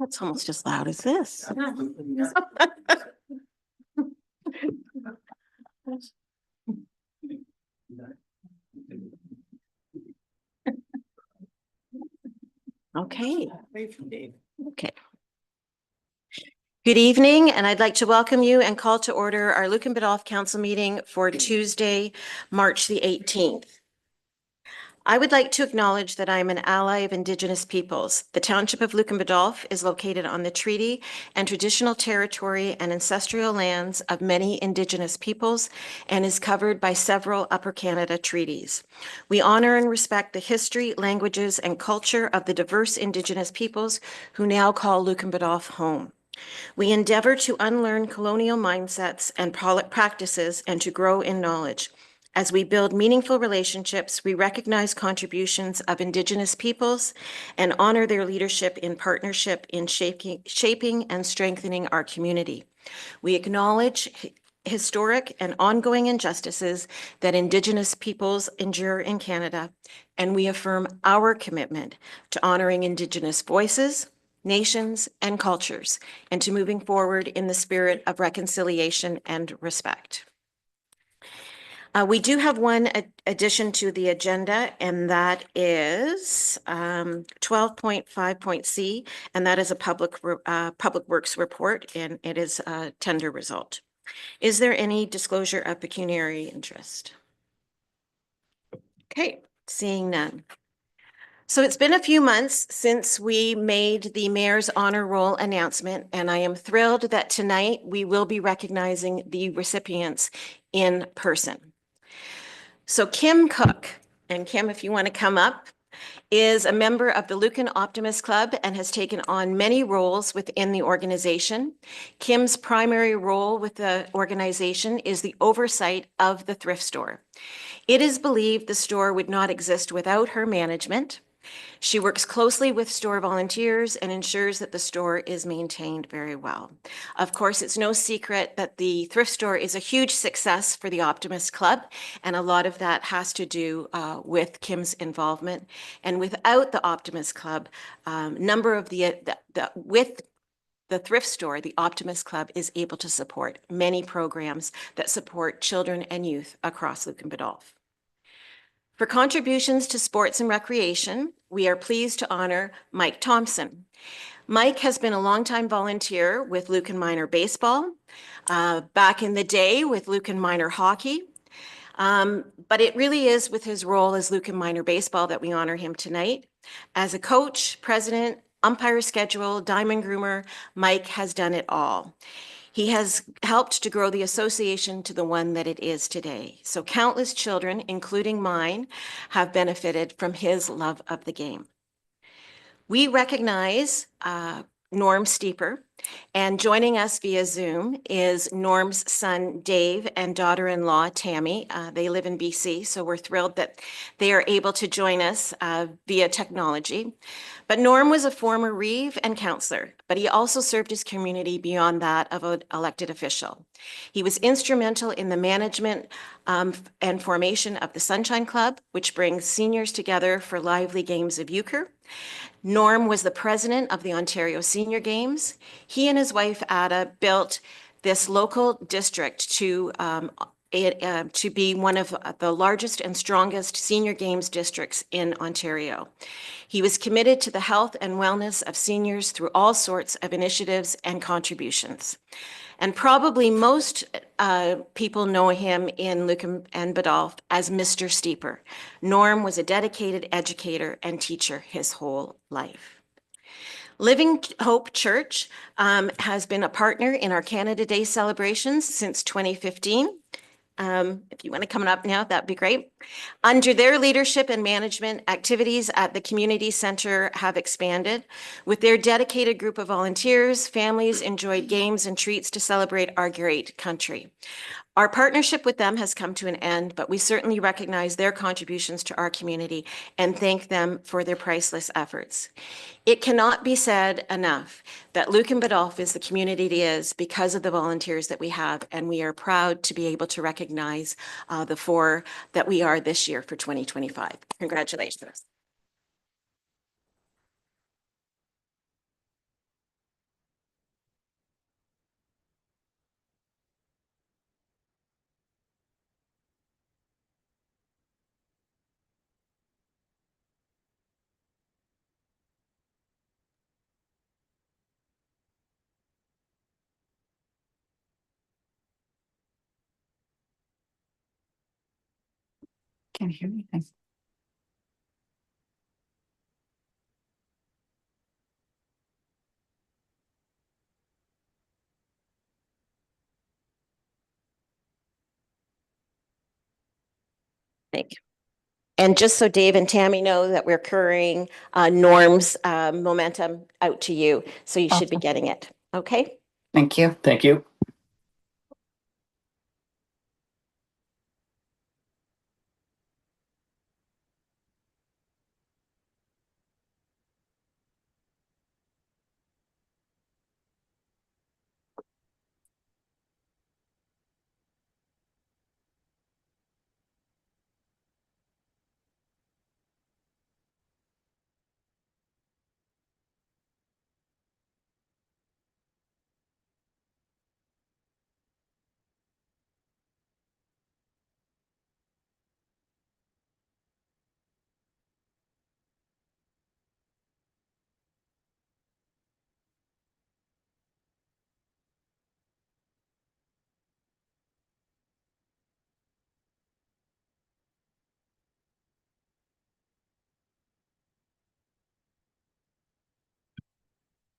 That's almost as loud as this. Okay. Okay. Good evening, and I'd like to welcome you and call to order our Lucan Biddulph Council meeting for Tuesday, March the 18th. I would like to acknowledge that I am an ally of Indigenous peoples. The township of Lucan Biddulph is located on the treaty and traditional territory and ancestral lands of many Indigenous peoples and is covered by several Upper Canada treaties. We honor and respect the history, languages, and culture of the diverse Indigenous peoples who now call Lucan Biddulph home. We endeavor to unlearn colonial mindsets and practices and to grow in knowledge. As we build meaningful relationships, we recognize contributions of Indigenous peoples and honor their leadership in partnership in shaping and strengthening our community. We acknowledge historic and ongoing injustices that Indigenous peoples endure in Canada, and we affirm our commitment to honoring Indigenous voices, nations, and cultures, and to moving forward in the spirit of reconciliation and respect. We do have one addition to the agenda, and that is 12.5.c, and that is a public works report, and it is a tender result. Is there any disclosure of pecuniary interest? Okay, seeing none. So it's been a few months since we made the Mayor's Honor Roll announcement, and I am thrilled that tonight we will be recognizing the recipients in person. So Kim Cook, and Kim, if you want to come up, is a member of the Lucan Optimist Club and has taken on many roles within the organization. Kim's primary role with the organization is the oversight of the thrift store. It is believed the store would not exist without her management. She works closely with store volunteers and ensures that the store is maintained very well. Of course, it's no secret that the thrift store is a huge success for the Optimist Club, and a lot of that has to do with Kim's involvement. And without the Optimist Club, with the thrift store, the Optimist Club is able to support many programs that support children and youth across Lucan Biddulph. For contributions to sports and recreation, we are pleased to honor Mike Thompson. Mike has been a longtime volunteer with Lucan Minor Baseball, back in the day with Lucan Minor Hockey, but it really is with his role as Lucan Minor Baseball that we honor him tonight. As a coach, president, umpire schedule, diamond groomer, Mike has done it all. He has helped to grow the association to the one that it is today. So countless children, including mine, have benefited from his love of the game. We recognize Norm Steeper, and joining us via Zoom is Norm's son, Dave, and daughter-in-law, Tammy. They live in BC, so we're thrilled that they are able to join us via technology. But Norm was a former Reeve and counselor, but he also served his community beyond that of an elected official. He was instrumental in the management and formation of the Sunshine Club, which brings seniors together for lively games of euchre. Norm was the president of the Ontario Senior Games. He and his wife, Ada, built this local district to be one of the largest and strongest senior games districts in Ontario. He was committed to the health and wellness of seniors through all sorts of initiatives and contributions. And probably most people know him in Lucan and Biddulph as Mr. Steeper. Norm was a dedicated educator and teacher his whole life. Living Hope Church has been a partner in our Canada Day celebrations since 2015. If you want to come up now, that'd be great. Under their leadership and management, activities at the community center have expanded. With their dedicated group of volunteers, families enjoyed games and treats to celebrate our great country. Our partnership with them has come to an end, but we certainly recognize their contributions to our community and thank them for their priceless efforts. It cannot be said enough that Lucan Biddulph is the community it is because of the volunteers that we have, and we are proud to be able to recognize the 4 that we are this year for 2025. Congratulations. Can't hear anything. Thank you. And just so Dave and Tammy know that we're carrying Norm's momentum out to you, so you should be Awesome. getting it. Okay. Thank you. Thank you.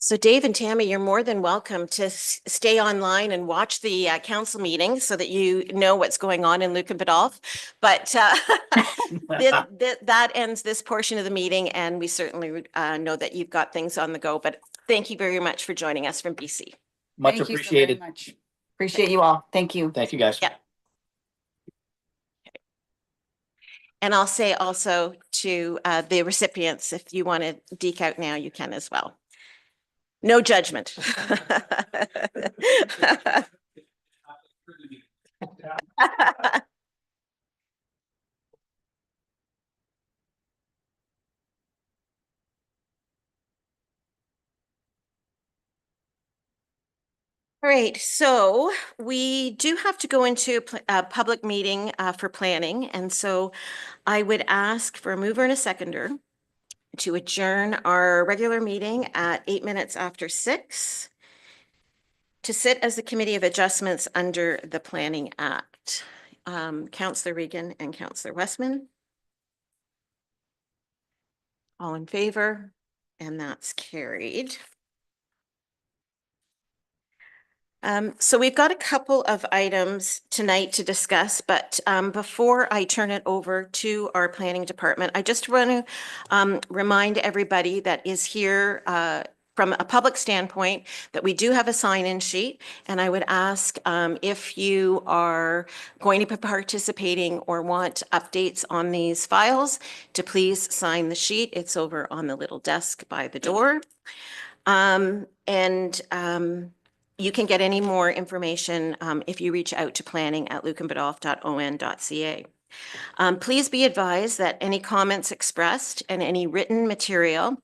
So Dave and Tammy, you're more than welcome to stay online and watch the council meeting so that you know what's going on in Lucan Biddulph. But that ends this portion of the meeting, and we certainly know that you've got things on the go. But thank you very much for joining us from BC. Much Thank you so very appreciated. much. Appreciate you all. Thank you. Thank you, guys. Yeah. And I'll say also to the recipients, if you want to deke out now, you can as well. No judgment. All right, so we do have to go into a public meeting for planning. And so I would ask for a mover and a seconder to adjourn our regular meeting at 8 minutes after 6 to sit as the Committee of Adjustments under the Planning Act. Councillor Regan and Councillor Westman. All in favor, and that's carried. So we've got a couple of items tonight to discuss, but before I turn it over to our planning department, I just want to remind everybody that is here from a public standpoint that we do have a sign-in sheet, and I would ask if you are going to be participating or want updates on these files to please sign the sheet. It's over on the little desk by the door. You can get any more information if you reach out to planning@lucanbiddulph.on.ca. Please be advised that any comments expressed and any written material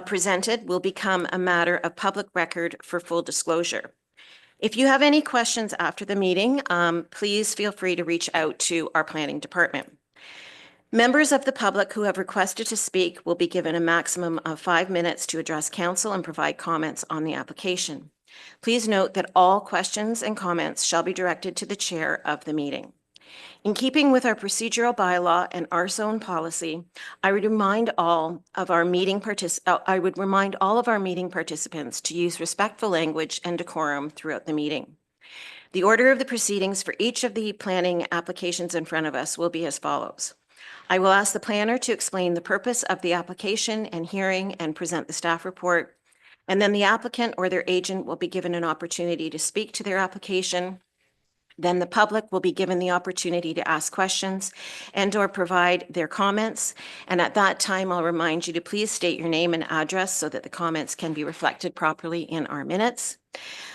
presented will become a matter of public record for full disclosure. If you have any questions after the meeting, please feel free to reach out to our planning department. Members of the public who have requested to speak will be given a maximum of 5 minutes to address council and provide comments on the application. Please note that all questions and comments shall be directed to the chair of the meeting. In keeping with our procedural bylaw and our zone policy, I would remind all of our meeting participants to use respectful language and decorum throughout the meeting. The order of the proceedings for each of the planning applications in front of us will be as follows. I will ask the planner to explain the purpose of the application and hearing and present the staff report. And then the applicant or their agent will be given an opportunity to speak to their application. Then the public will be given the opportunity to ask questions and or provide their comments. And at that time, I'll remind you to please state your name and address so that the comments can be reflected properly in our minutes.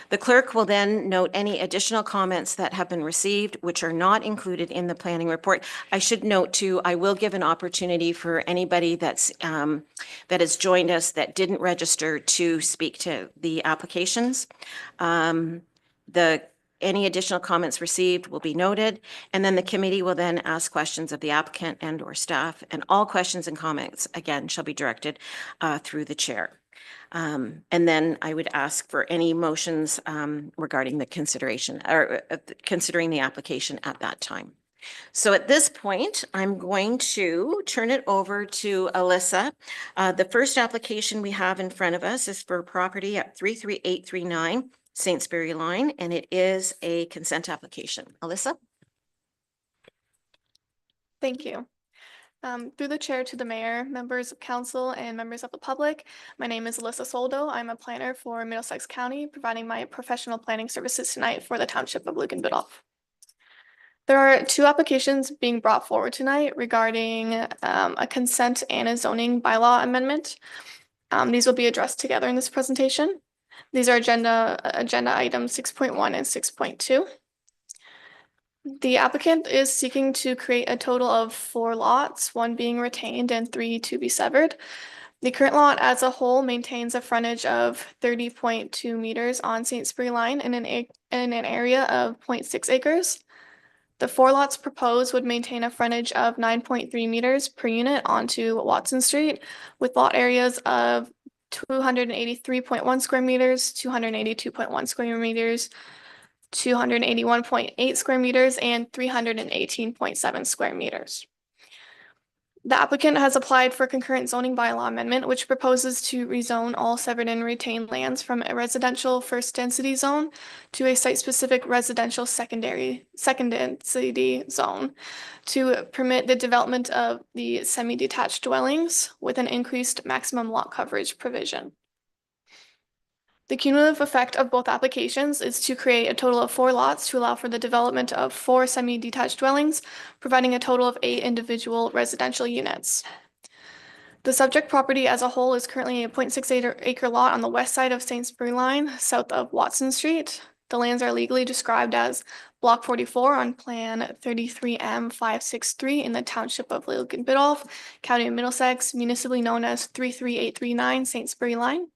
The clerk will then note any additional comments that have been received, which are not included in the planning report. I should note too, I will give an opportunity for anybody that has joined us that didn't register to speak to the applications. Any additional comments received will be noted, and then the committee will then ask questions of the applicant and or staff, and all questions and comments, again, shall be directed through the chair. And then I would ask for any motions regarding the consideration or considering the application at that time. So at this point, I'm going to turn it over to Alyssa. The first application we have in front of us is for property at 33839 Saintsbury Line, and it is a consent application. Alyssa? Thank you. Through the chair to the mayor, members of council, and members of the public, my name is Alyssa Soldo. I'm a planner for Middlesex County, providing my professional planning services tonight for the township of Lucan Biddulph. There are two applications being brought forward tonight regarding a consent and a zoning bylaw amendment. These will be addressed together in this presentation. These are agenda items 6.1 and 6.2. The applicant is seeking to create a total of 4 lots, 1 being retained and 3 to be severed. The current lot as a whole maintains a frontage of 30.2 meters on Saintsbury Line in an area of 0.6 acres. The 4 lots proposed would maintain a frontage of 9.3 meters per unit onto Watson Street, with lot areas of 283.1 square meters, 282.1 square meters, 281.8 square meters, and 318.7 square meters. The applicant has applied for concurrent zoning bylaw amendment, which proposes to rezone all severed and retained lands from a residential first density zone to a site-specific residential second density zone to permit the development of the semi-detached dwellings with an increased maximum lot coverage provision. The cumulative effect of both applications is to create a total of 4 lots to allow for the development of 4 semi-detached dwellings, providing a total of 8 individual residential units. The subject property as a whole is currently a 0.6 acre lot on the west side of Saintsbury Line, south of Watson Street. The lands are legally described as Block 44 on Plan 33M563 in the township of Lucan Biddulph, County of Middlesex, municipally known as 33839 Saintsbury Line.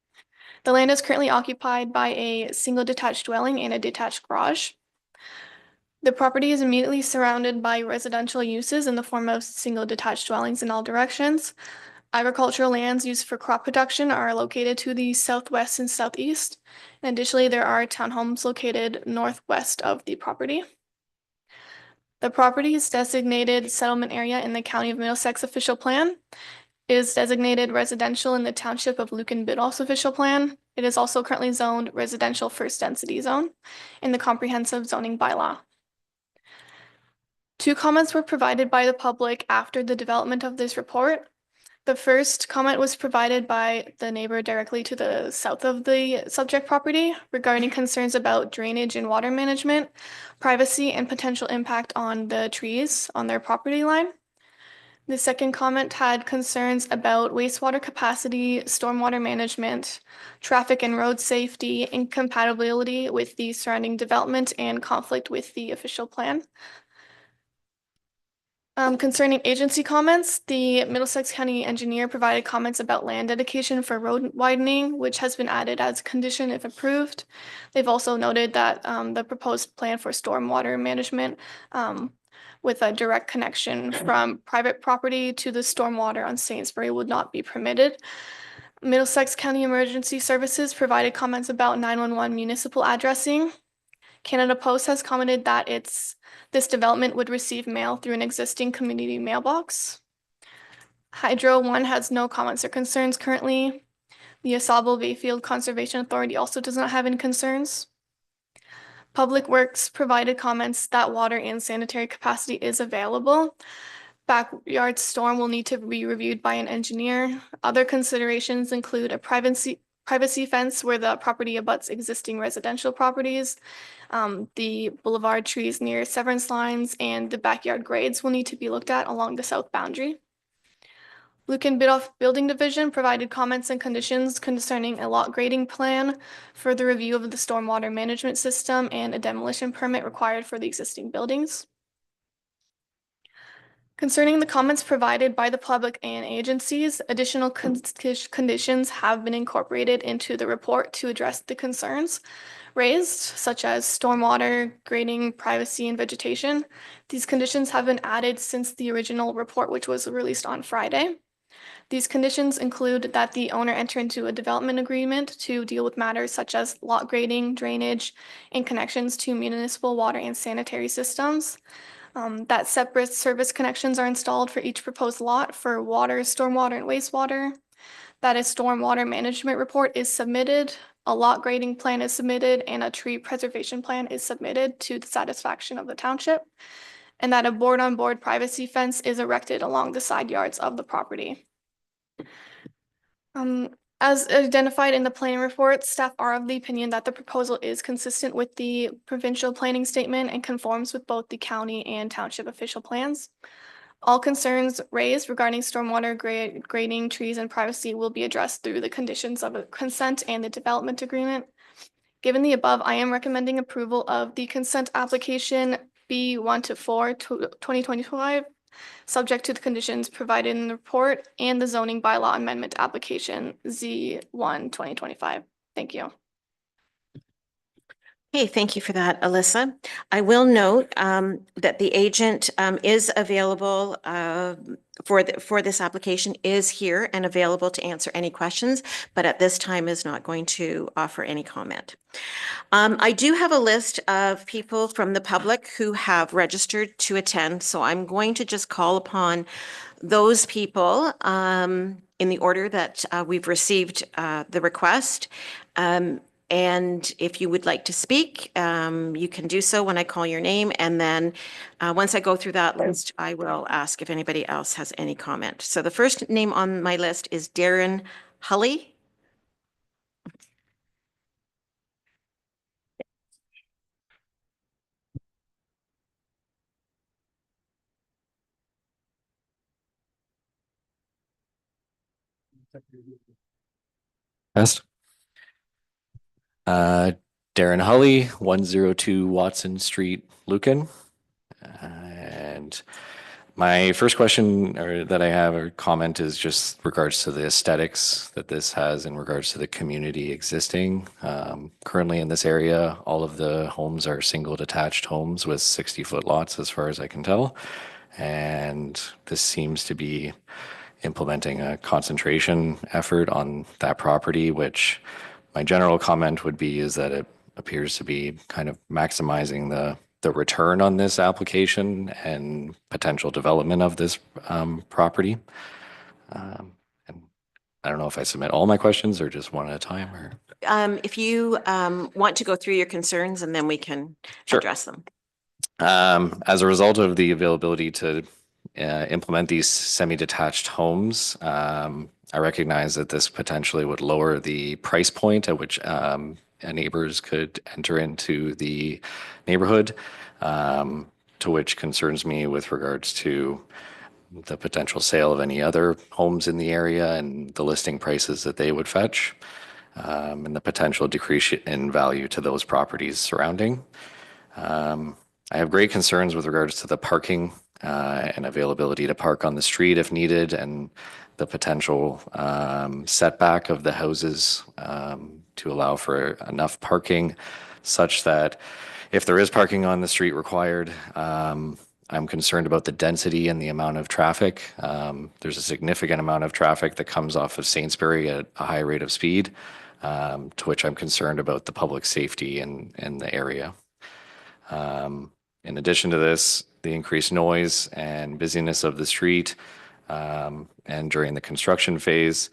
The land is currently occupied by a single detached dwelling and a detached garage. The property is immediately surrounded by residential uses in the form of single detached dwellings in all directions. Agricultural lands used for crop production are located to the southwest and southeast. And additionally, there are townhomes located northwest of the property. The property's designated settlement area in the County of Middlesex official plan is designated residential in the township of Lucan Biddulph's official plan. It is also currently zoned residential first density zone in the comprehensive zoning bylaw. 2 comments were provided by the public after the development of this report. The first comment was provided by the neighbor directly to the south of the subject property regarding concerns about drainage and water management, privacy, and potential impact on the trees on their property line. The second comment had concerns about wastewater capacity, stormwater management, traffic and road safety, incompatibility with the surrounding development, and conflict with the official plan. Concerning agency comments, the Middlesex County engineer provided comments about land dedication for road widening, which has been added as a condition if approved. They've also noted that the proposed plan for stormwater management with a direct connection from private property to the stormwater on Saintsbury would not be permitted. Middlesex County Emergency Services provided comments about 911 municipal addressing. Canada Post has commented that this development would receive mail through an existing community mailbox. Hydro One has no comments or concerns currently. The Asable Bayfield Conservation Authority also does not have any concerns. Public Works provided comments that water and sanitary capacity is available. Backyard storm will need to be reviewed by an engineer. Other considerations include a privacy fence where the property abuts existing residential properties, the boulevard trees near severance lines, and the backyard grades will need to be looked at along the south boundary. Lucan Biddulph Building Division provided comments and conditions concerning a lot grading plan, further review of the stormwater management system, and a demolition permit required for the existing buildings. Concerning the comments provided by the public and agencies, additional conditions have been incorporated into the report to address the concerns raised, such as stormwater, grading, privacy, and vegetation. These conditions have been added since the original report, which was released on Friday. These conditions include that the owner enter into a development agreement to deal with matters such as lot grading, drainage, and connections to municipal water and sanitary systems. that separate service connections are installed for each proposed lot for water, stormwater, and wastewater, that a stormwater management report is submitted, a lot grading plan is submitted, and a tree preservation plan is submitted to the satisfaction of the township, and that a board-on-board privacy fence is erected along the side yards of the property. As identified in the planning report, staff are of the opinion that the proposal is consistent with the provincial planning statement and conforms with both the county and township official plans. All concerns raised regarding stormwater grading, trees, and privacy will be addressed through the conditions of a consent and the development agreement. Given the above, I am recommending approval of the consent application B1 to 4 2025, subject to the conditions provided in the report, and the zoning bylaw amendment application Z1 2025. Thank you. Okay, thank you for that, Alyssa. I will note that the agent is available for this application, is here and available to answer any questions, but at this time is not going to offer any comment. I do have a list of people from the public who have registered to attend, so I'm going to just call upon those people in the order that we've received the request. And if you would like to speak, you can do so when I call your name. And then once I go through that list, I will ask if anybody else has any comment. So the first name on my list is Darren Hulley. Yes. Darren Hulley, 102 Watson Street, Lucan. And my first question that I have or comment is just regards to the aesthetics that this has in regards to the community existing. Currently in this area, all of the homes are single detached homes with 60-foot lots as far as I can tell. And this seems to be implementing a concentration effort on that property, which my general comment would be is that it appears to be kind of maximizing the return on this application and potential development of this property. And I don't know if I submit all my questions or just one at a time or. If you want to go through your concerns and then we can address them. As a result of the availability to implement these semi-detached homes, I recognize that this potentially would lower the price point at which neighbors could enter into the neighborhood, to which concerns me with regards to the potential sale of any other homes in the area and the listing prices that they would fetch, and the potential decrease in value to those properties surrounding. I have great concerns with regards to the parking and availability to park on the street if needed, and the potential setback of the houses to allow for enough parking such that if there is parking on the street required, I'm concerned about the density and the amount of traffic. There's a significant amount of traffic that comes off of Sainsbury at a high rate of speed, to which I'm concerned about the public safety in the area. In addition to this, the increased noise and busyness of the street, and during the construction phase.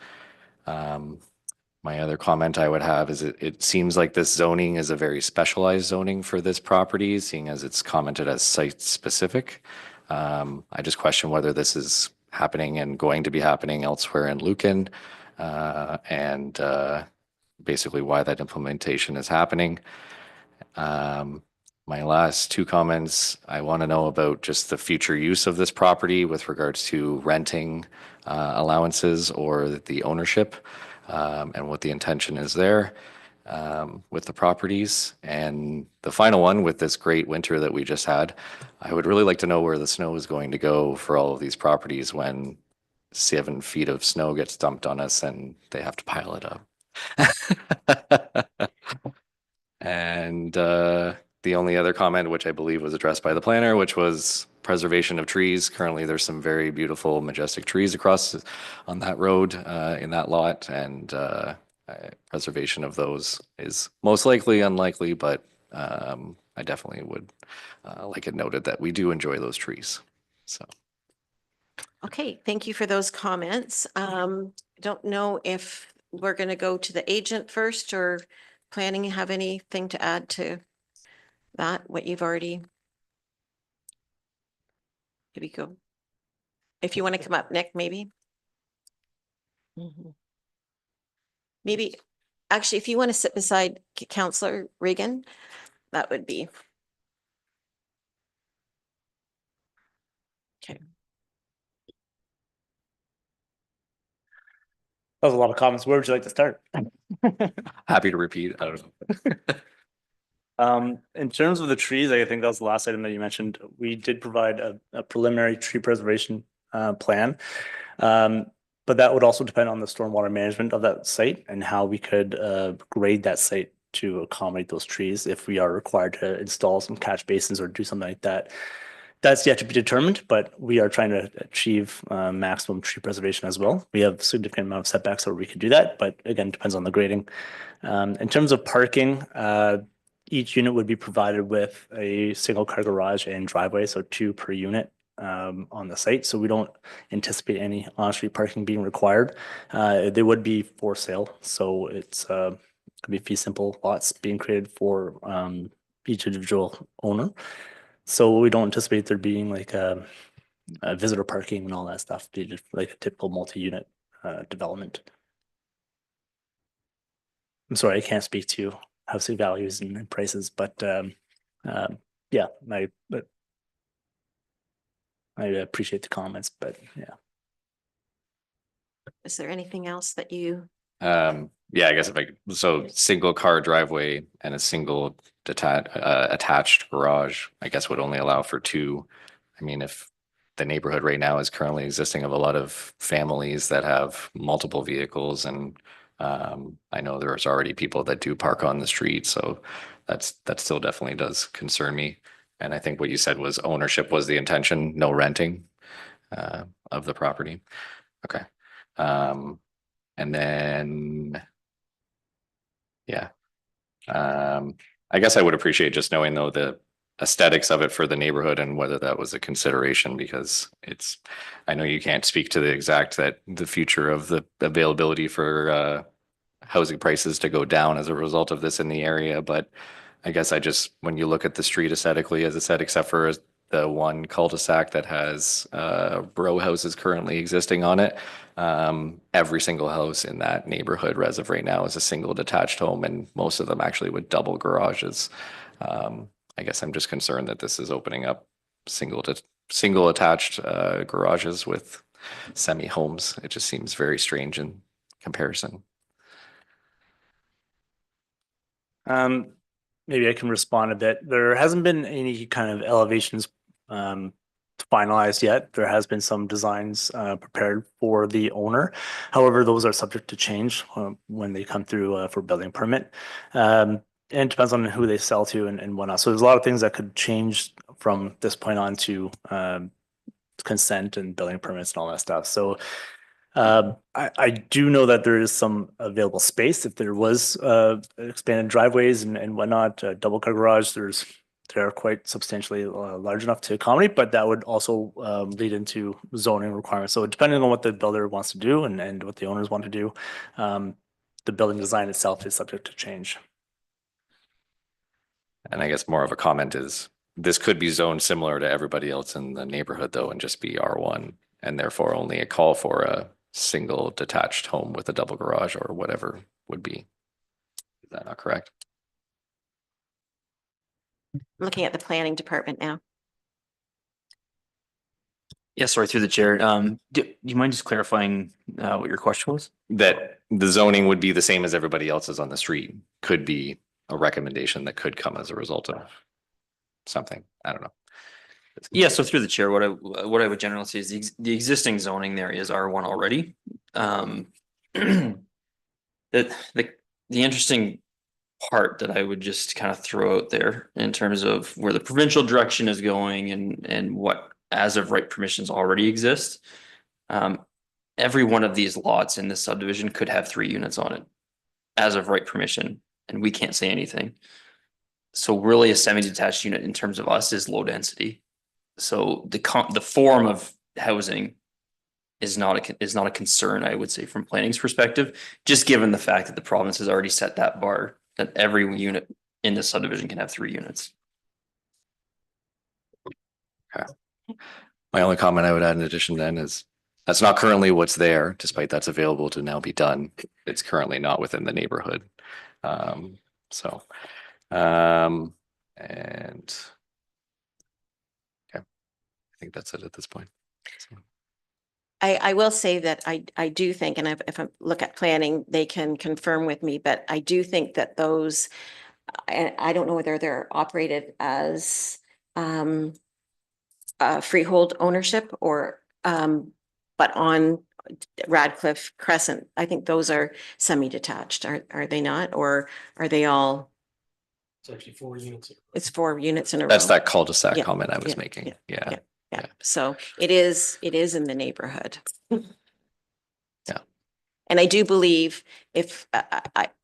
My other comment I would have is it seems like this zoning is a very specialized zoning for this property, seeing as it's commented as site specific. I just question whether this is happening and going to be happening elsewhere in Lucan, and basically why that implementation is happening. My last two comments, I want to know about just the future use of this property with regards to renting allowances or the ownership, and what the intention is there with the properties. And the final one, with this great winter that we just had, I would really like to know where the snow is going to go for all of these properties when 7 feet of snow gets dumped on us and they have to pile it up. And the only other comment, which I believe was addressed by the planner, which was preservation of trees. Currently, there's some very beautiful, majestic trees across on that road in that lot, and preservation of those is most likely unlikely, but I definitely would like it noted that we do enjoy those trees. So. Okay, thank you for those comments. Don't know if we're going to go to the agent first or planning have anything to add to that, what you've already. Here we go. If you want to come up, Nick, maybe. Maybe, actually, if you want to sit beside Councillor Regan, that would be. Okay. That was a lot of comments. Where would you like to start? Happy to repeat. I don't know. In terms of the trees, I think that was the last item that you mentioned. We did provide a preliminary tree preservation plan. But that would also depend on the stormwater management of that site and how we could grade that site to accommodate those trees if we are required to install some catch basins or do something like that. That's yet to be determined, but we are trying to achieve maximum tree preservation as well. We have a significant amount of setbacks where we could do that, but again, depends on the grading. In terms of parking, each unit would be provided with a single car garage and driveway, so 2 per unit on the site. So we don't anticipate any on-street parking being required. They would be for sale, so it's could be fee simple lots being created for each individual owner. So we don't anticipate there being like a visitor parking and all that stuff, be just like a typical multi-unit development. I'm sorry, I can't speak to housing values and prices, but yeah, I appreciate the comments, but yeah. Is there anything else that you? Yeah, I guess so single car driveway and a single attached garage, I guess would only allow for 2. I mean, if the neighborhood right now is currently existing of a lot of families that have multiple vehicles, and I know there's already people that do park on the street, so that still definitely does concern me. And I think what you said was ownership was the intention, no renting of the property. Okay. And then, yeah, I guess I would appreciate just knowing though the aesthetics of it for the neighborhood and whether that was a consideration, because I know you can't speak to the future of the availability for housing prices to go down as a result of this in the area, but I guess when you look at the street aesthetically, as I said, except for the one cul-de-sac that has row houses currently existing on it, every single house in that neighborhood as of right now is a single detached home, and most of them actually with double garages. I guess I'm just concerned that this is opening up single attached garages with semi homes. It just seems very strange in comparison. Maybe I can respond a bit. There hasn't been any kind of elevations finalized yet. There has been some designs prepared for the owner. However, those are subject to change when they come through for building permit. And it depends on who they sell to and whatnot. So there's a lot of things that could change from this point on to consent and building permits and all that stuff. So I do know that there is some available space if there was expanded driveways and whatnot, double car garage. They are quite substantially large enough to accommodate, but that would also lead into zoning requirements. So depending on what the builder wants to do and what the owners want to do, the building design itself is subject to change. And I guess more of a comment is this could be zoned similar to everybody else in the neighborhood though, and just be R1, and therefore only a call for a single detached home with a double garage or whatever would be. Is that not correct? Looking at the planning department now. Yeah, sorry, through the chair. Do you mind just clarifying what your question was? That the zoning would be the same as everybody else's on the street could be a recommendation that could come as a result of something. I don't know. Yeah, so through the chair, what I would generally say is the existing zoning there is R1 already. The interesting part that I would just kind of throw out there in terms of where the provincial direction is going and what as of right permissions already exist. Every one of these lots in this subdivision could have 3 units on it as of right permission, and we can't say anything. So really a semi-detached unit in terms of us is low density. So the form of housing is not a concern, I would say, from planning's perspective, just given the fact that the province has already set that bar that every unit in the subdivision can have 3 units. My only comment I would add in addition then is that's not currently what's there, despite that's available to now be done. It's currently not within the neighborhood. So, and yeah, I think that's it at this point. So. I will say that I do think, and if I look at planning, they can confirm with me, but I do think that those, and I don't know whether they're operated as freehold ownership or, but on Radcliffe Crescent, I think those are semi-detached, are they not? Or are they all? It's actually 4 units. It's 4 units in a row. That's that cul-de-sac Yeah, comment I was yeah, making. yeah, Yeah. Yeah, so it is in the neighborhood. Yeah. And I do believe if,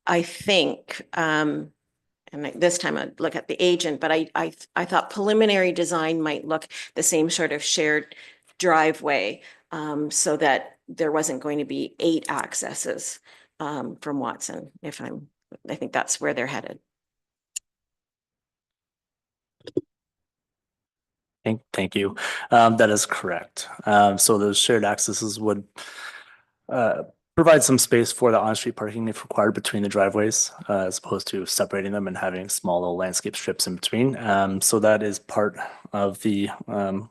I think, and this time I'd look at the agent, but I thought preliminary design might look the same sort of shared driveway, so that there wasn't going to be 8 accesses, from Watson, I think that's where they're headed. Thank you. That is correct. So those shared accesses would provide some space for the on-street parking if required between the driveways, as opposed to separating them and having small little landscape strips in between. So that is part of the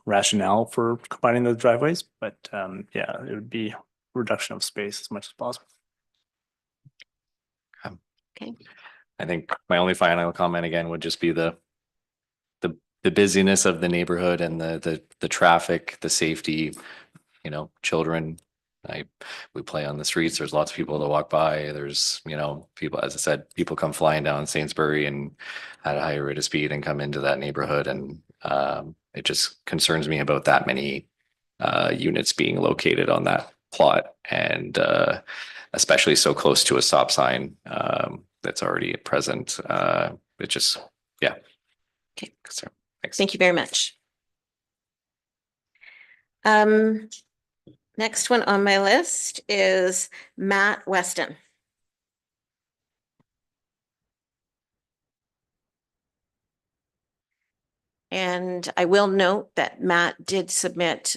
rationale for combining the driveways. But yeah, it would be reduction of space as much as possible. Okay. I think my only final comment again would just be the busyness of the neighborhood and the traffic, the safety, children. We play on the streets. There's lots of people to walk by. There's, people, as I said, people come flying down Sainsbury and at a higher rate of speed and come into that neighborhood. And it just concerns me about that many units being located on that plot, and especially so close to a stop sign that's already present. It just, yeah. Okay. So, thanks. Thank you very much. Next one on my list is Matt Weston. And I will note that Matt did submit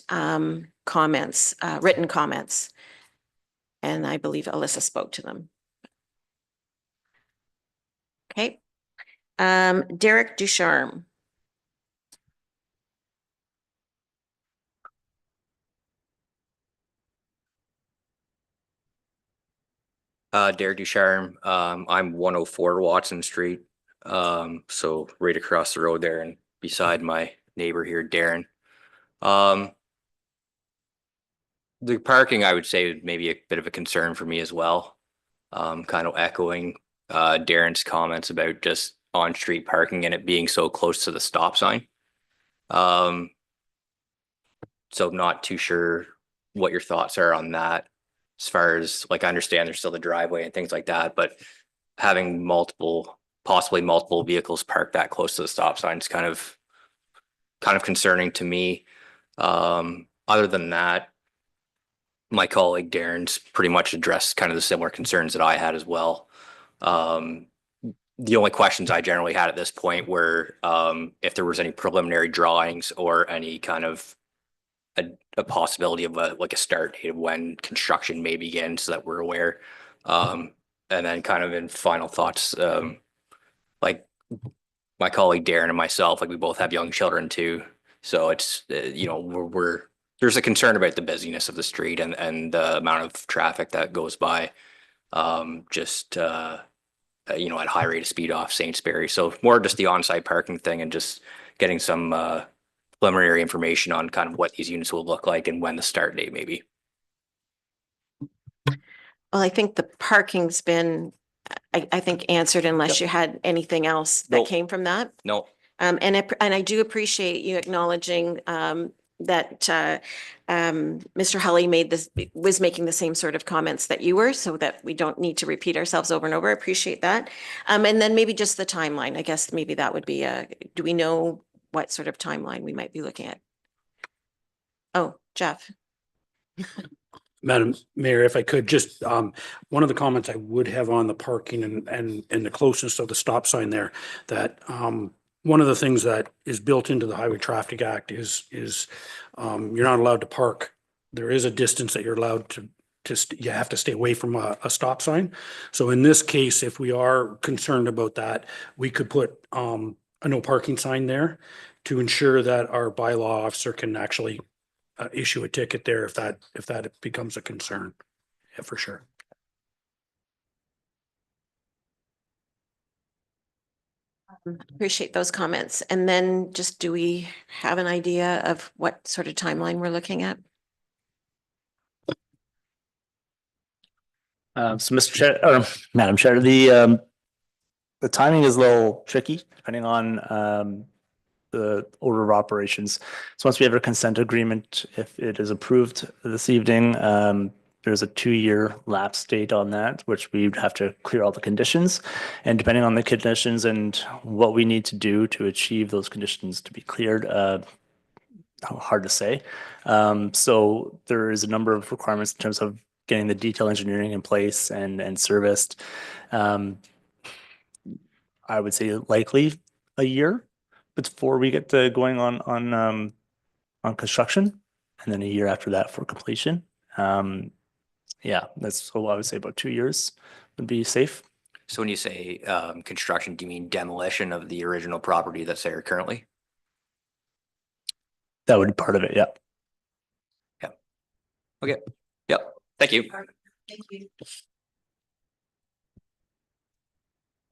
comments, written comments. And I believe Alyssa spoke to them. Okay. Derek Ducharme. Derek Ducharme. I'm 104 Watson Street. So right across the road there and beside my neighbor here, Darren. The parking, I would say, maybe a bit of a concern for me as well. Kind of echoing Darren's comments about just on-street parking and it being so close to the stop sign. So not too sure what your thoughts are on that. As far as, like, I understand there's still the driveway and things like that, but having possibly multiple vehicles parked that close to the stop sign is kind of concerning to me. Other than that, my colleague Darren's pretty much addressed kind of the similar concerns that I had as well. The only questions I generally had at this point were if there was any preliminary drawings or any kind of a possibility of a start date of when construction may begin, so that we're aware. And then kind of in final thoughts, like my colleague Darren and myself, like we both have young children too. So it's, there's a concern about the busyness of the street and the amount of traffic that goes by, at high rate of speed off Sainsbury. So more just the on-site parking thing and just getting some preliminary information on kind of what these units will look like and when the start date may be. Well, I think the parking's been, I think, answered unless you had anything else that Nope. came from that. No. And I do appreciate you acknowledging Mr. Hully was making the same sort of comments that you were, so that we don't need to repeat ourselves over and over. I appreciate that. And then maybe just the timeline. I guess maybe that would be do we know what sort of timeline we might be looking at? Oh, Jeff. Madam Mayor, if I could just, one of the comments I would have on the parking and the closeness of the stop sign there, that, one of the things that is built into the Highway Traffic Act is, you're not allowed to park. There is a distance that you're allowed to, you have to stay away from a stop sign. So in this case, if we are concerned about that, we could put, a no parking sign there to ensure that our bylaw officer can actually issue a ticket there if that becomes a concern. Yeah, for sure. Appreciate those comments. And then just, do we have an idea of what sort of timeline we're looking at? So Mr. Chair, or Madam Chair, the timing is a little tricky depending on the order of operations. So once we have a consent agreement, if it is approved this evening, there's a 2-year lapse date on that, which we would have to clear all the conditions. And depending on the conditions and what we need to do to achieve those conditions to be cleared, hard to say. So there is a number of requirements in terms of getting the detail engineering in place and serviced. I would say likely a year before we get to going on construction, and then a year after that for completion. Yeah, that's so I would say about 2 years would be safe. So when you say construction, do you mean demolition of the original property that's there currently? That would be part of it, yeah. Okay, yep, thank you. Thank you.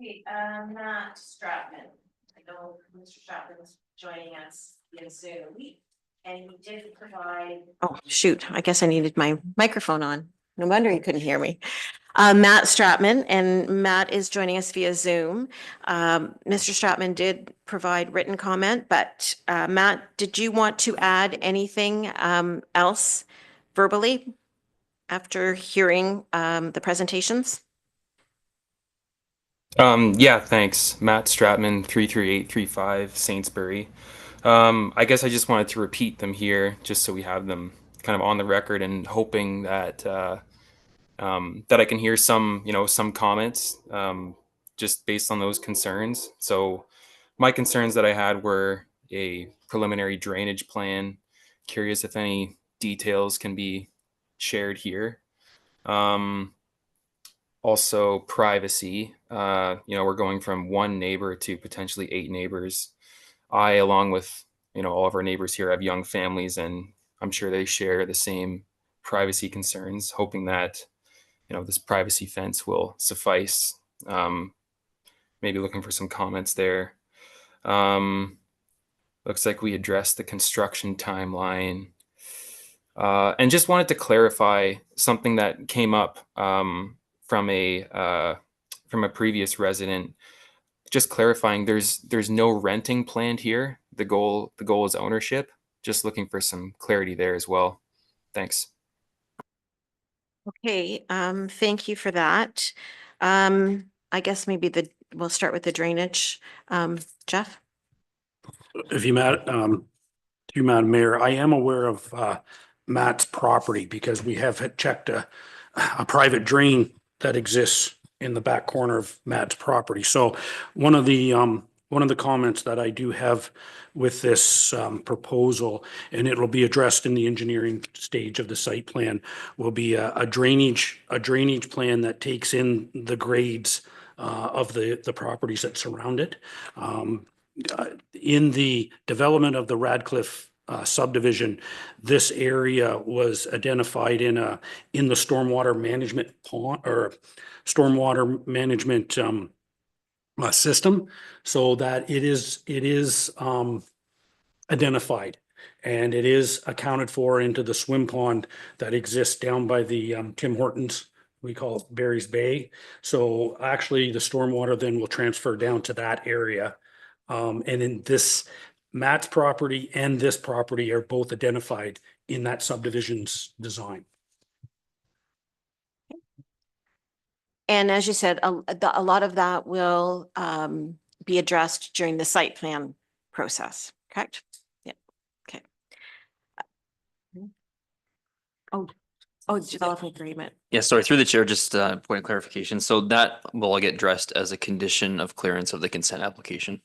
Okay, Matt Stratman. I know Mr. Stratman is joining us via Zoom, and he did provide. Oh, shoot, I guess I needed my microphone on. No wonder he couldn't hear me. Matt Stratman, and Matt is joining us via Zoom. Mr. Stratman did provide written comment, but Matt, did you want to add anything else verbally after hearing the presentations? Yeah, thanks. Matt Stratman, 33835 Saintsbury. I guess I just wanted to repeat them here just so we have them kind of on the record, and hoping that that I can hear some, some comments just based on those concerns. So my concerns that I had were a preliminary drainage plan. Curious if any details can be shared here. Also privacy. We're going from one neighbor to potentially 8 neighbors. I, along with, all of our neighbors here, have young families, and I'm sure they share the same privacy concerns, hoping that, this privacy fence will suffice. Maybe looking for some comments there. Looks like we addressed the construction timeline. And just wanted to clarify something that came up from a previous resident. Just clarifying, there's no renting planned here. The goal is ownership. Just looking for some clarity there as well. Thanks. Okay, thank you for that. I guess maybe we'll start with the drainage. Jeff? If you, Madam Mayor, I am aware of Matt's property because we have checked a private drain that exists in the back corner of Matt's property. So one of the comments that I do have with this proposal, and it will be addressed in the engineering stage of the site plan, will be a drainage plan that takes in the grades of the properties that surround it. In the development of the Radcliffe subdivision, this area was identified in the stormwater management pond or stormwater management system, so that it is identified, and it is accounted for into the swim pond that exists down by the Tim Hortons. We call it Barry's Bay. So actually the stormwater then will transfer down to that area. And in this Matt's property and this property are both identified in that subdivision's design. And as you said, a lot of that will be addressed during the site plan process, correct? Yeah, okay. Oh, development agreement. Yeah, sorry, through the chair, just point of clarification. So that will get addressed as a condition of clearance of the consent application.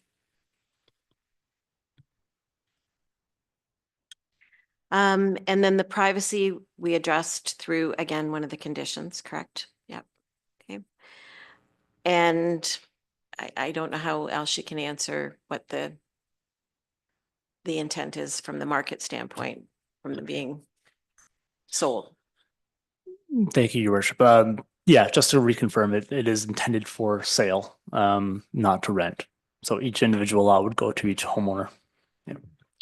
And then the privacy we addressed through, again, one of the conditions, correct? Yep, okay. And I don't know how else you can answer what the intent is from the market standpoint, from the being sold. Thank you, Your Worship. Yeah, just to reconfirm it, it is intended for sale, not to rent. So each individual lot would go to each homeowner.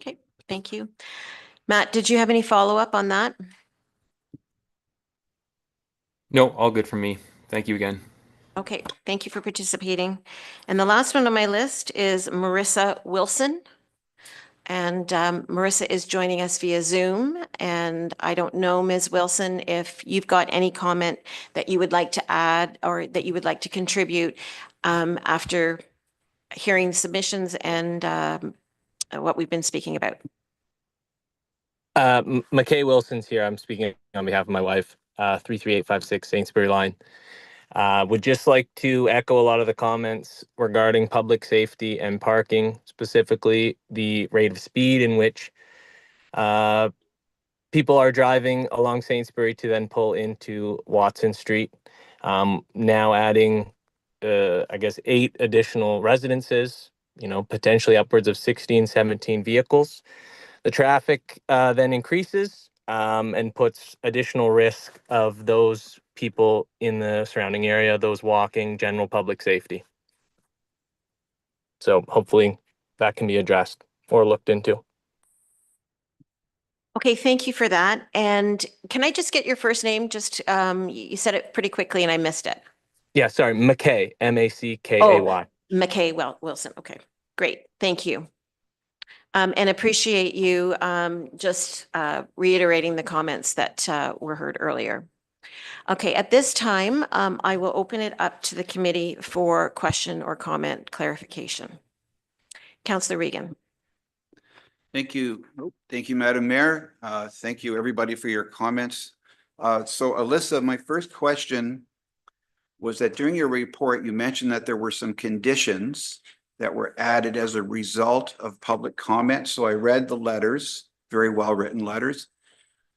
Okay, thank you. Matt, did you have any follow-up on that? No, all good from me. Thank you again. Okay, thank you for participating. And the last one on my list is Marissa Wilson. And Marissa is joining us via Zoom. And I don't know, Ms. Wilson, if you've got any comment that you would like to add or that you would like to contribute after hearing submissions and what we've been speaking about. McKay Wilson's here. I'm speaking on behalf of my wife, 33856 Sainsbury Line. Would just like to echo a lot of the comments regarding public safety and parking, specifically the rate of speed in which people are driving along Sainsbury to then pull into Watson Street. Now adding, I guess, 8 additional residences, potentially upwards of 16, 17 vehicles. The traffic then increases and puts additional risk of those people in the surrounding area, those walking, general public safety. So hopefully that can be addressed or looked into. Okay, thank you for that. And can I just get your first name? Just you said it pretty quickly and I missed it. Yeah, sorry, McKay, Mackay. McKay Wilson. Okay, great. Thank you. And appreciate you just reiterating the comments that were heard earlier. Okay, at this time, I will open it up to the committee for question or comment clarification. Councillor Regan. Thank you. Thank you, Madam Mayor. Thank you, everybody, for your comments. So Alyssa, my first question was that during your report, you mentioned that there were some conditions that were added as a result of public comment. So I read the letters, very well-written letters,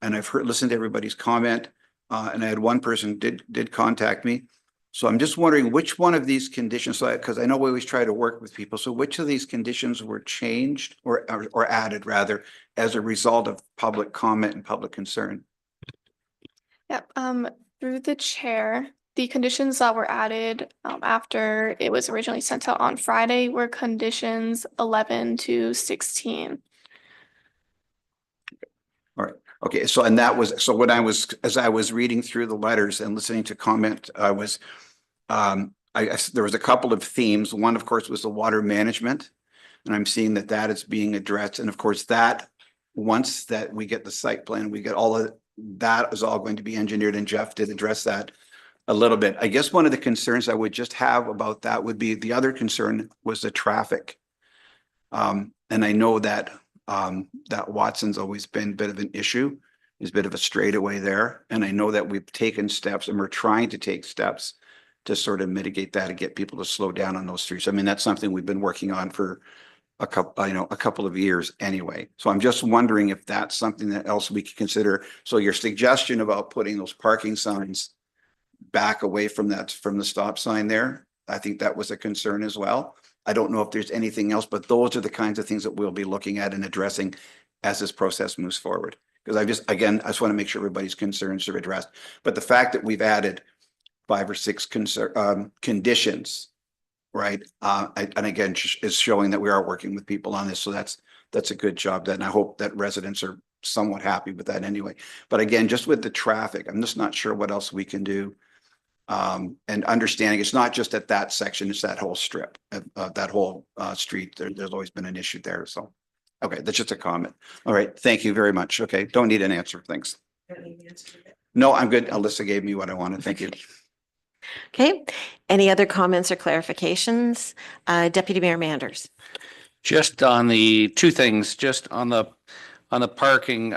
and I've listened to everybody's comment, and I had one person did contact me. So I'm just wondering which one of these conditions, because I know we always try to work with people. So which of these conditions were changed or added rather as a result of public comment and public concern? Yep. Through the chair, the conditions that were added after it was originally sent out on Friday were conditions 11 to 16. All right. Okay. So, and that was, so when as I was reading through the letters and listening to comment, there was a couple of themes. One, of course, was the water management. And I'm seeing that is being addressed. And of course, that once that we get the site plan, we get all of that is all going to be engineered, and Jeff did address that a little bit. I guess one of the concerns I would just have about that would be the other concern was the traffic. And I know that that Watson's always been a bit of an issue. There's a bit of a straightaway there. And I know that we've taken steps and we're trying to take steps to sort of mitigate that and get people to slow down on those streets. I mean, that's something we've been working on for a couple of years anyway. So I'm just wondering if that's something that else we could consider. So your suggestion about putting those parking signs back away from the stop sign there, I think that was a concern as well. I don't know if there's anything else, but those are the kinds of things that we'll be looking at and addressing as this process moves forward. Because I just want to make sure everybody's concerns are addressed. But the fact that we've added 5 or 6 conditions, right? And again, is showing that we are working with people on this. So that's a good job. And I hope that residents are somewhat happy with that anyway. But again, just with the traffic, I'm just not sure what else we can do. And understanding it's not just at that section, it's that whole strip, that whole street. There's always been an issue there. So Okay, that's just a comment. All right, thank you very much. Okay, don't need an answer. Thanks. No, I'm good. Alyssa gave me what I wanted. Thank you. Okay, any other comments or clarifications? Deputy Mayor Manders. Just on the two things, just on the parking,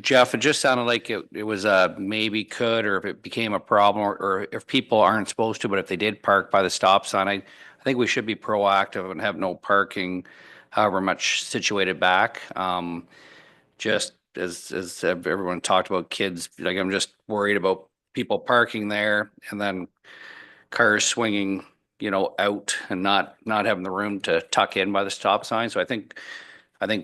Jeff, it just sounded like it was a maybe could, or if it became a problem, or if people aren't supposed to, but if they did park by the stop sign, I think we should be proactive and have no parking however much situated back. Just as everyone talked about kids, like I'm just worried about people parking there and then cars swinging, out and not having the room to tuck in by the stop sign. So I think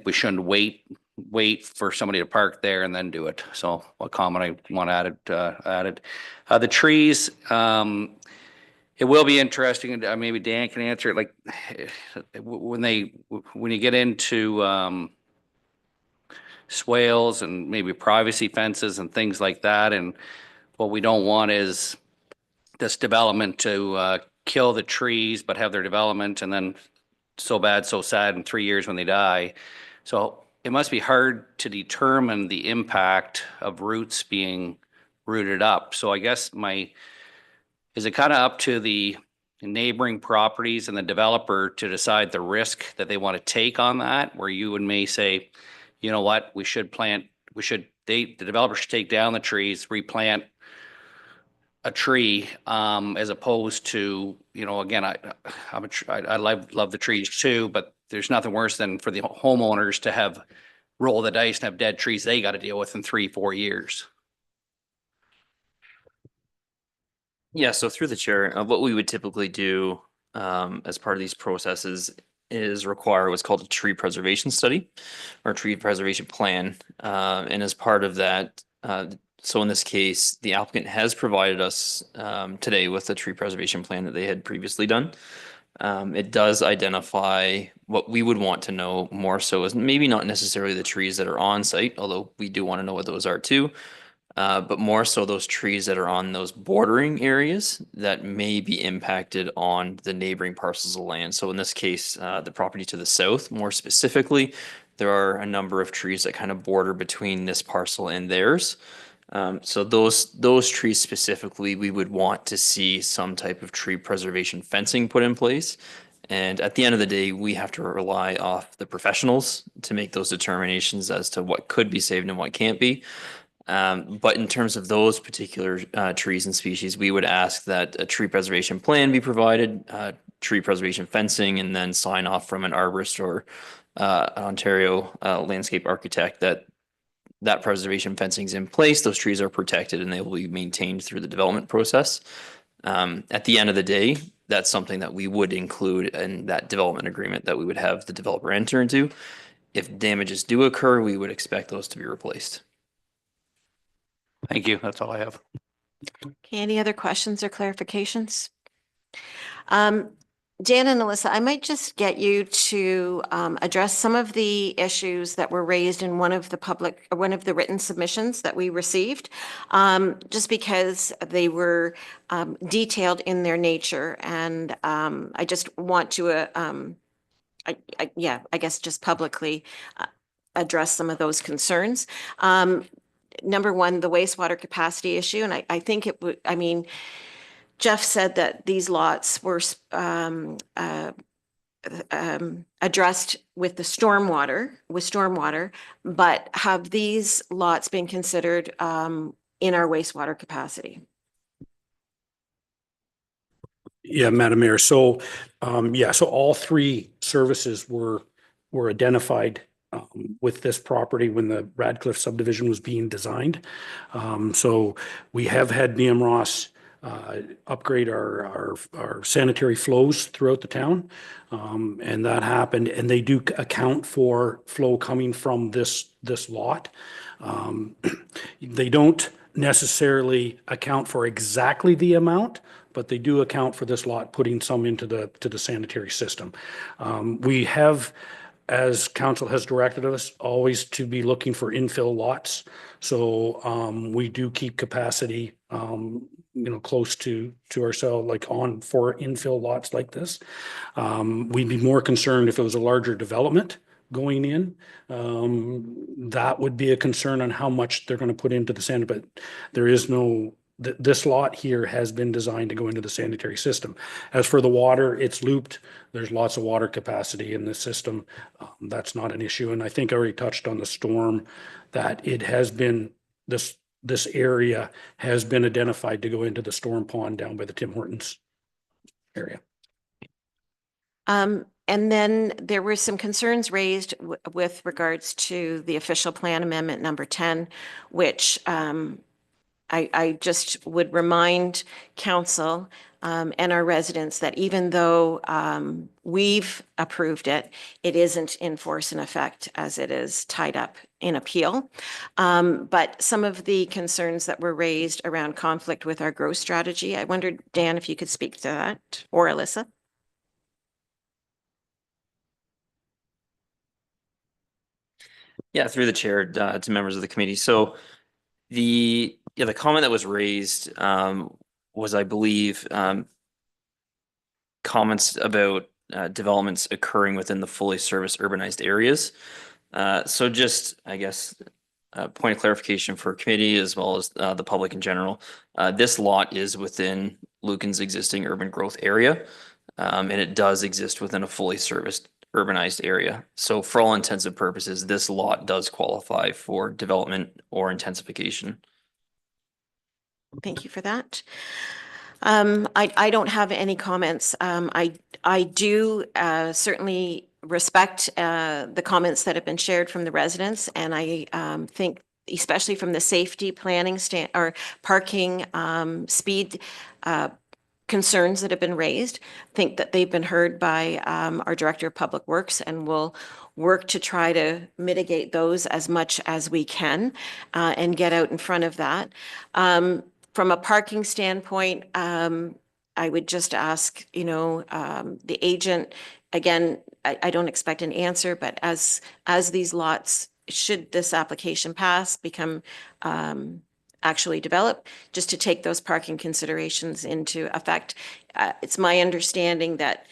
we shouldn't wait for somebody to park there and then do it. So a comment I want added. The trees, it will be interesting, and maybe Dan can answer it. Like when you get into swales and maybe privacy fences and things like that, and what we don't want is this development to kill the trees, but have their development and then so bad, so sad in 3 years when they die. So it must be hard to determine the impact of roots being rooted up. So I guess is it kind of up to the neighboring properties and the developer to decide the risk that they want to take on that, where you and may say, you know what, the developer should take down the trees, replant a tree, as opposed to, again, I love the trees too, but there's nothing worse than for the homeowners to have roll the dice and have dead trees they got to deal with in 3-4 years. Yeah, so through the chair, what we would typically do as part of these processes is require what's called a tree preservation study or tree preservation plan. And as part of that, so in this case, the applicant has provided us today with a tree preservation plan that they had previously done. It does identify what we would want to know more so is maybe not necessarily the trees that are on site, although we do want to know what those are too. But more so those trees that are on those bordering areas that may be impacted on the neighboring parcels of land. So in this case, the property to the south, more specifically, there are a number of trees that kind of border between this parcel and theirs. So those trees specifically, we would want to see some type of tree preservation fencing put in place. And at the end of the day, we have to rely off the professionals to make those determinations as to what could be saved and what can't be. But in terms of those particular trees and species, we would ask that a tree preservation plan be provided, tree preservation fencing, and then sign off from an arborist or an Ontario landscape architect that preservation fencing is in place, those trees are protected, and they will be maintained through the development process. At the end of the day, that's something that we would include in that development agreement that we would have the developer enter into. If damages do occur, we would expect those to be replaced. Thank you. That's all I have. Okay, any other questions or clarifications? Dan and Alyssa, I might just get you to address some of the issues that were raised in one of the written submissions that we received, just because they were detailed in their nature, and I just want to, I guess, just publicly address some of those concerns. Number one, the wastewater capacity issue, and I think it would, Jeff said that these lots were addressed with stormwater, but have these lots been considered in our wastewater capacity? Yeah, Madam Mayor. So, so all three services were identified with this property when the Radcliffe subdivision was being designed. So we have had BMROS upgrade our sanitary flows throughout the town, and that happened. And they do account for flow coming from this lot. They don't necessarily account for exactly the amount, but they do account for this lot putting some into the sanitary system. We have, as council has directed us, always to be looking for infill lots. So we do keep capacity, close to ourselves, like for infill lots like this. We'd be more concerned if it was a larger development, going in. That would be a concern on how much they're going to put into the sand, but there is no, this lot here has been designed to go into the sanitary system. As for the water, it's looped. There's lots of water capacity in the system. That's not an issue. And I think I already touched on the storm, that it has been, this area has been identified to go into the storm pond down by the Tim Hortons area. And then there were some concerns raised with regards to the official plan amendment number 10, which I just would remind council and our residents that even though we've approved it, it isn't in force and effect as it is tied up in appeal. But some of the concerns that were raised around conflict with our growth strategy, I wondered, Dan, if you could speak to that, or Alyssa. Yeah, through the chair to members of the committee. So the comment that was raised was, I believe, comments about developments occurring within the fully serviced urbanized areas. So just, I guess, a point of clarification for committee as well as the public in general. This lot is within Lucan's existing urban growth area, and it does exist within a fully serviced urbanized area. So for all intents and purposes, this lot does qualify for development or intensification. Thank you for that. I don't have any comments. I do certainly respect the comments that have been shared from the residents, and I think especially from the safety planning or parking speed concerns that have been raised, think that they've been heard by our Director of Public Works, and will work to try to mitigate those as much as we can and get out in front of that. From a parking standpoint, I would just ask, the agent, again, I don't expect an answer, but as these lots, should this application pass, become actually develop, just to take those parking considerations into effect. It's my understanding that,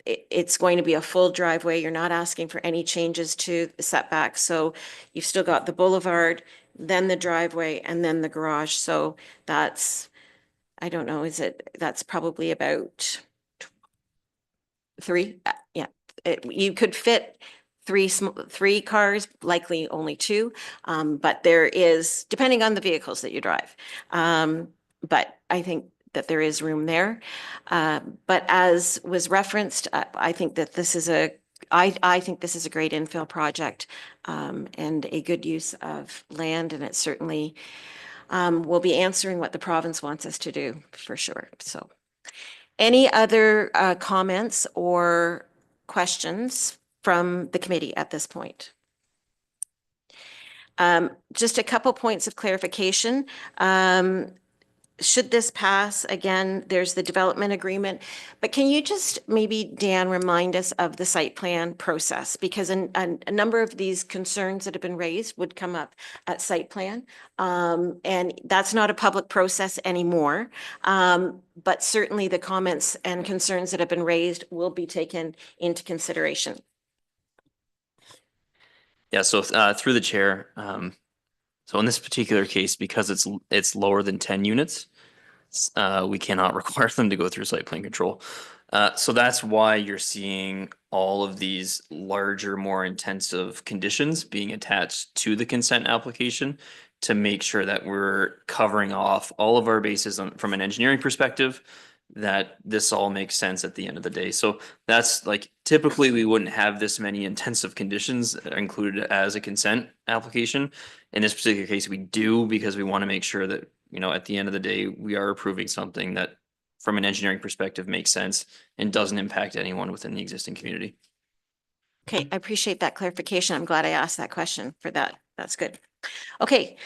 it's going to be a full driveway. You're not asking for any changes to the setbacks. So you've still got the boulevard, then the driveway, and then the garage. So that's, I don't know, that's probably about 3? Yeah, you could fit three cars, likely only 2. But there is, depending on the vehicles that you drive. But I think that there is room there. But as was referenced, I think that this is I think this is a great infill project and a good use of land, and it certainly will be answering what the province wants us to do, for sure. So any other comments or questions from the committee at this point? Just a couple points of clarification. Should this pass, again, there's the development agreement, but can you just maybe, Dan, remind us of the site plan process? Because a number of these concerns that have been raised would come up at site plan. And that's not a public process anymore. But certainly the comments and concerns that have been raised will be taken into consideration. Yeah, so through the chair, so in this particular case, because it's lower than 10 units, we cannot require them to go through site plan control. So that's why you're seeing all of these larger, more intensive conditions being attached to the consent application to make sure that we're covering off all of our bases from an engineering perspective, that this all makes sense at the end of the day. So that's like, typically we wouldn't have this many intensive conditions included as a consent application. In this particular case, we do, because we want to make sure that, at the end of the day, we are approving something that from an engineering perspective makes sense and doesn't impact anyone within the existing community. Okay, I appreciate that clarification. I'm glad I asked that question for that. That's good. Okay,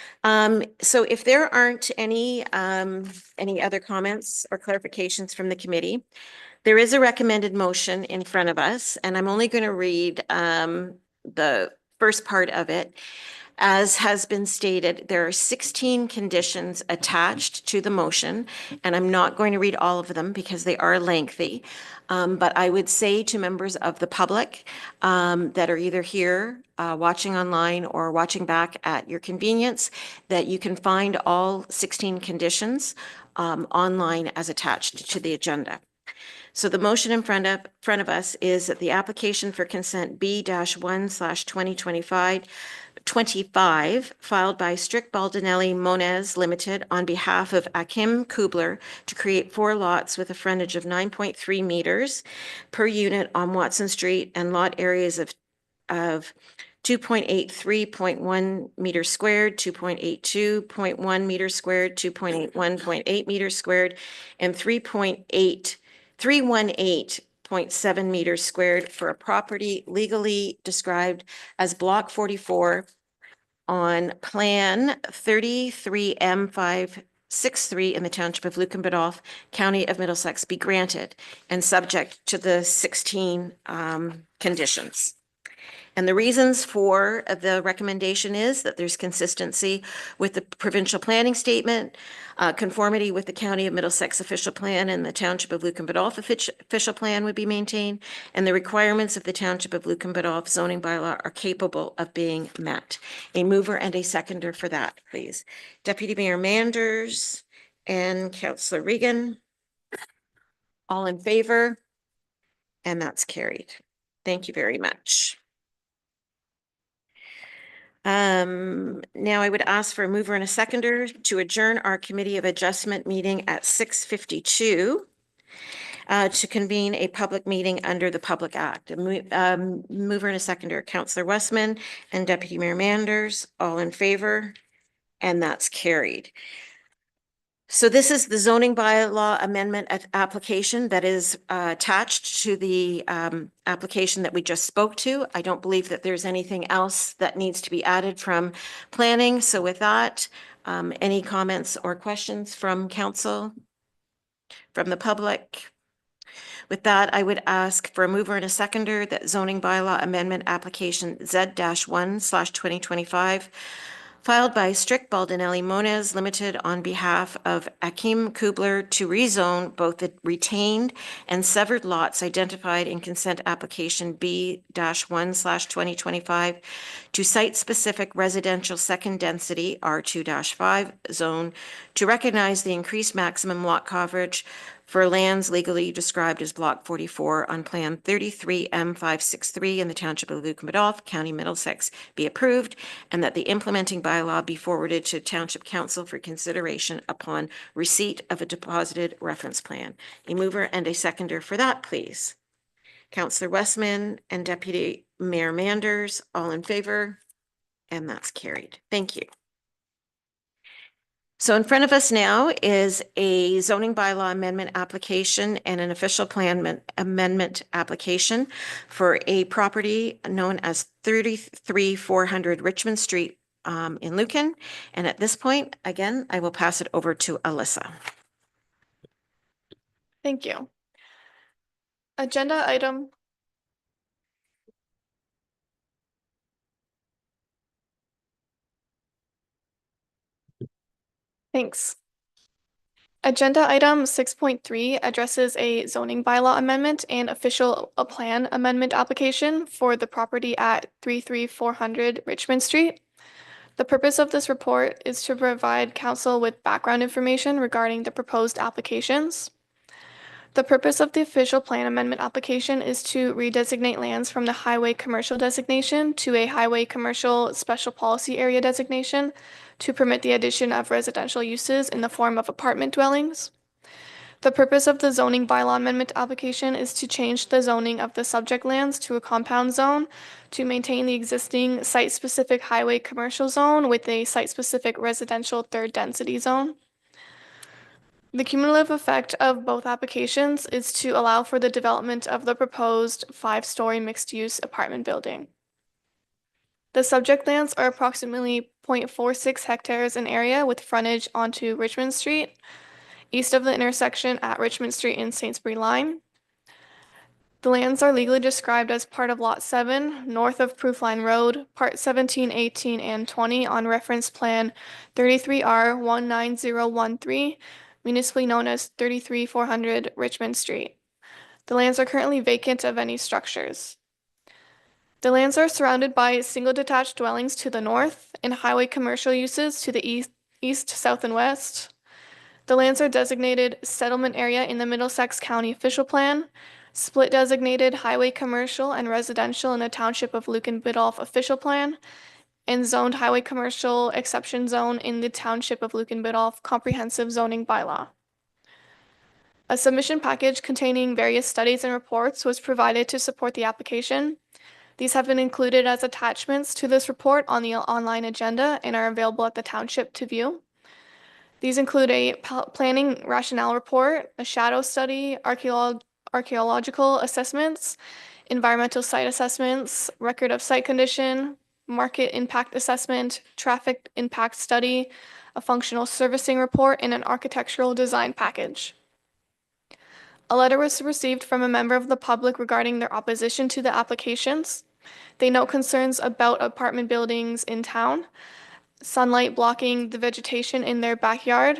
so if there aren't any other comments or clarifications from the committee, there is a recommended motion in front of us, and I'm only going to read the first part of it. As has been stated, there are 16 conditions attached to the motion, and I'm not going to read all of them because they are lengthy. But I would say to members of the public that are either here, watching online, or watching back at your convenience, that you can find all 16 conditions online as attached to the agenda. So the motion in front of us is that the application for consent B-1/2025 filed by Strick Baldinelli Moniz Limited on behalf of Akim Kubler to create 4 lots with a frontage of 9.3 meters per unit on Watson Street and lot areas of 2.83.1 meters squared, 2.82.1 meters squared, 2.81.8 meters squared, and 318.7 meters squared for a property legally described as Block 44 on Plan 33M563 in the Township of Lucan Biddulph, County of Middlesex, be granted and subject to the 16 conditions. And the reasons for the recommendation is that there's consistency with the provincial planning statement, conformity with the County of Middlesex official plan and the Township of Lucan Biddulph official plan would be maintained, and the requirements of the Township of Lucan Biddulph zoning bylaw are capable of being met. A mover and a seconder for that, please. Deputy Mayor Manders and Councillor Regan. All in favor? And that's carried. Thank you very much. Now I would ask for a mover and a seconder to adjourn our Committee of Adjustment meeting at 6:52 to convene a public meeting under the Public Act. Mover and a seconder, Councillor Westman and Deputy Mayor Manders, all in favor, and that's carried. So this is the zoning bylaw amendment application that is attached to the application that we just spoke to. I don't believe that there's anything else that needs to be added from planning. So with that, any comments or questions from council, from the public? With that, I would ask for a mover and a seconder that zoning bylaw amendment application Z-1/2025 filed by Strick Baldinelli Moniz Limited on behalf of Akim Kubler to rezone both the retained and severed lots identified in consent application B-1/2025 to site-specific residential second density R2-5 zone to recognize the increased maximum lot coverage for lands legally described as Block 44 on Plan 33M563 in the Township of Lucan Biddulph, County Middlesex, be approved, and that the implementing bylaw be forwarded to Township Council for consideration upon receipt of a deposited reference plan. A mover and a seconder for that, please. Councillor Westman and Deputy Mayor Manders, all in favor, and that's carried. Thank you. So in front of us now is a zoning bylaw amendment application and an official plan amendment application for a property known as 33400 Richmond Street in Lucan. And at this point, again, I will pass it over to Alyssa. Thank you. Agenda item. Thanks. Agenda item 6.3 addresses a zoning bylaw amendment and official plan amendment application for the property at 33400 Richmond Street. The purpose of this report is to provide council with background information regarding the proposed applications. The purpose of the official plan amendment application is to redesignate lands from the highway commercial designation to a highway commercial special policy area designation to permit the addition of residential uses in the form of apartment dwellings. The purpose of the zoning bylaw amendment application is to change the zoning of the subject lands to a compound zone to maintain the existing site-specific highway commercial zone with a site-specific residential third density zone. The cumulative effect of both applications is to allow for the development of the proposed 5-story mixed-use apartment building. The subject lands are approximately 0.46 hectares in area with frontage onto Richmond Street, east of the intersection at Richmond Street and Sainsbury Line. The lands are legally described as part of Lot 7, north of Proofline Road, Part 17, 18, and 20 on Reference Plan 33R19013, municipally known as 33400 Richmond Street. The lands are currently vacant of any structures. The lands are surrounded by single detached dwellings to the north and highway commercial uses to the east, south, and west. The lands are designated settlement area in the Middlesex County Official Plan, split designated highway commercial and residential in the Township of Lucan Biddulph Official Plan, and zoned highway commercial exception zone in the Township of Lucan Biddulph Comprehensive Zoning Bylaw. A submission package containing various studies and reports was provided to support the application. These have been included as attachments to this report on the online agenda and are available at the township to view. These include a planning rationale report, a shadow study, archaeological assessments, environmental site assessments, record of site condition, market impact assessment, traffic impact study, a functional servicing report, and an architectural design package. A letter was received from a member of the public regarding their opposition to the applications. They note concerns about apartment buildings in town, sunlight blocking the vegetation in their backyard,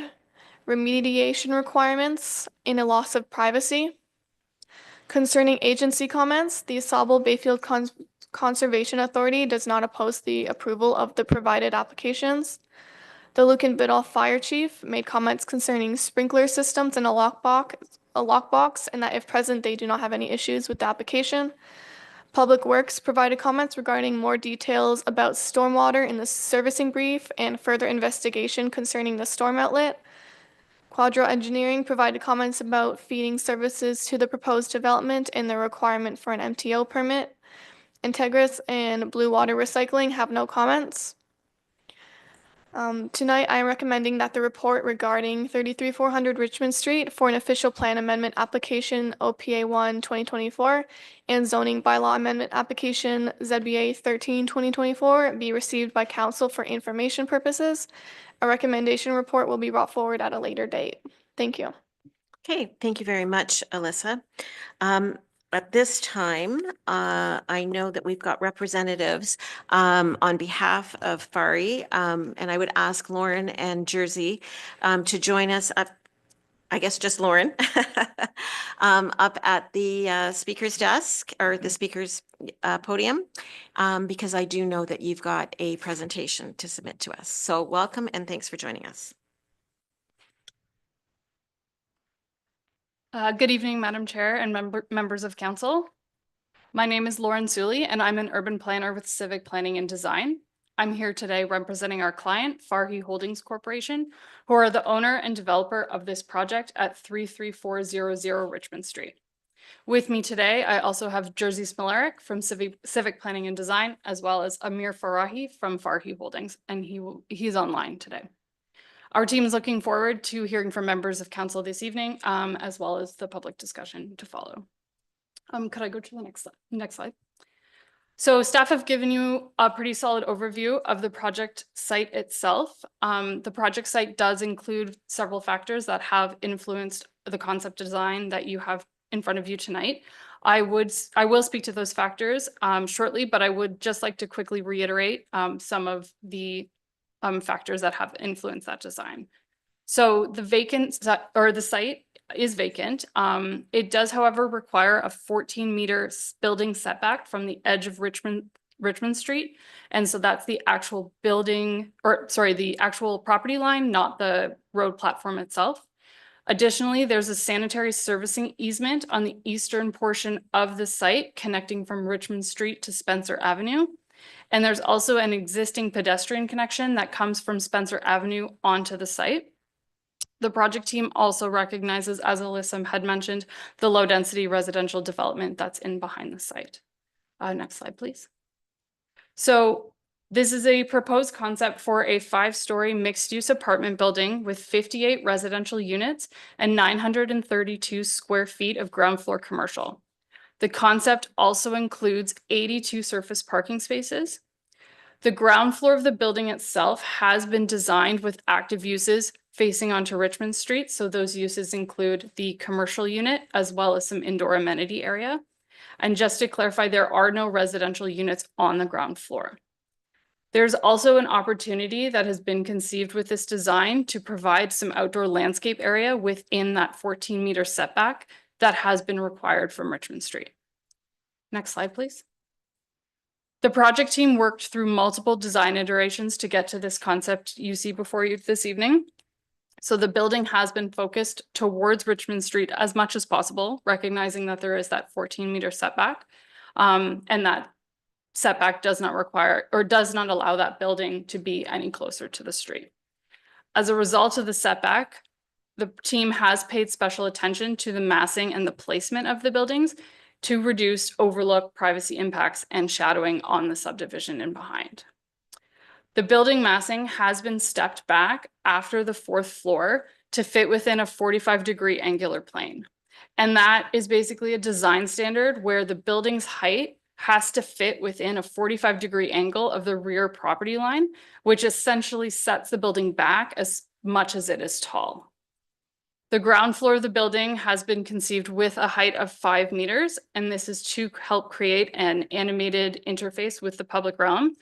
remediation requirements, and a loss of privacy. Concerning agency comments, the Sauble Bayfield Conservation Authority does not oppose the approval of the provided applications. The Lucan Biddulph Fire Chief made comments concerning sprinkler systems and a lockbox, and that if present, they do not have any issues with the application. Public Works provided comments regarding more details about stormwater in the servicing brief and further investigation concerning the storm outlet. Quadro Engineering provided comments about feeding services to the proposed development and the requirement for an MTO permit. Integris and Blue Water Recycling have no comments. Tonight, I am recommending that the report regarding 33400 Richmond Street for an official plan amendment application OPA 1 2024 and zoning bylaw amendment application ZBA 13 2024 be received by council for information purposes. A recommendation report will be brought forward at a later date. Thank you. Okay, thank you very much, Alyssa. At this time, I know that we've got representatives on behalf of FARI, and I would ask Lauren and Jersey to join us up, I guess just Lauren, up at the speaker's desk or the speaker's podium, because I do know that you've got a presentation to submit to us. So welcome and thanks for joining us. Good evening, Madam Chair and members of council. My name is Lauren Suley, and I'm an urban planner with Civic Planning and Design. I'm here today representing our client, Farhi Holdings Corporation, who are the owner and developer of this project at 33400 Richmond Street. With me today, I also have Jersey Smilarek from Civic Planning and Design, as well as Amir Farahi from Farhi Holdings, and he's online today. Our team is looking forward to hearing from members of council this evening, as well as the public discussion to follow. Could I go to the next slide? So staff have given you a pretty solid overview of the project site itself. The project site does include several factors that have influenced the concept design that you have in front of you tonight. I will speak to those factors shortly, but I would just like to quickly reiterate some of the factors that have influenced that design. So the site is vacant. It does, however, require a 14-meter building setback from the edge of Richmond Street. And so that's the actual the actual property line, not the road platform itself. Additionally, there's a sanitary servicing easement on the eastern portion of the site connecting from Richmond Street to Spencer Avenue. And there's also an existing pedestrian connection that comes from Spencer Avenue onto the site. The project team also recognizes, as Alyssa had mentioned, the low density residential development that's in behind the site. Next slide, please. So this is a proposed concept for a 5-story mixed-use apartment building with 58 residential units and 932 square feet of ground floor commercial. The concept also includes 82 surface parking spaces. The ground floor of the building itself has been designed with active uses facing onto Richmond Street. So those uses include the commercial unit as well as some indoor amenity area. And just to clarify, there are no residential units on the ground floor. There's also an opportunity that has been conceived with this design to provide some outdoor landscape area within that 14-meter setback that has been required from Richmond Street. Next slide, please. The project team worked through multiple design iterations to get to this concept you see before you this evening. So the building has been focused towards Richmond Street as much as possible, recognizing that there is that 14-meter setback, and that setback does not require or does not allow that building to be any closer to the street. As a result of the setback, the team has paid special attention to the massing and the placement of the buildings to reduce overlook, privacy impacts, and shadowing on the subdivision and behind. The building massing has been stepped back after the 4th floor to fit within a 45-degree angular plane. And that is basically a design standard where the building's height has to fit within a 45-degree angle of the rear property line, which essentially sets the building back as much as it is tall. The ground floor of the building has been conceived with a height of 5 meters, and this is to help create an animated interface with the public realm.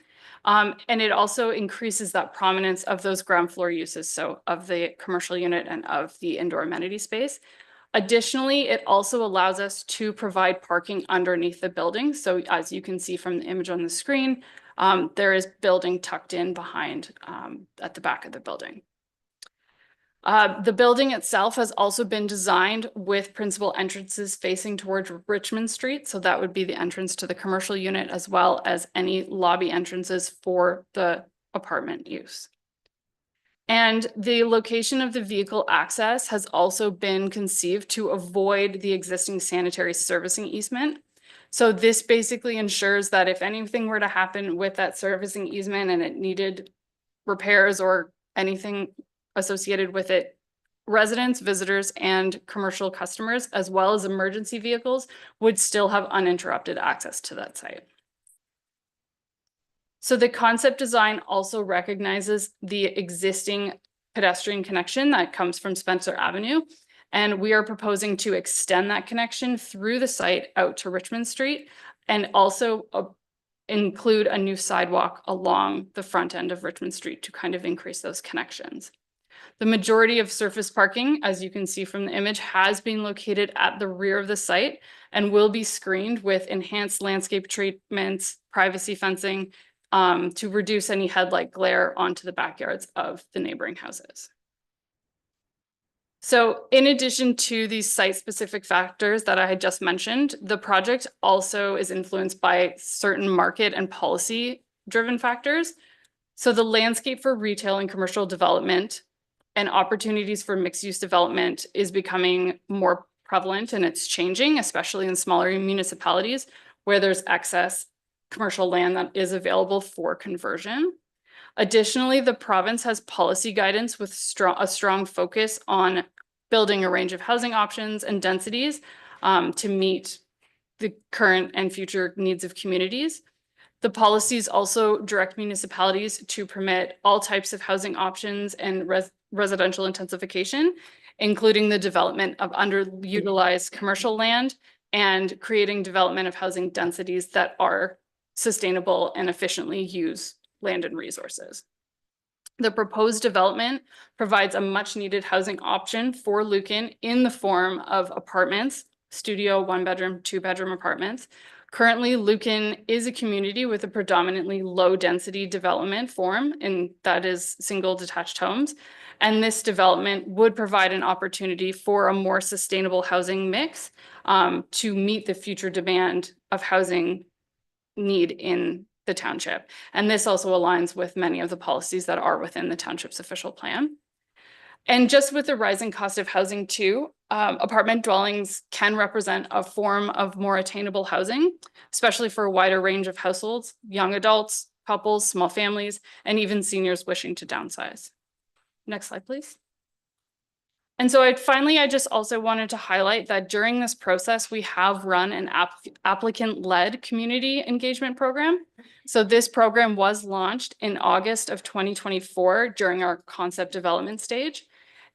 And it also increases that prominence of those ground floor uses, so of the commercial unit and of the indoor amenity space. Additionally, it also allows us to provide parking underneath the building. So as you can see from the image on the screen, there is building tucked in behind at the back of the building. The building itself has also been designed with principal entrances facing towards Richmond Street. So that would be the entrance to the commercial unit as well as any lobby entrances for the apartment use. And the location of the vehicle access has also been conceived to avoid the existing sanitary servicing easement. So this basically ensures that if anything were to happen with that servicing easement and it needed repairs or anything associated with it, residents, visitors, and commercial customers, as well as emergency vehicles, would still have uninterrupted access to that site. So the concept design also recognizes the existing pedestrian connection that comes from Spencer Avenue. And we are proposing to extend that connection through the site out to Richmond Street and also include a new sidewalk along the front end of Richmond Street to kind of increase those connections. The majority of surface parking, as you can see from the image, has been located at the rear of the site and will be screened with enhanced landscape treatments, privacy fencing, to reduce any headlight glare onto the backyards of the neighboring houses. So in addition to these site-specific factors that I had just mentioned, the project also is influenced by certain market and policy-driven factors. So the landscape for retail and commercial development and opportunities for mixed-use development is becoming more prevalent, and it's changing, especially in smaller municipalities where there's excess commercial land that is available for conversion. Additionally, the province has policy guidance with a strong focus on building a range of housing options and densities to meet the current and future needs of communities. The policies also direct municipalities to permit all types of housing options and residential intensification, including the development of underutilized commercial land and creating development of housing densities that are sustainable and efficiently use land and resources. The proposed development provides a much needed housing option for Lucan in the form of apartments, studio, 1-bedroom, 2-bedroom apartments. Currently, Lucan is a community with a predominantly low density development form, and that is single detached homes. And this development would provide an opportunity for a more sustainable housing mix to meet the future demand of housing need in the township. And this also aligns with many of the policies that are within the township's official plan. And just with the rising cost of housing too, apartment dwellings can represent a form of more attainable housing, especially for a wider range of households, young adults, couples, small families, and even seniors wishing to downsize. Next slide, please. And so I just also wanted to highlight that during this process, we have run an applicant-led community engagement program. So this program was launched in August of 2024 during our concept development stage.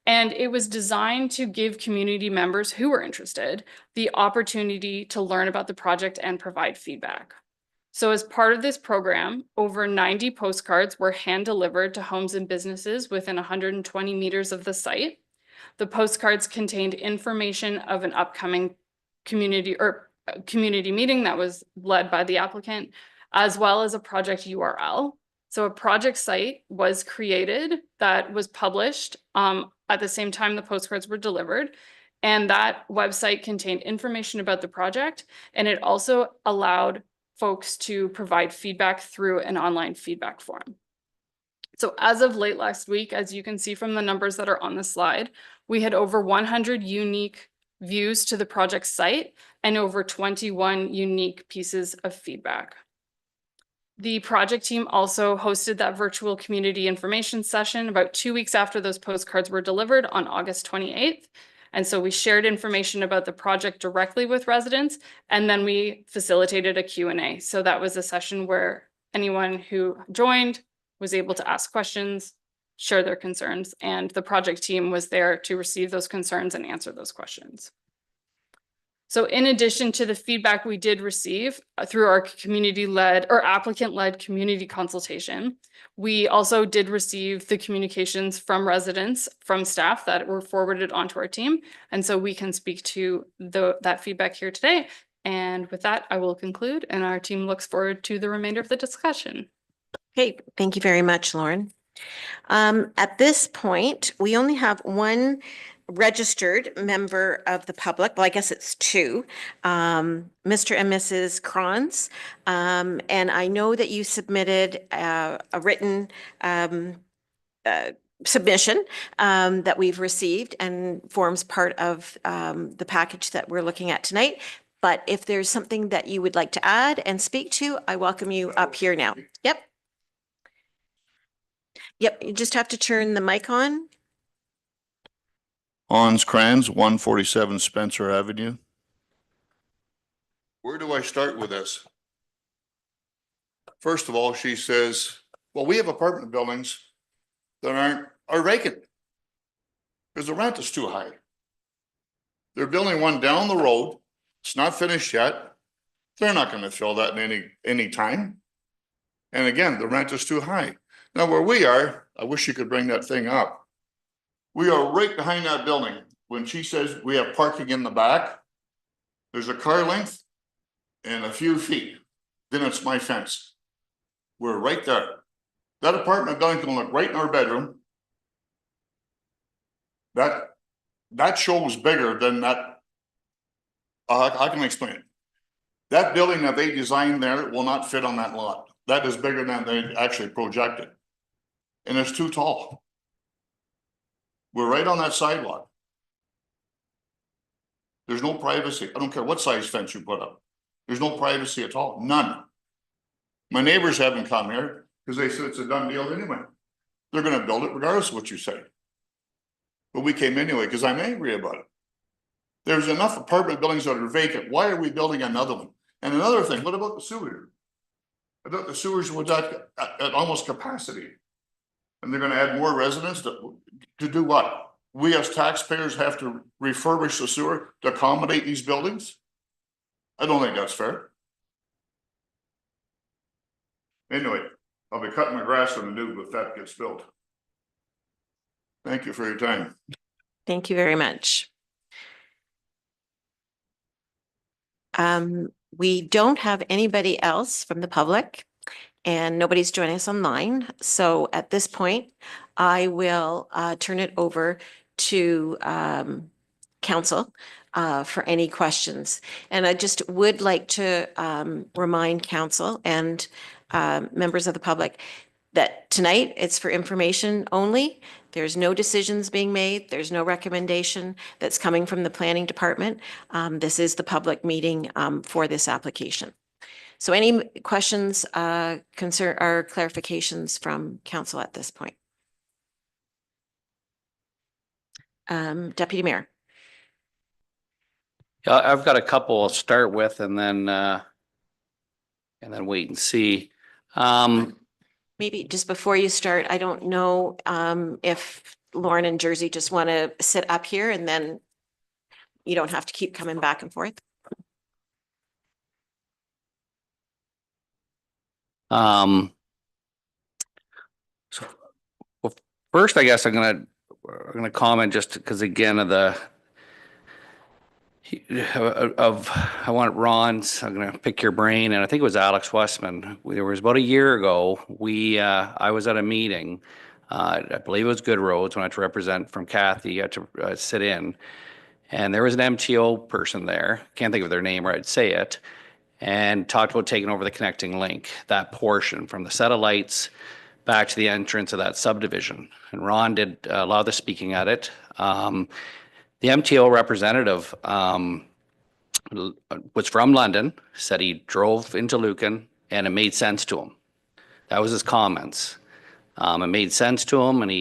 And it was designed to give community members who were interested the opportunity to learn about the project and provide feedback. So as part of this program, over 90 postcards were hand delivered to homes and businesses within 120 meters of the site. The postcards contained information of an upcoming community meeting that was led by the applicant, as well as a project URL. So a project site was created that was published at the same time the postcards were delivered. And that website contained information about the project, and it also allowed folks to provide feedback through an online feedback form. So as of late last week, as you can see from the numbers that are on the slide, we had over 100 unique views to the project site and over 21 unique pieces of feedback. The project team also hosted that virtual community information session about 2 weeks after those postcards were delivered on August 28th. And so we shared information about the project directly with residents, and then we facilitated a Q&A. So that was a session where anyone who joined was able to ask questions, share their concerns, and the project team was there to receive those concerns and answer those questions. So in addition to the feedback we did receive through our community-led or applicant-led community consultation, we also did receive the communications from residents, from staff that were forwarded onto our team. And so we can speak to that feedback here today. And with that, I will conclude, and our team looks forward to the remainder of the discussion. Okay, thank you very much, Lauren. At this point, we only have one registered member of the public. Well, I guess it's two, Mr. and Mrs. Kranz. And I know that you submitted a written submission that we've received and forms part of the package that we're looking at tonight. But if there's something that you would like to add and speak to, I welcome you up here now. Yep. Yep, you just have to turn the mic on. Hans Kranz, 147 Spencer Avenue. Where do I start with this? First of all, she says, well, we have apartment buildings that are vacant because the rent is too high. They're building one down the road. It's not finished yet. They're not going to fill that in any time. And again, the rent is too high. Now where we are, I wish you could bring that thing up. We are right behind that building. When she says we have parking in the back, there's a car length and a few feet. Then it's my fence. We're right there. That apartment building can look right in our bedroom. That show is bigger than that. I can explain it. That building that they designed there will not fit on that lot. That is bigger than they actually projected. And it's too tall. We're right on that sidewalk. There's no privacy. I don't care what size fence you put up. There's no privacy at all. None. My neighbors haven't come here because they said it's a done deal anyway. They're going to build it regardless of what you say. But we came anyway because I'm angry about it. There's enough apartment buildings that are vacant. Why are we building another one? And another thing, what about the sewer? I thought the sewers was at almost capacity. And they're going to add more residents to do what? We as taxpayers have to refurbish the sewer to accommodate these buildings? I don't think that's fair. Anyway, I'll be cutting my grass on the new if that gets built. Thank you for your time. Thank you very much. We don't have anybody else from the public and nobody's joining us online. So at this point, I will turn it over to council for any questions. And I just would like to remind council and members of the public that tonight it's for information only. There's no decisions being made. There's no recommendation that's coming from the planning department. This is the public meeting for this application. So any questions, concern or clarifications from council at this point? Deputy Mayor. Yeah, I've got a couple I'll start with and then wait and see. Maybe just before you start, I don't know if Lauren and Jersey just want to sit up here and then you don't have to keep coming back and forth. So, well, first, I guess I'm gonna comment just because again of the I want Ron's. I'm gonna pick your brain, and I think it was Alex Westman. There was about a year ago. I was at a meeting. I believe it was Good Roads when I had to represent from Kathy. I had to sit in, and there was an MTO person there. Can't think of their name, or I'd say it. And talked about taking over the connecting link, that portion from the set of lights back to the entrance of that subdivision. And Ron did a lot of the speaking at it. The MTO representative was from London, said he drove into Lucan and it made sense to him. That was his comments. It made sense to him, and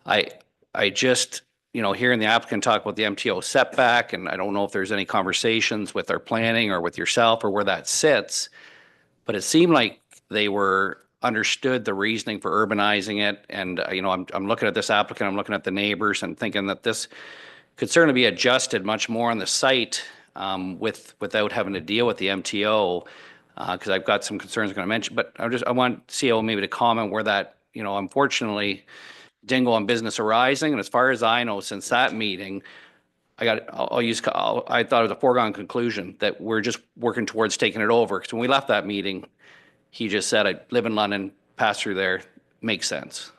I just, hearing the applicant talk about the MTO setback, and I don't know if there's any conversations with our planning or with yourself or where that sits, but it seemed like they understood the reasoning for urbanizing it. And, I'm looking at this applicant, I'm looking at the neighbors and thinking that this could certainly be adjusted much more on the site without having to deal with the MTO. Because I've got some concerns I'm going to mention, but I want CEO maybe to comment where that, unfortunately, didn't go on business arising. And as far as I know, since that meeting, I thought it was a foregone conclusion that we're just working towards taking it over. Because when we left that meeting, he just said, I live in London, pass through there, makes sense.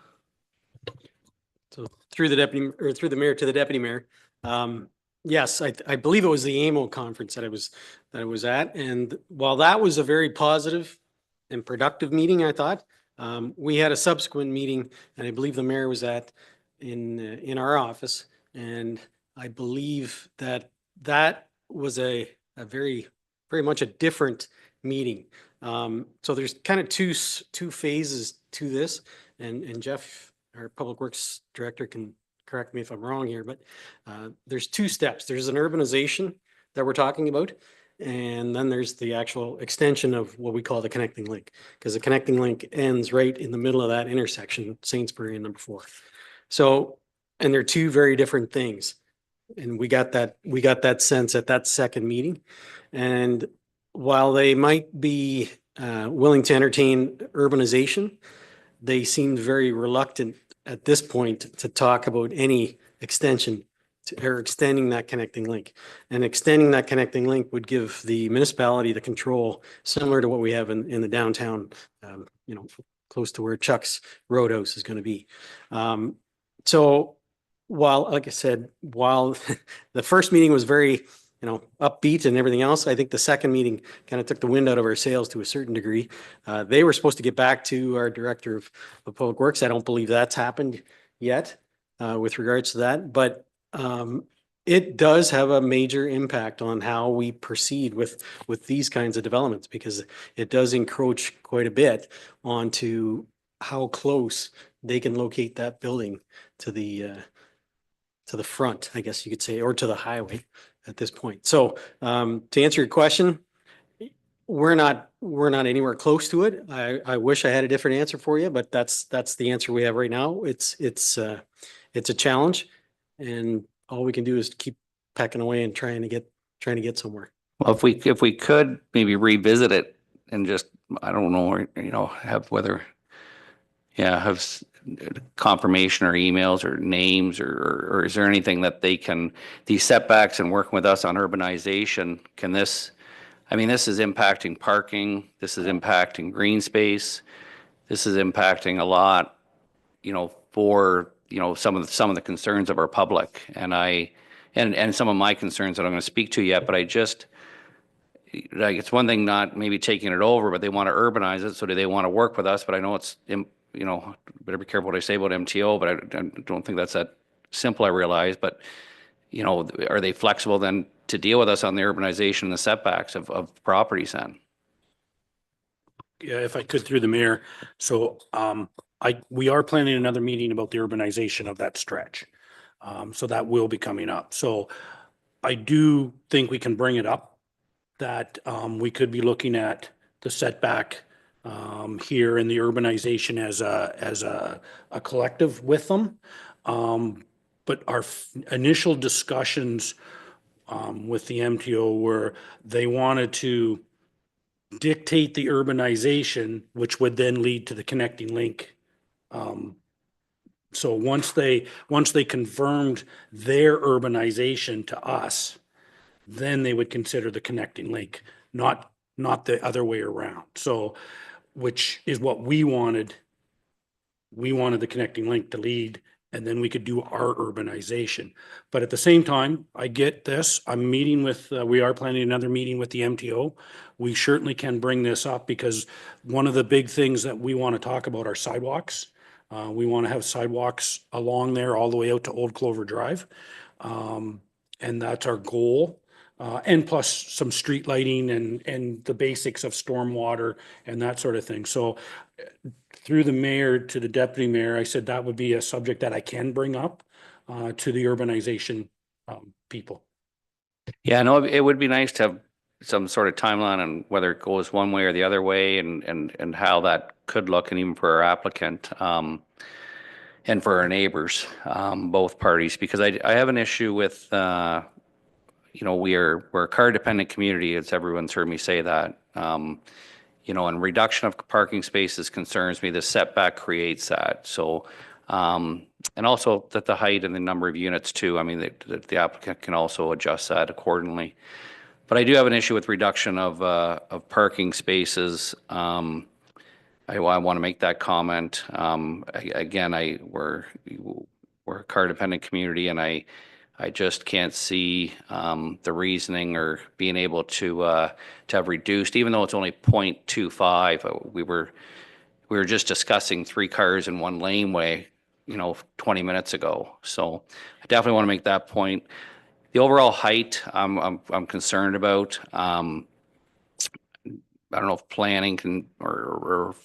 So through the mayor to the deputy mayor. Yes, I believe it was the AMO conference that I was at. And while that was a very positive and productive meeting, I thought, we had a subsequent meeting, and I believe the mayor was in our office. And I believe that was a very, very much a different meeting. So there's kind of two phases to this, and Jeff, our Public Works Director, can correct me if I'm wrong here, but there's two steps. There's an urbanization that we're talking about, and then there's the actual extension of what we call the connecting link, because the connecting link ends right in the middle of that intersection, Sainsbury and number 4. So, and they're two very different things. And we got that sense at that second meeting. And while they might be willing to entertain urbanization, they seemed very reluctant at this point to talk about any extension or extending that connecting link. And extending that connecting link would give the municipality the control similar to what we have in the downtown, close to where Chuck's Roadhouse is going to be. So while, like I said, while the first meeting was very, upbeat and everything else, I think the second meeting kind of took the wind out of our sails to a certain degree. They were supposed to get back to our director of Public Works. I don't believe that's happened yet with regards to that, but it does have a major impact on how we proceed with these kinds of developments, because it does encroach quite a bit onto how close they can locate that building to the front, I guess you could say, or to the highway at this point. So to answer your question, we're not anywhere close to it. I wish I had a different answer for you, but that's the answer we have right now. It's a challenge, and all we can do is keep pecking away and trying to get somewhere. Well, if we could maybe revisit it and just, I don't know, have confirmation or emails or names, or is there anything that these setbacks and working with us on urbanization, this is impacting parking, this is impacting green space, this is impacting a lot, for, some of the concerns of our public, and some of my concerns that I'm going to speak to yet, but it's one thing not maybe taking it over, but they want to urbanize it. So do they want to work with us? But I know it's, better be careful what I say about MTO, but I don't think that's that simple, I realize. But, are they flexible then to deal with us on the urbanization and the setbacks of properties then? Yeah, if I could, through the mayor. So we are planning another meeting about the urbanization of that stretch. So that will be coming up. So I do think we can bring it up that we could be looking at the setback here in the urbanization as a collective with them. But our initial discussions with the MTO were they wanted to dictate the urbanization, which would then lead to the connecting link. So once they confirmed their urbanization to us, then they would consider the connecting link, not the other way around. So, which is what we wanted. We wanted the connecting link to lead, and then we could do our urbanization. But at the same time, I get this. I'm meeting with, we are planning another meeting with the MTO. We certainly can bring this up because one of the big things that we want to talk about are sidewalks. We want to have sidewalks along there all the way out to Old Clover Drive. And that's our goal. And plus some street lighting and the basics of stormwater and that sort of thing. So through the mayor to the deputy mayor, I said that would be a subject that I can bring up to the urbanization people. Yeah, no, it would be nice to have some sort of timeline on whether it goes one way or the other way and how that could look, and even for our applicant and for our neighbors, both parties, because I have an issue with we're a car dependent community, as everyone's heard me say that. And reduction of parking spaces concerns me. The setback creates that. So, and also that the height and the number of units too. I mean, the applicant can also adjust that accordingly. But I do have an issue with reduction of parking spaces. I want to make that comment. Again, we're a car dependent community, and I just can't see the reasoning or being able to have reduced, even though it's only 0.25. We were just discussing 3 cars in one laneway, 20 minutes ago. So I definitely want to make that point. The overall height, I'm concerned about. I don't know if planning can or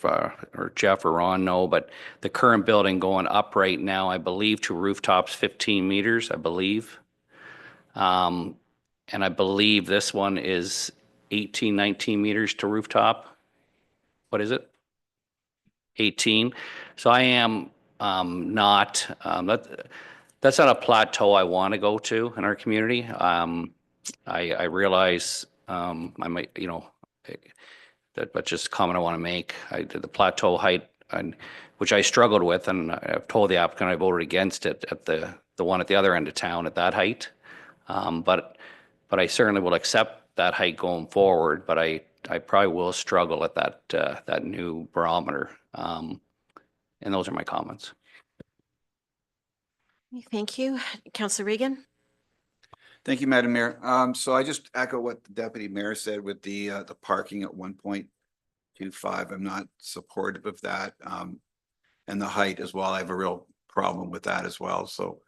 Jeff or Ron know, but the current building going up right now, I believe to rooftops 15 meters, I believe. And I believe this one is 18, 19 meters to rooftop. What is it? 18. So I am not, that's not a plateau I want to go to in our community. I realize I might, but just a comment I want to make. I did the plateau height, which I struggled with, and I've told the applicant I voted against it at the one at the other end of town at that height. But I certainly will accept that height going forward. But I probably will struggle at that new barometer. And those are my comments. Thank you. Councillor Regan. Thank you, Madam Mayor. So I just echo what the deputy mayor said with the parking at 1.25. I'm not supportive of that. And the height as well. I have a real problem with that as well. So,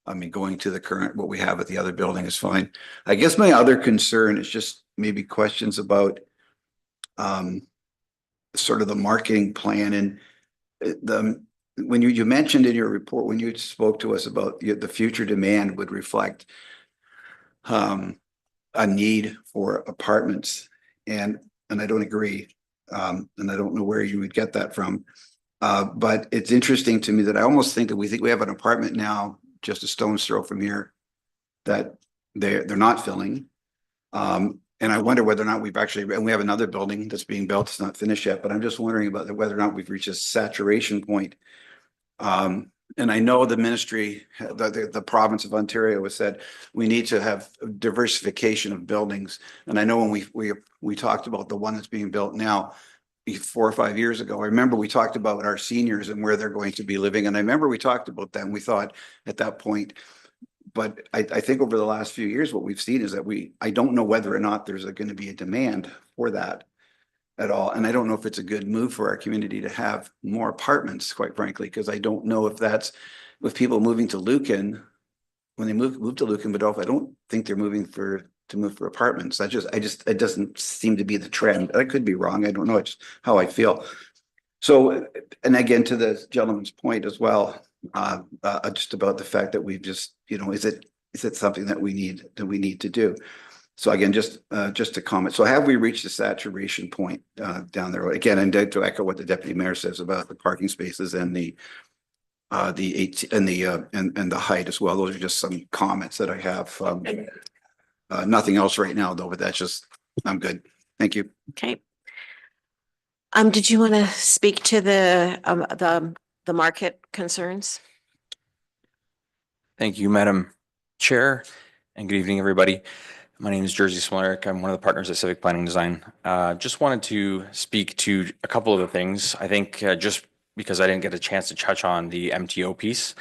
I mean, going to the current, what we have at the other building is fine. I guess my other concern is just maybe questions about sort of the marketing plan and when you mentioned in your report, when you spoke to us about the future demand would reflect a need for apartments, and I don't agree, and I don't know where you would get that from. But it's interesting to me that I almost think that we have an apartment now just a stone's throw from here that they're not filling. And I wonder whether or not we've actually, and we have another building that's being built, it's not finished yet, but I'm just wondering about whether or not we've reached a saturation point. And I know the ministry, the province of Ontario has said we need to have diversification of buildings. And I know when we talked about the one that's being built now, 4 or 5 years ago, I remember we talked about our seniors and where they're going to be living. And I remember we talked about that and we thought at that point, but I think over the last few years, what we've seen is that I don't know whether or not there's going to be a demand for that at all. And I don't know if it's a good move for our community to have more apartments, quite frankly, because I don't know if that's with people moving to Lucan, when they move to Lucan Biddulph, I don't think they're moving to move for apartments. It doesn't seem to be the trend. I could be wrong. I don't know. It's how I feel. So, and again, to the gentleman's point as well, just about the fact that we've just, is it something that we need to do? So again, just to comment. So have we reached the saturation point down there? Again, and to echo what the deputy mayor says about the parking spaces and the the 18 and the height as well. Those are just some comments that I have. Nothing else right now though, but that's just, I'm good. Thank you. Okay. Did you want to speak to the market concerns? Thank you, Madam Chair, and good evening, everybody. My name is Jersey Smolaric. I'm one of the partners at Civic Planning Design. Just wanted to speak to a couple of the things. I think just because I didn't get a chance to touch on the MTO piece,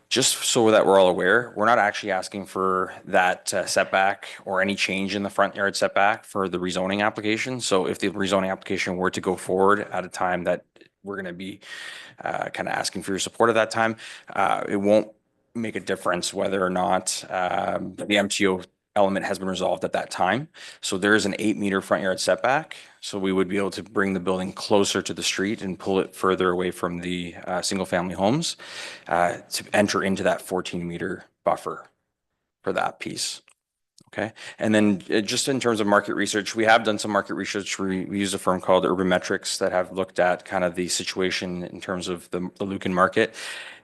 just so that we're all aware, we're not actually asking for that setback or any change in the front yard setback for the rezoning application. So if the rezoning application were to go forward at a time that we're going to be kind of asking for your support at that time, it won't make a difference whether or not the MTO element has been resolved at that time. So there is an 8-meter front yard setback. So we would be able to bring the building closer to the street and pull it further away from the single family homes to enter into that 14-meter buffer for that piece. Okay. And then just in terms of market research, we have done some market research. We use a firm called Urban Metrics that have looked at kind of the situation in terms of the Lucan market.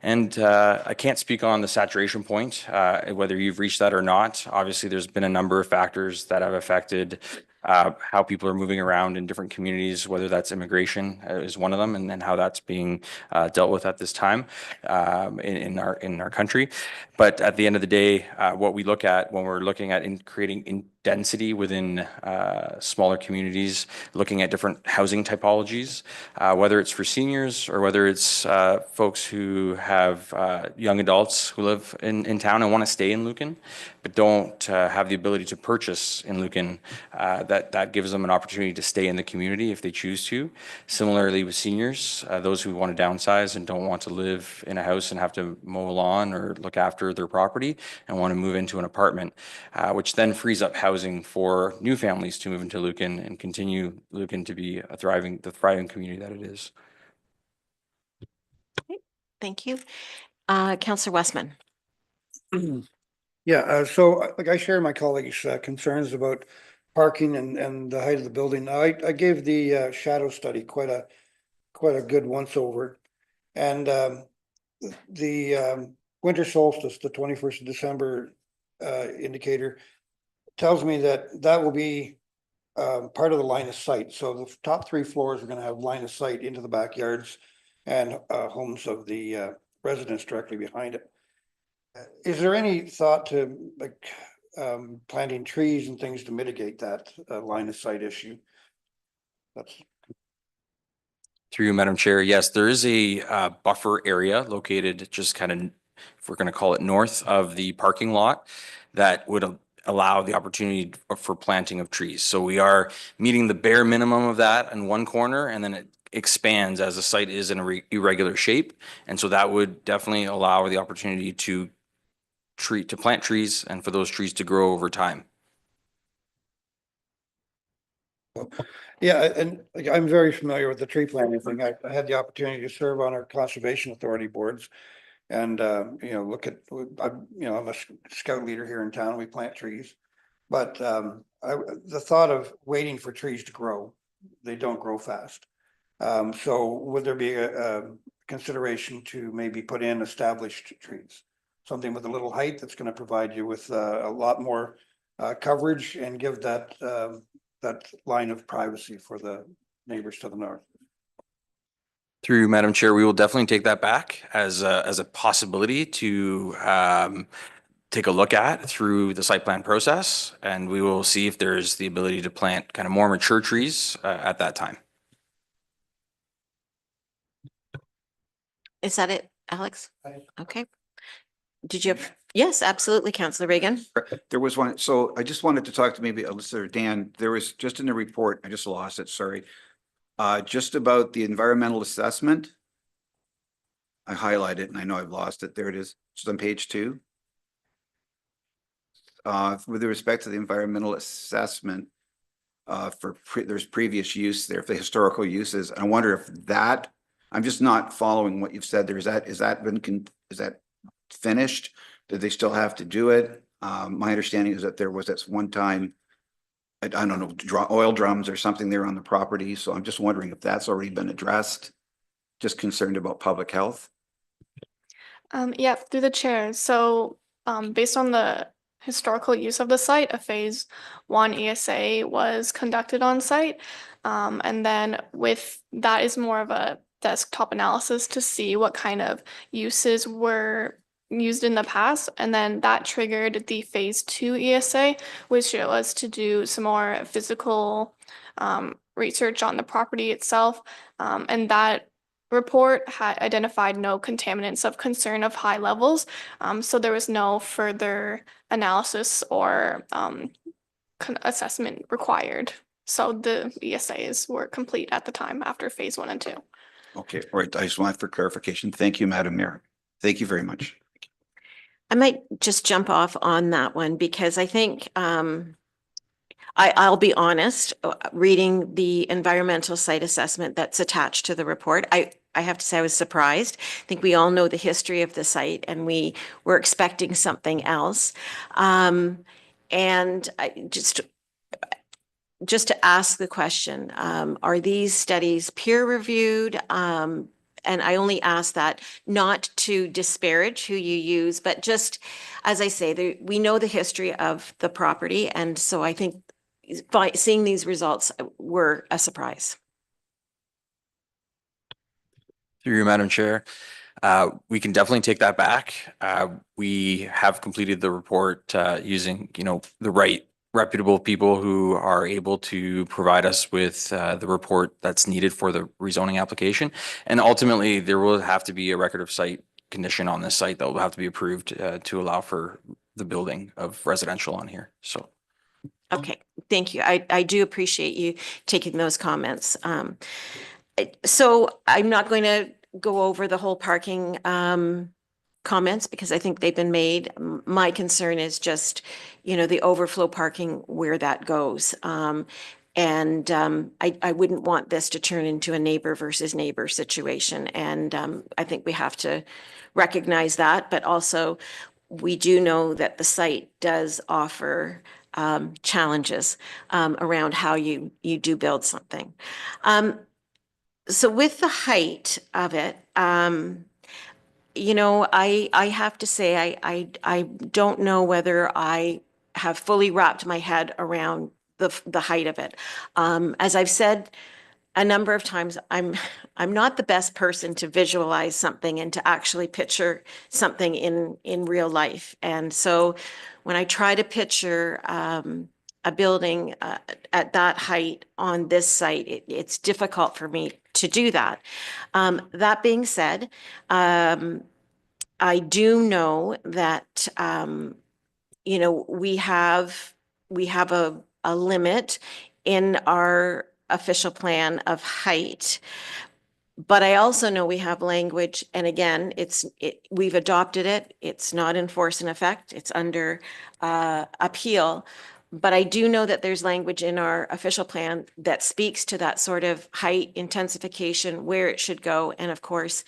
And I can't speak on the saturation point, whether you've reached that or not. Obviously, there's been a number of factors that have affected how people are moving around in different communities, whether that's immigration is one of them, and then how that's being dealt with at this time in our country. But at the end of the day, what we look at when we're looking at creating density within smaller communities, looking at different housing typologies, whether it's for seniors or whether it's folks who have young adults who live in town and want to stay in Lucan, but don't have the ability to purchase in Lucan, that gives them an opportunity to stay in the community if they choose to. Similarly with seniors, those who want to downsize and don't want to live in a house and have to mow a lawn or look after their property and want to move into an apartment, which then frees up housing for new families to move into Lucan and continue Lucan to be the thriving community that it is. Thank you. Councillor Westman. Yeah, so like I share my colleagues' concerns about parking and the height of the building. I gave the shadow study quite a good once over, and the winter solstice, the 21st of December indicator, tells me that will be part of the line of sight. So the top 3 floors are going to have line of sight into the backyards and homes of the residents directly behind it. Is there any thought to like planting trees and things to mitigate that line of sight issue? That's Through you, Madam Chair, yes, there is a buffer area located just kind of, if we're going to call it north of the parking lot, that would allow the opportunity for planting of trees. So we are meeting the bare minimum of that in one corner, and then it expands as the site is in a irregular shape. And so that would definitely allow the opportunity to plant trees and for those trees to grow over time. yeah, and like, I'm very familiar with the tree planting thing. I had the opportunity to serve on our conservation authority boards, and look at I'm a scout leader here in town. We plant trees, but the thought of waiting for trees to grow, they don't grow fast. So would there be a consideration to maybe put in established trees, something with a little height that's going to provide you with a lot more coverage and give that line of privacy for the neighbors to the north? Through you, Madam Chair, we will definitely take that back as a possibility to take a look at through the site plan process, and we will see if there's the ability to plant kind of more mature trees at that time. Is that it, Alex? Okay. Did you have? Yes, absolutely, Councillor Reagan. There was one, so I just wanted to talk to maybe Alyssa or Dan. There was just in the report, I just lost it, sorry. Just about the environmental assessment. I highlighted it and I know I've lost it. There it is. It's on page 2. With respect to the environmental assessment, there's previous use there, for the historical uses. I wonder if that, I'm just not following what you've said there. Is that finished? Did they still have to do it? My understanding is that there was this one time, I don't know, oil drums or something there on the property. So I'm just wondering if that's already been addressed. Just concerned about public health. Yeah, through the chair. So, based on the historical use of the site, a phase 1 ESA was conducted on site. And then with that is more of a desktop analysis to see what kind of uses were used in the past. And then that triggered the phase 2 ESA, which was to do some more physical research on the property itself. And that report had identified no contaminants of concern of high levels. So there was no further analysis or assessment required. So the ESAs were complete at the time after phase 1 and 2. Okay, all right. I just want for clarification. Thank you, Madam Mayor. Thank you very much. I might just jump off on that one because I think I'll be honest, reading the environmental site assessment that's attached to the report, I have to say I was surprised. I think we all know the history of the site and we were expecting something else. And just to ask the question, are these studies peer reviewed? And I only ask that not to disparage who you use, but just, as I say, we know the history of the property. And so I think by seeing these results were a surprise. Through you, Madam Chair, we can definitely take that back. We have completed the report using, the right reputable people who are able to provide us with the report that's needed for the rezoning application. And ultimately, there will have to be a record of site condition on this site that will have to be approved to allow for the building of residential on here. So. Okay, thank you. I do appreciate you taking those comments. So I'm not going to go over the whole parking comments because I think they've been made. My concern is just, the overflow parking, where that goes. And I wouldn't want this to turn into a neighbor versus neighbor situation. And I think we have to recognize that, but also we do know that the site does offer challenges around how you do build something. So with the height of it, I have to say I don't know whether I have fully wrapped my head around the height of it. As I've said a number of times, I'm not the best person to visualize something and to actually picture something in real life. And so when I try to picture a building at that height on this site, it's difficult for me to do that. That being said, I do know that we have a limit in our official plan of height. But I also know we have language, and again, we've adopted it. It's not in force and effect. It's under appeal. But I do know that there's language in our official plan that speaks to that sort of height intensification, where it should go. And of course,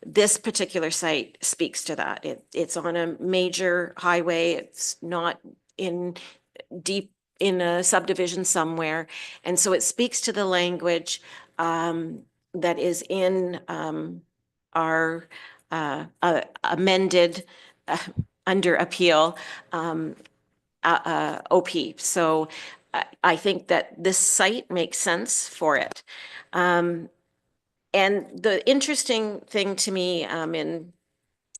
this particular site speaks to that. It's on a major highway. It's not deep in a subdivision somewhere. And so it speaks to the language that is in our amended under appeal OP. So I think that this site makes sense for it. And the interesting thing to me in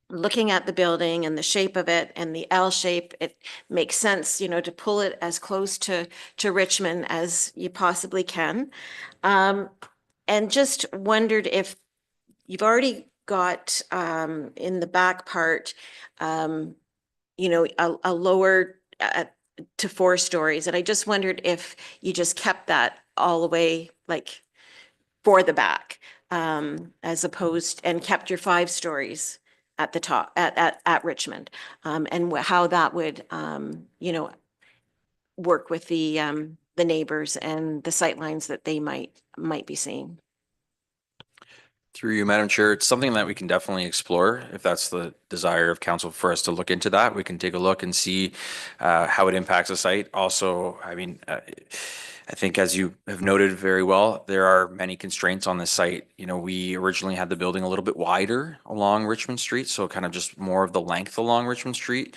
looking at the building and the shape of it and the L shape, it makes sense, to pull it as close to Richmond as you possibly can. And just wondered if you've already got in the back part, a lower to 4 stories. And I just wondered if you just kept that all the way like for the back as opposed and kept your 5 stories at the top at Richmond and how that would, work with the neighbors and the sightlines that they might be seeing. Through you, Madam Chair, it's something that we can definitely explore. If that's the desire of council for us to look into that, we can take a look and see how it impacts the site. Also, I mean, I think as you have noted very well, there are many constraints on this site. You know, we originally had the building a little bit wider along Richmond Street, so kind of just more of the length along Richmond Street,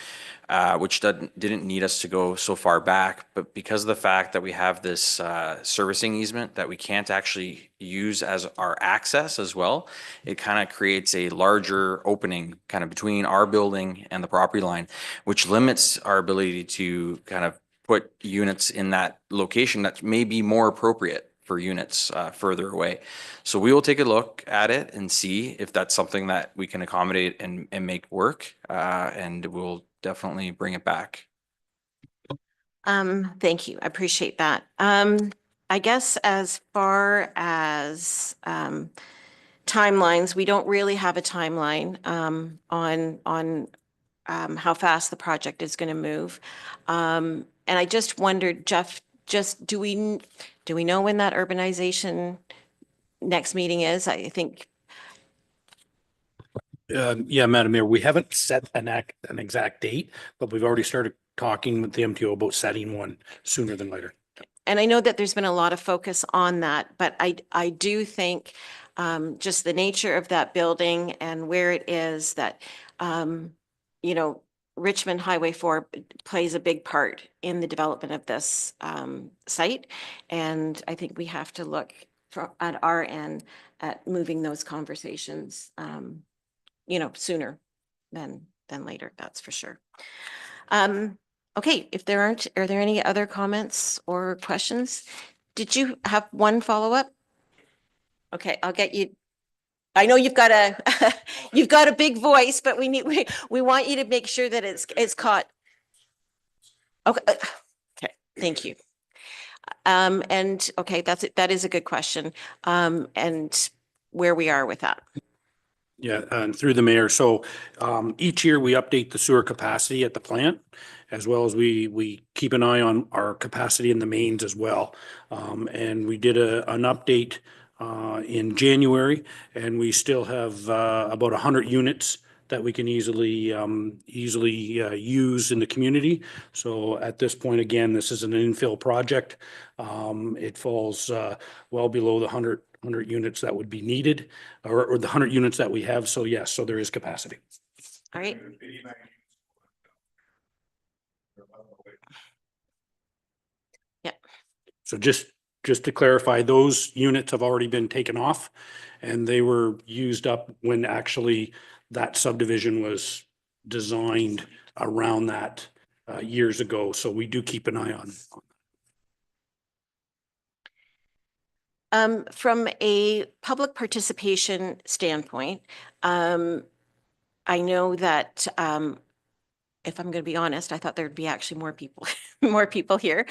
which didn't need us to go so far back. But because of the fact that we have this servicing easement that we can't actually use as our access as well, it kind of creates a larger opening kind of between our building and the property line, which limits our ability to kind of put units in that location that may be more appropriate for units further away. So we will take a look at it and see if that's something that we can accommodate and make work, and we'll definitely bring it back. Thank you. I appreciate that. I guess as far as timelines, we don't really have a timeline on how fast the project is going to move. And I just wondered, Jeff, just do we know when that urbanization next meeting is? I think. Yeah, Madam Mayor, we haven't set an exact date, but we've already started talking with the MTO about setting one sooner than later. And I know that there's been a lot of focus on that, but I do think just the nature of that building and where it is that, you know, Richmond Highway 4 plays a big part in the development of this site. And I think we have to look at our end at moving those conversations, you know, sooner than later, that's for sure. Okay, if there aren't, are there any other comments or questions? Did you have one follow-up? Okay, I'll get you. I know you've got a you've got a big voice, but we want you to make sure that it's caught. Okay, okay, thank you. And okay, that is a good question. And where we are with that. Yeah, and through the mayor. So each year we update the sewer capacity at the plant, as well as we keep an eye on our capacity in the mains as well. And we did an update in January, and we still have about 100 units that we can easily use in the community. So at this point, again, this is an infill project. It falls well below the 100 units that would be needed, or the 100 units that we have. So yes, so there is capacity. All right. Yeah. So just to clarify, those units have already been taken off, and they were used up when actually that subdivision was designed around that years ago. So we do keep an eye on. From a public participation standpoint, I know that if I'm going to be honest, I thought there'd be actually more people, more people here,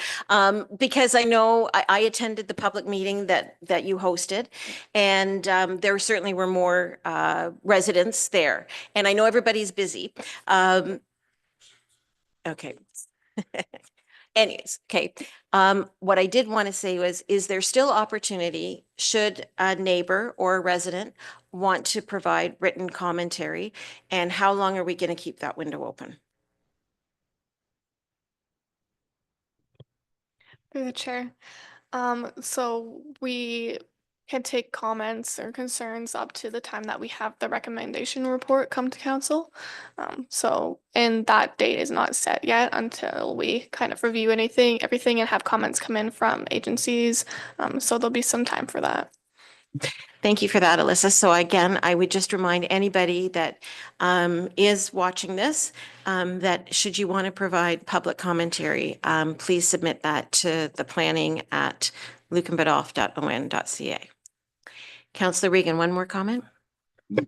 because I know I attended the public meeting that you hosted, and there certainly were more residents there, and I know everybody's busy. Okay. Anyways, okay. What I did want to say was, is there still opportunity should a neighbor or a resident want to provide written commentary? And how long are we going to keep that window open? Through the chair. So we can take comments or concerns up to the time that we have the recommendation report come to council. And that date is not set yet until we kind of review everything and have comments come in from agencies. So there'll be some time for that. Thank you for that, Alyssa. So again, I would just remind anybody that is watching this that should you want to provide public commentary, please submit that to the planning at lucanbiddulph.on.ca. Councillor Regan, one more comment?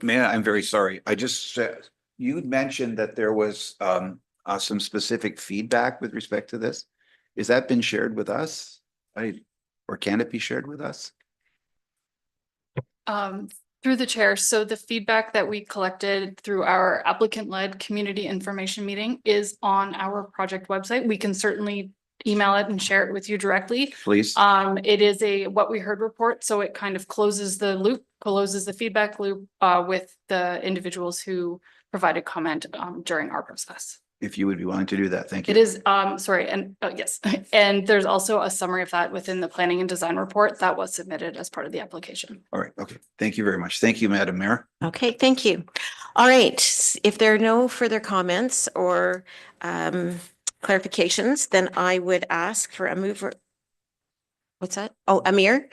Man, I'm very sorry. I just said, you mentioned that there was some specific feedback with respect to this. Is that been shared with us? Or can it be shared with us? Through the chair, so the feedback that we collected through our applicant-led community information meeting is on our project website. We can certainly email it and share it with you directly. Please. It is a what we heard report, so it kind of closes the loop closes the feedback loop with the individuals who provided comment during our process. If you would be willing to do that, thank you. It is, sorry, and yes, and there's also a summary of that within the planning and design report that was submitted as part of the application. All right, okay. Thank you very much. Thank you, Madam Mayor. Okay, thank you. All right, if there are no further comments or clarifications, then I would ask for a mover. What's that? Oh, Amir?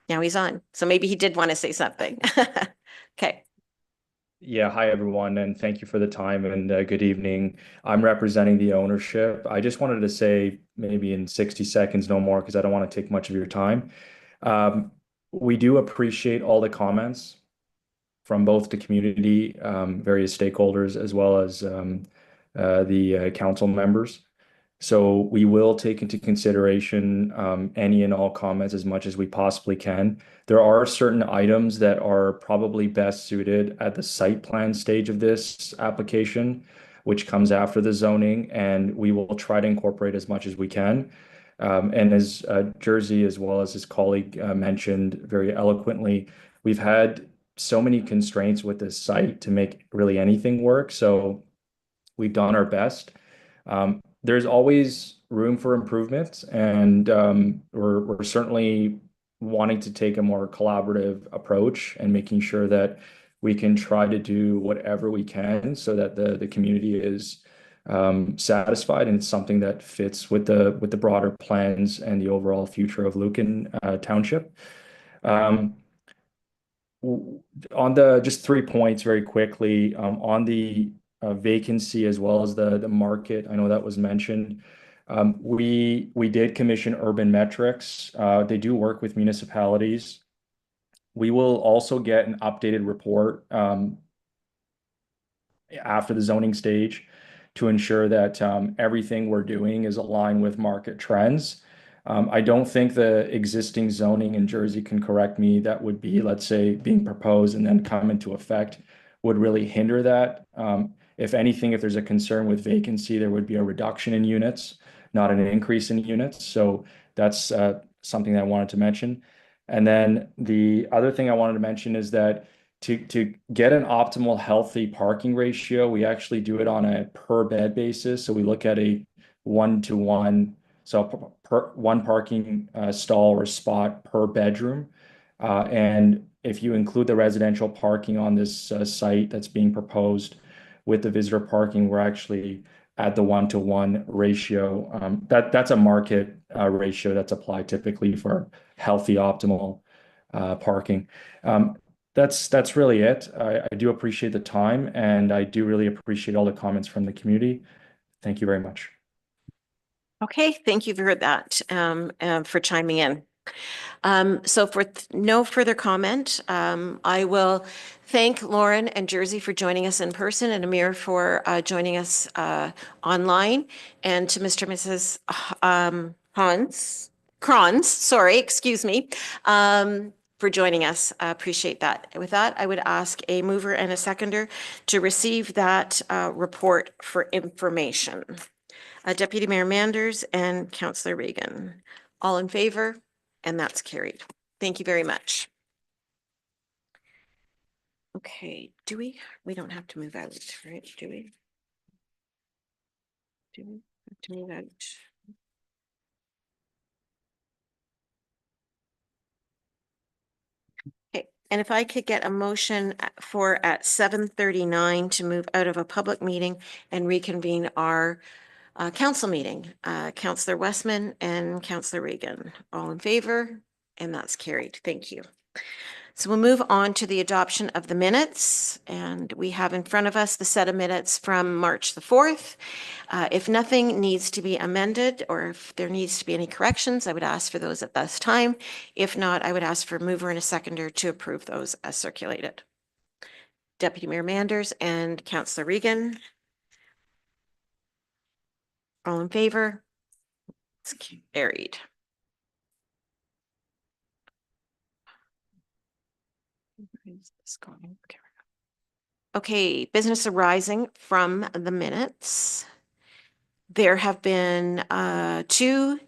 Now he's on, so maybe he did want to say something. Okay. Yeah, hi everyone, and thank you for the time and good evening. I'm representing the ownership. I just wanted to say maybe in 60 seconds, no more, because I don't want to take much of your time. We do appreciate all the comments from both the community, various stakeholders, as well as the council members. So we will take into consideration any and all comments as much as we possibly can. There are certain items that are probably best suited at the site plan stage of this application, which comes after the zoning, and we will try to incorporate as much as we can. And as Jersey, as well as his colleague mentioned very eloquently, we've had so many constraints with this site to make really anything work. So we've done our best. There's always room for improvement, and we're certainly wanting to take a more collaborative approach and making sure that we can try to do whatever we can so that the community is satisfied, and it's something that fits with the broader plans and the overall future of Lucan Township. On the just 3 points very quickly, on the vacancy as well as the market, I know that was mentioned. We did commission Urban Metrics. They do work with municipalities. We will also get an updated report after the zoning stage to ensure that everything we're doing is aligned with market trends. I don't think the existing zoning in Jersey, can correct me, that would be, let's say, being proposed and then come into effect would really hinder that. If anything, if there's a concern with vacancy, there would be a reduction in units, not an increase in units. So that's something that I wanted to mention. And then the other thing I wanted to mention is that to get an optimal healthy parking ratio, we actually do it on a per bed basis. So we look at a 1-to-1, so per one parking stall or spot per bedroom. And if you include the residential parking on this site that's being proposed with the visitor parking, we're actually at the 1-to-1 ratio. That's a market ratio that's applied typically for healthy, optimal parking. That's really it. I do appreciate the time, and I do really appreciate all the comments from the community. Thank you very much. Okay, thank you for that, for chiming in. So for no further comment, I will thank Lauren and Jersey for joining us in person, and Amir for joining us online, and to Mr. and Mrs. Kronz, sorry, excuse me, for joining us. Appreciate that. With that, I would ask a mover and a seconder to receive that report for information. Deputy Mayor Manders and Councillor Regan. All in favor? And that's carried. Thank you very much. Okay, we don't have to move out, right? Do we have to move out? Okay, and if I could get a motion for at 7:39 to move out of a public meeting and reconvene our council meeting. Councillor Westman and Councillor Regan, all in favor, and that's carried. Thank you. So we'll move on to the adoption of the minutes, and we have in front of us the set of minutes from March the 4th. If nothing needs to be amended, or if there needs to be any corrections, I would ask for those at this time. If not, I would ask for a mover and a seconder to approve those as circulated. Deputy Mayor Manders and Councillor Regan. All in favor? It's carried. Okay, business arising from the minutes. There have been 2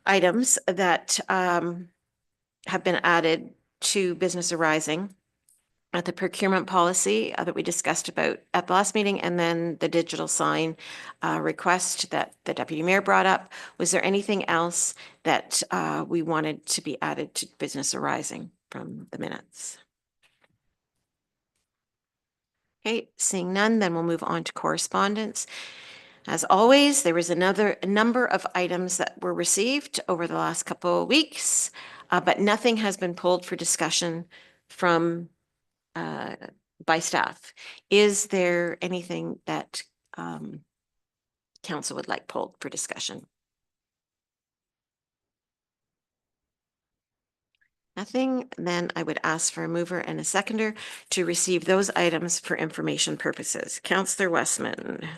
items that have been added to business arising, the procurement policy that we discussed about at the last meeting, and then the digital sign request that the deputy mayor brought up. Was there anything else that we wanted to be added to business arising from the minutes? Okay, seeing none, then we'll move on to correspondence. As always, there was a number of items that were received over the last couple of weeks, but nothing has been pulled for discussion from by staff. Is there anything that council would like pulled for discussion? Nothing. Then I would ask for a mover and a seconder to receive those items for information purposes. Councillor Westman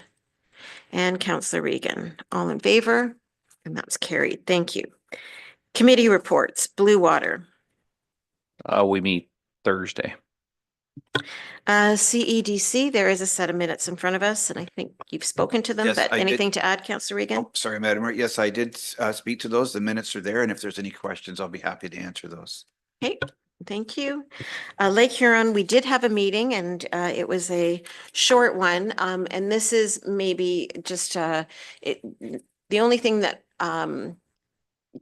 and Councillor Regan, all in favor? And that was carried. Thank you. Committee reports, Blue Water. We meet Thursday. CEDC, there is a set of minutes in front of us, and I think you've spoken to them, Yes, but I did. anything to add, Councillor Regan? Oh, sorry, Madam Mayor. Yes, I did speak to those. The minutes are there, and if there's any questions, I'll be happy to answer those. Okay, thank you. Lake Huron, we did have a meeting, and it was a short one. And this is maybe just the only thing that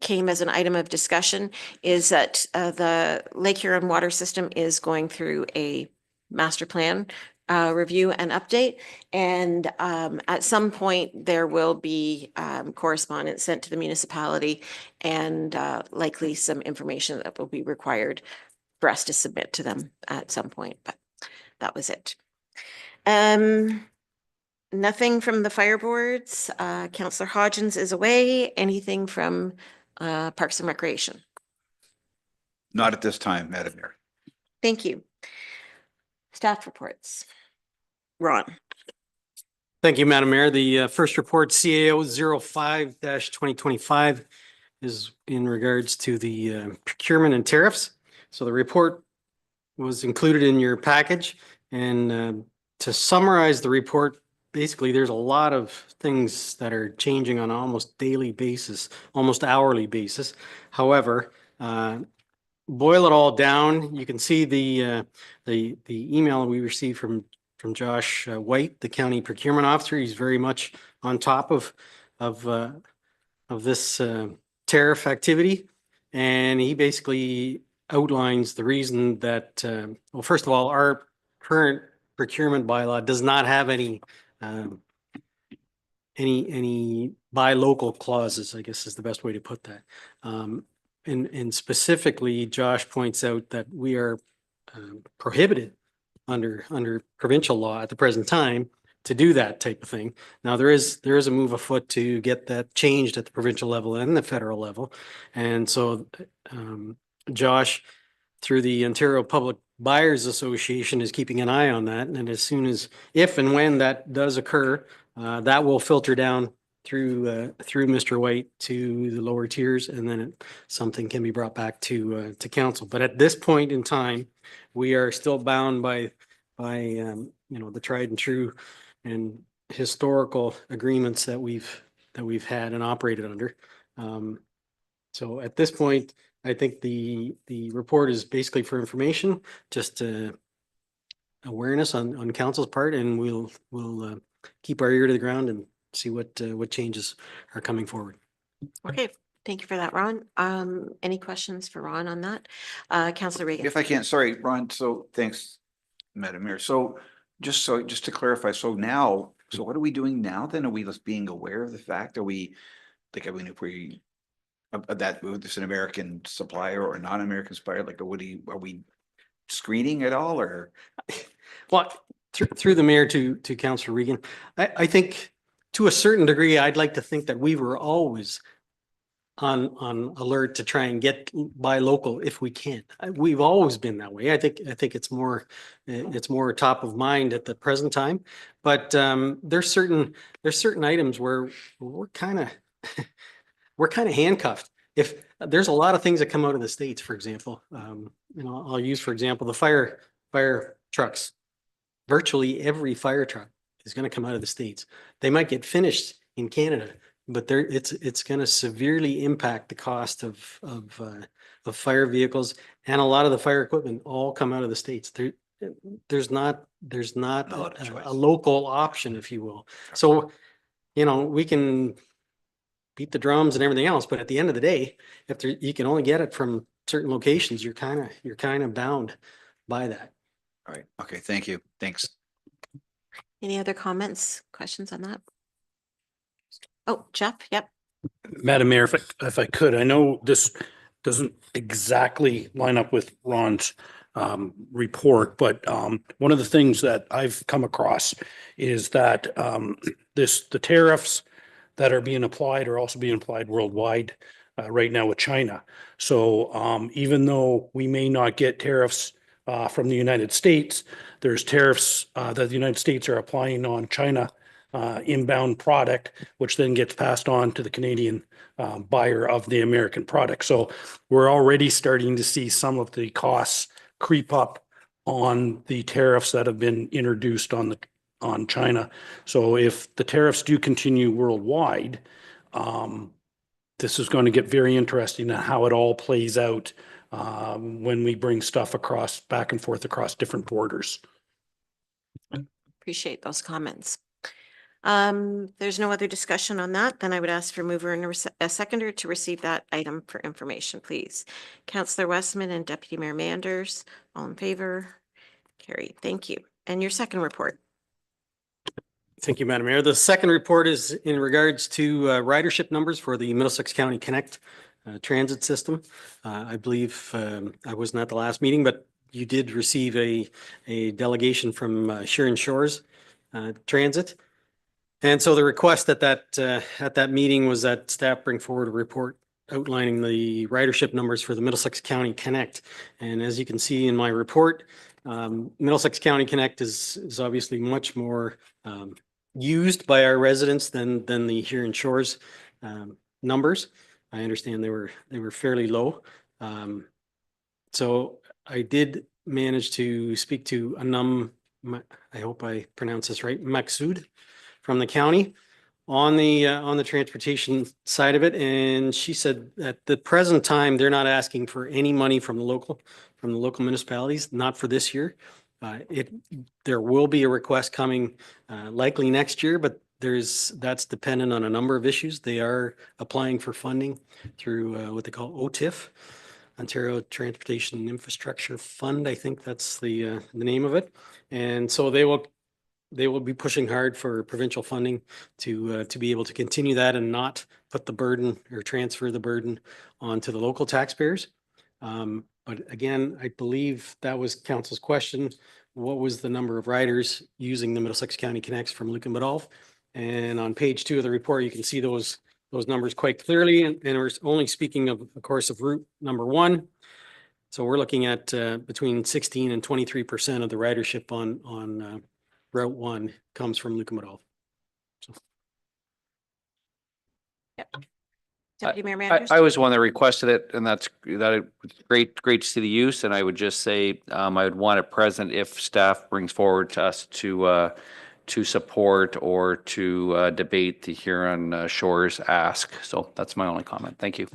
came as an item of discussion is that the Lake Huron water system is going through a master plan review and update. And at some point, there will be correspondence sent to the municipality and likely some information that will be required for us to submit to them at some point, but that was it. Nothing from the fire boards. Councillor Hodgins is away. Anything from Parks and Recreation? Not at this time, Madam Mayor. Thank you. Staff reports. Ron. Thank you, Madam Mayor. The first report, CAO 05-2025, is in regards to the procurement and tariffs. So the report was included in your package. And to summarize the report, basically, there's a lot of things that are changing on an almost daily basis, almost hourly basis. However, boil it all down, you can see the email we received from Josh White, the county procurement officer. He's very much on top of this tariff activity, and he basically outlines the reason that well, first of all, our current procurement bylaw does not have any buy local clauses, I guess is the best way to put that. And specifically, Josh points out that we are prohibited under provincial law at the present time to do that type of thing. Now, there is a move afoot to get that changed at the provincial level and the federal level. And so Josh, through the Ontario Public Buyers Association, is keeping an eye on that. And as soon as, if and when that does occur, that will filter down through Mr. White to the lower tiers, and then something can be brought back to council. But at this point in time, we are still bound by the tried and true and historical agreements that we've had and operated under. So at this point, I think the report is basically for information, just awareness on council's part, and we'll keep our ear to the ground and see what changes are coming forward. Okay, thank you for that, Ron. Any questions for Ron on that? Councillor Regan. If I can, sorry, Ron. So thanks, Madam Mayor. So just to clarify, so what are we doing now then? Are we just being aware of the fact? Are we like, I mean, if we that this an American supplier or a non-American supplier, like are we screening at all, or? Well, through the mayor to Councillor Regan, I think to a certain degree, I'd like to think that we were always on alert to try and buy local if we can. We've always been that way. I think it's more top of mind at the present time. But there's certain items where we're kind of handcuffed. If there's a lot of things that come out of the States, for example, I'll use, for example, the fire trucks. Virtually every fire truck is going to come out of the States. They might get finished in Canada, but it's going to severely impact the cost of fire vehicles, and a lot of the fire equipment all come out of the States. There's not a local option, if you will. So, we can beat the drums and everything else, but at the end of the day, if you can only get it from certain locations, you're kind of bound by that. All right. Okay. Thank you. Thanks. Any other comments, questions on that? Oh, Jeff, yep. Madam Mayor, if I could, I know this doesn't exactly line up with Ron's report, but one of the things that I've come across is that the tariffs that are being applied are also being applied worldwide right now with China. So even though we may not get tariffs from the United States, there's tariffs that the United States are applying on China inbound product, which then gets passed on to the Canadian buyer of the American product. So we're already starting to see some of the costs creep up on the tariffs that have been introduced on China. So if the tariffs do continue worldwide, this is going to get very interesting in how it all plays out when we bring stuff back and forth across different borders. Appreciate those comments. There's no other discussion on that. Then I would ask for mover and a seconder to receive that item for information, please. Councillor Westman and Deputy Mayor Manders, all in favor? Carried. Thank you. And your second report. Thank you, Madam Mayor. The second report is in regards to ridership numbers for the Middlesex County Connect transit system. I believe I wasn't at the last meeting, but you did receive a delegation from Sheeran Shores Transit. And so the request at that meeting was that staff bring forward a report outlining the ridership numbers for the Middlesex County Connect. And as you can see in my report, Middlesex County Connect is obviously much more used by our residents than the Huron Shores numbers. I understand they were fairly low. So I did manage to speak to Anum, I hope I pronounce this right, Maksud, from the county on the transportation side of it, and she said at the present time they're not asking for any money from the local municipalities, not for this year. There will be a request coming likely next year, but that's dependent on a number of issues. They are applying for funding through what they call OTIF, Ontario Transportation Infrastructure Fund. I think that's the name of it, and so they will be pushing hard for provincial funding to be able to continue that and not put the burden or transfer the burden onto the local taxpayers. But again, I believe that was council's question. What was the number of riders using the Middlesex County Connects from Lucan Biddulph? And on page 2 of the report, you can see those numbers quite clearly. And we're only speaking of course, of route number 1. So we're looking at between 16 and 23% of the ridership on Route 1 comes from Lucan Biddulph. So. Yep. Deputy Mayor Manders? I was one that requested it, and that's great to see the use. And I would just say I would want it present if staff brings forward to us to support or to debate the Huron Shores ask. So that's my only comment. Thank you.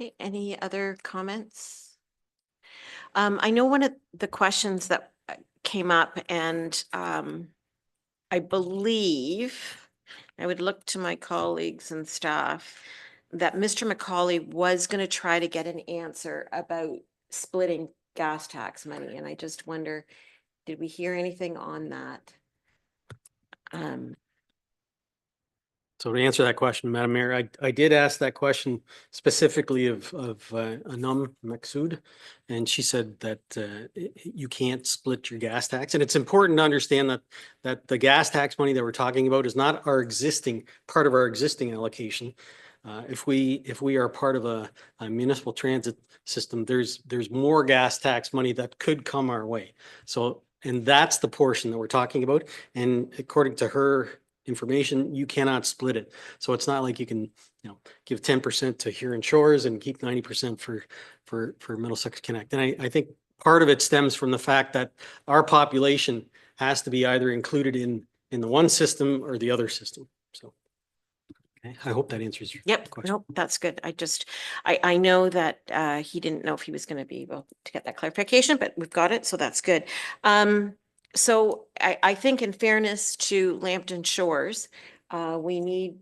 Okay, any other comments? I know one of the questions that came up, and I believe I would look to my colleagues and staff that Mr. McCauley was going to try to get an answer about splitting gas tax money. And I just wonder, did we hear anything on that? So to answer that question, Madam Mayor, I did ask that question specifically of Anum Maksud, and she said that you can't split your gas tax. And it's important to understand that the gas tax money that we're talking about is not part of our existing allocation. If we are part of a municipal transit system, there's more gas tax money that could come our way. So, and that's the portion that we're talking about. And according to her information, you cannot split it. So it's not like you can, give 10% to Huron Shores and keep 90% for Middlesex Connect. And I think part of it stems from the fact that our population has to be either included in the one system or the other system. So Okay, I hope that answers your Yep, question. nope, that's good. I know that he didn't know if he was going to be able to get that clarification, but we've got it, so that's good. So I think in fairness to Lambton Shores, we need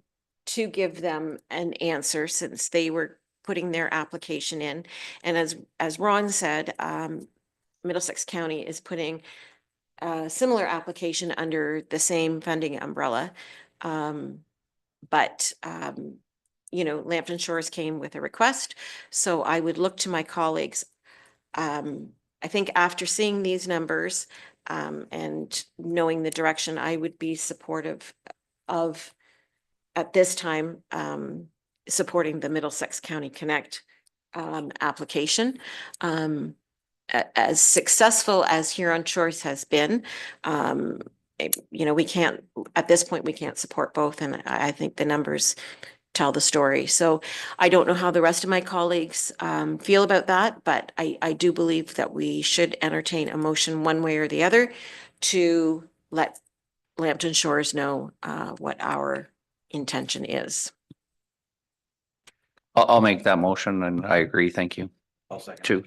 to give them an answer since they were putting their application in. And as Ron said, Middlesex County is putting a similar application under the same funding umbrella. But you know, Lambton Shores came with a request, so I would look to my colleagues. I think after seeing these numbers and knowing the direction, I would be supportive of, at this time, supporting the Middlesex County Connect application. As successful as Huron Shores has been, you know, we can't, at this point, we can't support both, and I think the numbers tell the story. So I don't know how the rest of my colleagues feel about that, but I do believe that we should entertain a motion one way or the other to let Lambton Shores know what our intention is. I'll make that motion and I agree. Thank you. I'll second.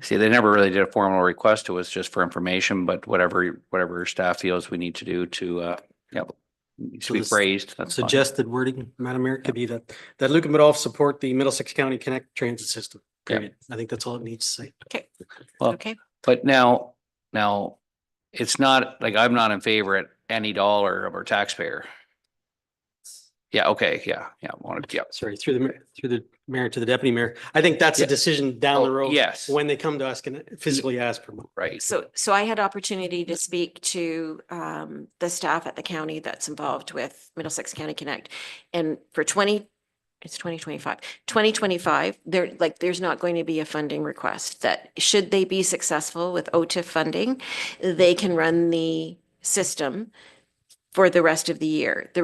See, they never really did a formal request to us just for information, but whatever staff feels we need to do to, needs to So be this praised. That's fine. Suggested wording, Madam Mayor, could be that Lucan Biddulph support the Middlesex County Connect transit system. Period. I think that's all it needs to say. Okay. Well, Okay. But now it's not like I'm not in favor at any dollar of our taxpayer. Yeah, okay, yeah, Sorry, through the mayor to the deputy mayor. I think that's a decision down the Oh, road. yes. When they come to us, can physically ask for more. Right. So I had opportunity to speak to the staff at the county that's involved with Middlesex County Connect. And for 2025, there's not going to be a funding request. That should they be successful with OTIF funding, they can run the system for the rest of the year. There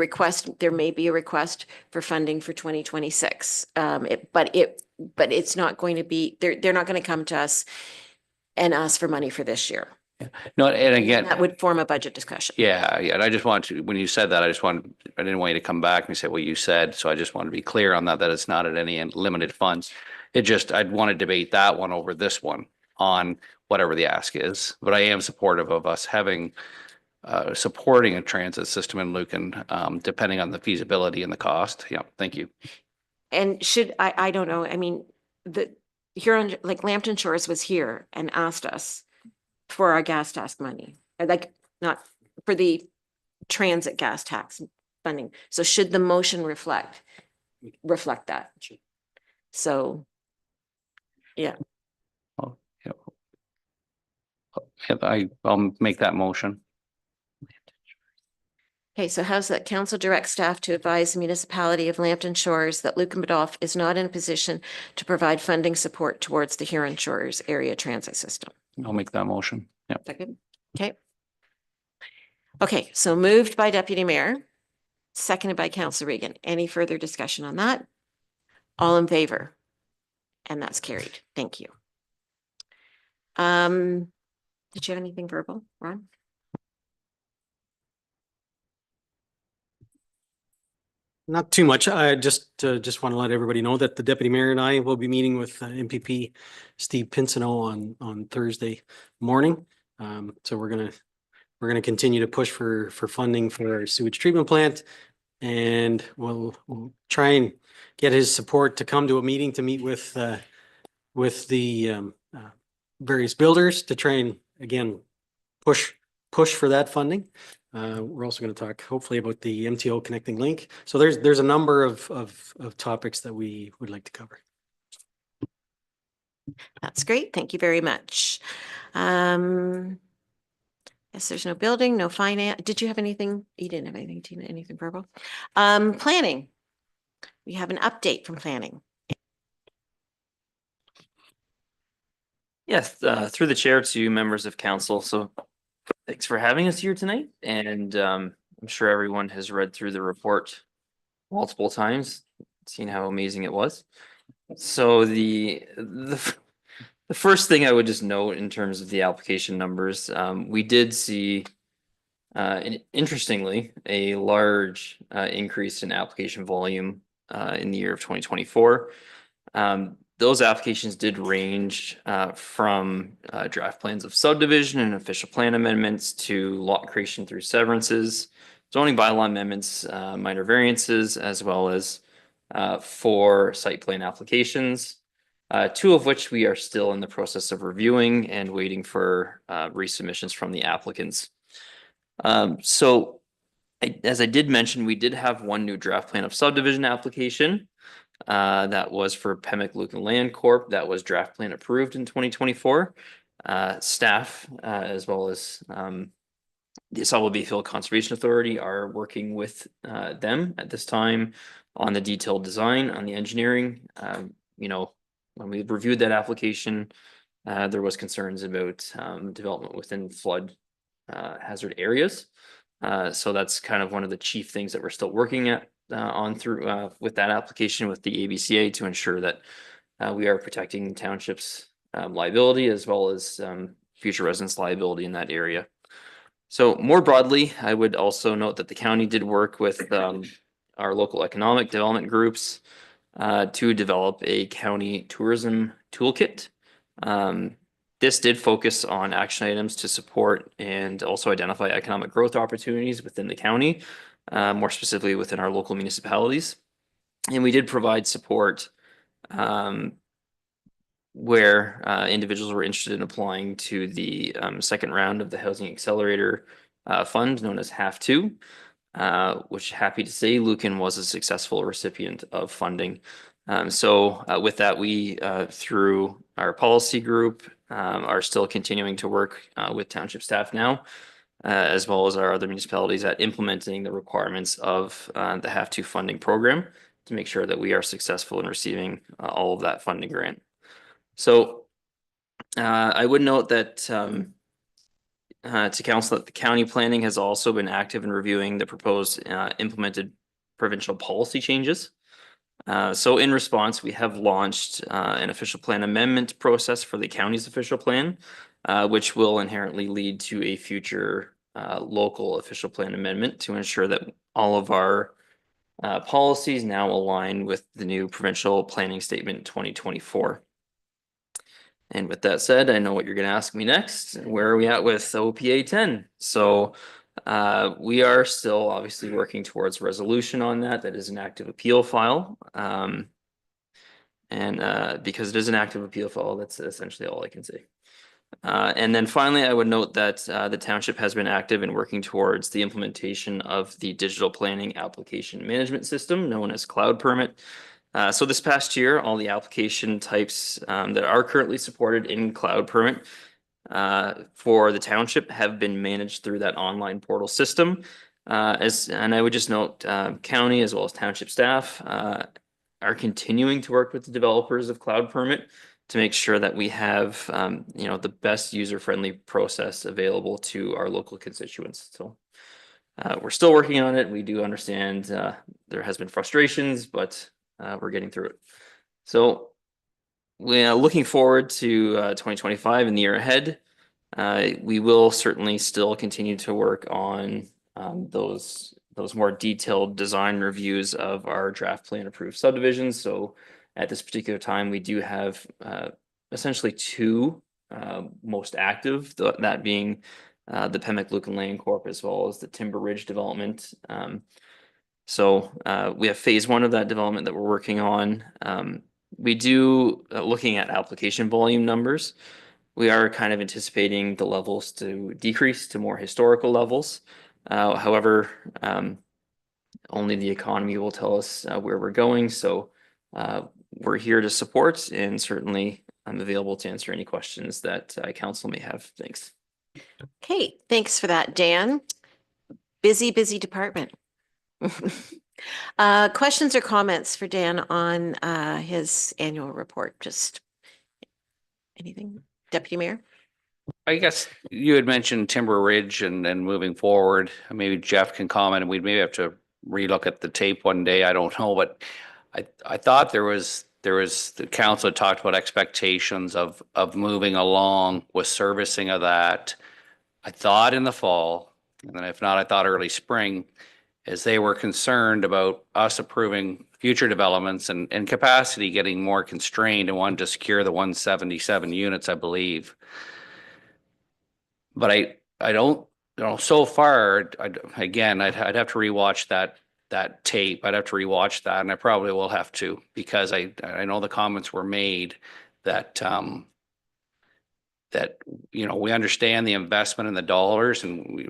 may be a request for funding for 2026. But it's not going to be, they're not going to come to us and ask for money for this year. No, and again. That would form a budget discussion. Yeah, and I just want to, when you said that, I didn't want you to come back and say what you said, so I just want to be clear on that it's not at any limited funds. I'd want to debate that one over this one on whatever the ask is, but I am supportive of us having, supporting a transit system in Lucan, depending on the feasibility and the cost. Yeah, thank you. And I don't know, I mean, Lambton Shores was here and asked us for our gas tax money, not for the transit gas tax funding. So should the motion reflect that? So, yeah. I'll make that motion. Okay, so how's that? Council direct staff to advise the municipality of Lambton Shores that Lucan Biddulph is not in a position to provide funding support towards the Huron Shores area transit system. I'll make that motion. Yeah. Second. Okay. Okay, so moved by Deputy Mayor, seconded by Councillor Regan. Any further discussion on that? All in favor? And that's carried. Thank you. Did you have anything verbal, Ron? Not too much. I just want to let everybody know that the deputy mayor and I will be meeting with MPP Steve Pinsino on Thursday morning. So we're gonna continue to push for funding for our sewage treatment plant, and we'll try and get his support to come to a meeting to meet with the various builders to try and again push for that funding. We're also going to talk hopefully about the MTO connecting link. So there's a number of topics that we would like to cover. That's great. Thank you very much. Yes, there's no building, no finance. Did you have anything? You didn't have anything, Tina, anything verbal? Planning. We have an update from planning. Yes, through the chair to members of council. So thanks for having us here tonight. And I'm sure everyone has read through the report multiple times, seen how amazing it was. So the first thing I would just note in terms of the application numbers, we did see And interestingly, a large increase in application volume in the year of 2024. Those applications did range from draft plans of subdivision and official plan amendments to lot creation through severances, zoning bylaw amendments, minor variances, as well as 4 site plan applications, 2 of which we are still in the process of reviewing and waiting for resubmissions from the applicants. So as I did mention, we did have 1 new draft plan of subdivision application. That was for Pemic Lucan Land Corp. That was draft plan approved in 2024. Staff, as well as the Solid Hill Conservation Authority, are working with them at this time on the detailed design, on the engineering. You know, when we reviewed that application, there was concerns about development within flood hazard areas. So that's kind of one of the chief things that we're still working at on through with that application with the ABCA to ensure that we are protecting the township's liability as well as future residents' liability in that area. So more broadly, I would also note that the county did work with our local economic development groups to develop a county tourism toolkit. This did focus on action items to support and also identify economic growth opportunities within the county, more specifically within our local municipalities. And we did provide support where individuals were interested in applying to the second round of the Housing Accelerator Fund, known as HAF2, which happy to say Lucan was a successful recipient of funding. So with that, we, through our policy group, are still continuing to work with township staff now, as well as our other municipalities at implementing the requirements of the HAF2 funding program to make sure that we are successful in receiving all of that funding grant. So I would note that to council that the county planning has also been active in reviewing the proposed implemented provincial policy changes. So in response, we have launched an official plan amendment process for the county's official plan, which will inherently lead to a future local official plan amendment to ensure that all of our policies now align with the new provincial planning statement 2024. And with that said, I know what you're going to ask me next. Where are we at with OPA 10? So we are still obviously working towards resolution on that. That is an active appeal file. And because it is an active appeal file, that's essentially all I can say. And then finally, I would note that the township has been active in working towards the implementation of the digital planning application management system known as Cloud Permit. So this past year, all the application types that are currently supported in Cloud Permit for the township have been managed through that online portal system. And I would just note county as well as township staff are continuing to work with the developers of Cloud Permit to make sure that we have the best user-friendly process available to our local constituents. So we're still working on it. We do understand there has been frustrations, but we're getting through it. So we're looking forward to 2025 and the year ahead. We will certainly still continue to work on those more detailed design reviews of our draft plan approved subdivisions. So at this particular time, we do have essentially 2 most active, that being the Pemic Lucan Land Corp as well as the Timber Ridge development. So we have phase 1 of that development that we're working on. We do, looking at application volume numbers, we are kind of anticipating the levels to decrease to more historical levels. However, only the economy will tell us where we're going. So we're here to support, and certainly I'm available to answer any questions that council may have. Thanks. Okay, thanks for that, Dan. Busy department. Questions or comments for Dan on his annual report? Just anything, Deputy Mayor? I guess you had mentioned Timber Ridge and moving forward. Maybe Jeff can comment, and we'd maybe have to relook at the tape one day. I don't know, but I thought there was the council had talked about expectations of moving along with servicing of that. I thought in the fall, and then if not, I thought early spring, as they were concerned about us approving future developments and capacity getting more constrained and wanted to secure the 177 units, I believe. But I don't, so far, again, I'd have to rewatch that tape. I'd have to rewatch that, and I probably will have to, because I know the comments were made that that, we understand the investment in the dollars, and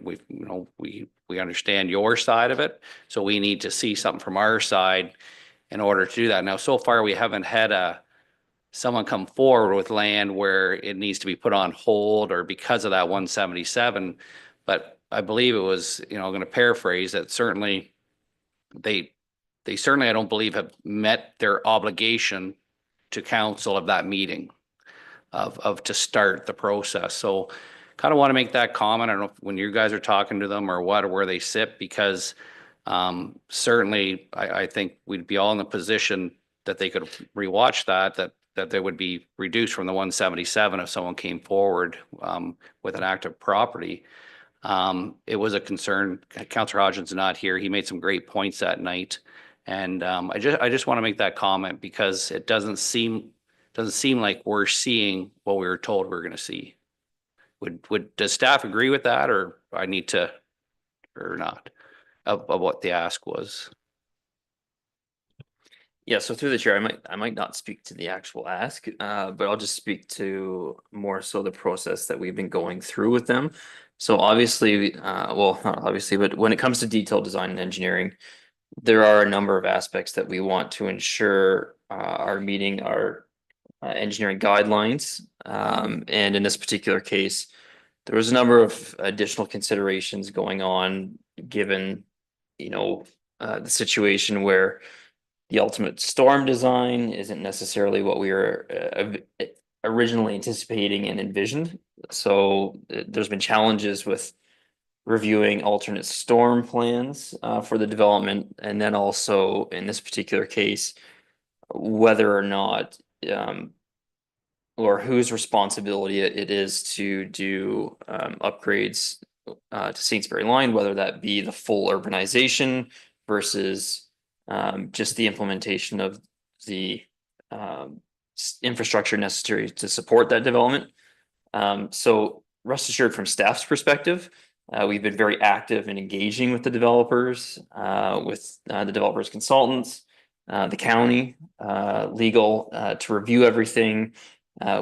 we understand your side of it. So we need to see something from our side in order to do that. Now, so far, we haven't had someone come forward with land where it needs to be put on hold or because of that 177. But I believe it was, going to paraphrase that, certainly they certainly, I don't believe, have met their obligation to council of that meeting of to start the process. So kind of want to make that comment. I don't know if when you guys are talking to them or what, or where they sit, because certainly I think we'd be all in the position that they could rewatch that they would be reduced from the 177 if someone came forward with an active property. It was a concern. Councillor Hodgson's not here. He made some great points that night. And I just want to make that comment, because it doesn't seem like we're seeing what we were told we were going to see. Does staff agree with that, or I need to, or not, of what the ask was? Yeah, so through the chair, I might not speak to the actual ask, but I'll just speak to more so the process that we've been going through with them. So obviously, well, not obviously, but when it comes to detailed design and engineering, there are a number of aspects that we want to ensure are meeting our engineering guidelines. And in this particular case, there was a number of additional considerations going on, given, the situation where the ultimate storm design isn't necessarily what we were originally anticipating and envisioned. So there's been challenges with reviewing alternate storm plans for the development, and then also in this particular case, whether or not or whose responsibility it is to do upgrades to Saintsbury line, whether that be the full urbanization versus just the implementation of the infrastructure necessary to support that development. So rest assured, from staff's perspective, we've been very active in engaging with the developers, with the developers consultants, the county, legal, to review everything.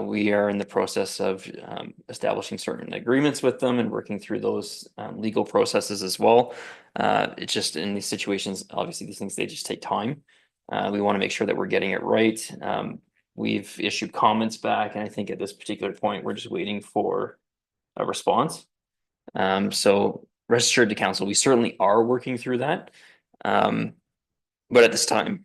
We are in the process of establishing certain agreements with them and working through those legal processes as well. It's just, in these situations, obviously these things, they just take time. We want to make sure that we're getting it right. We've issued comments back, and I think at this particular point, we're just waiting for a response. So rest assured to council, we certainly are working through that. But at this time,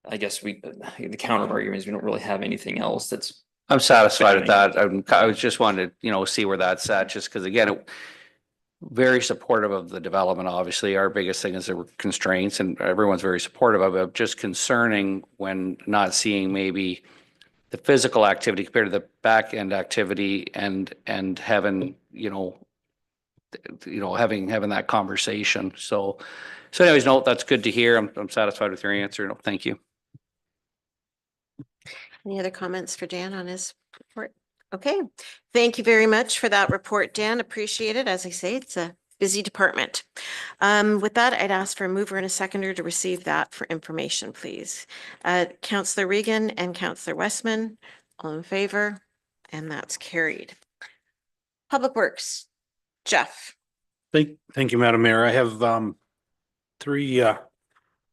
I guess the counter argument is we don't really have anything else that's. I'm satisfied with that. I was just wanted to, see where that's at, just because, again, very supportive of the development. Obviously, our biggest thing is the constraints, and everyone's very supportive of it. Just concerning when not seeing maybe the physical activity compared to the back end activity, and having having that conversation. So anyways, no, that's good to hear. I'm satisfied with your answer. No, thank you. Any other comments for Dan on his report? Okay, thank you very much for that report, Dan. Appreciate it. As I say, it's a busy department. With that, I'd ask for a mover and a seconder to receive that for information, please. Councillor Regan and Councillor Westman, all in favor, and that's carried. Public Works, Jeff. Thank you, Madam Mayor. I have three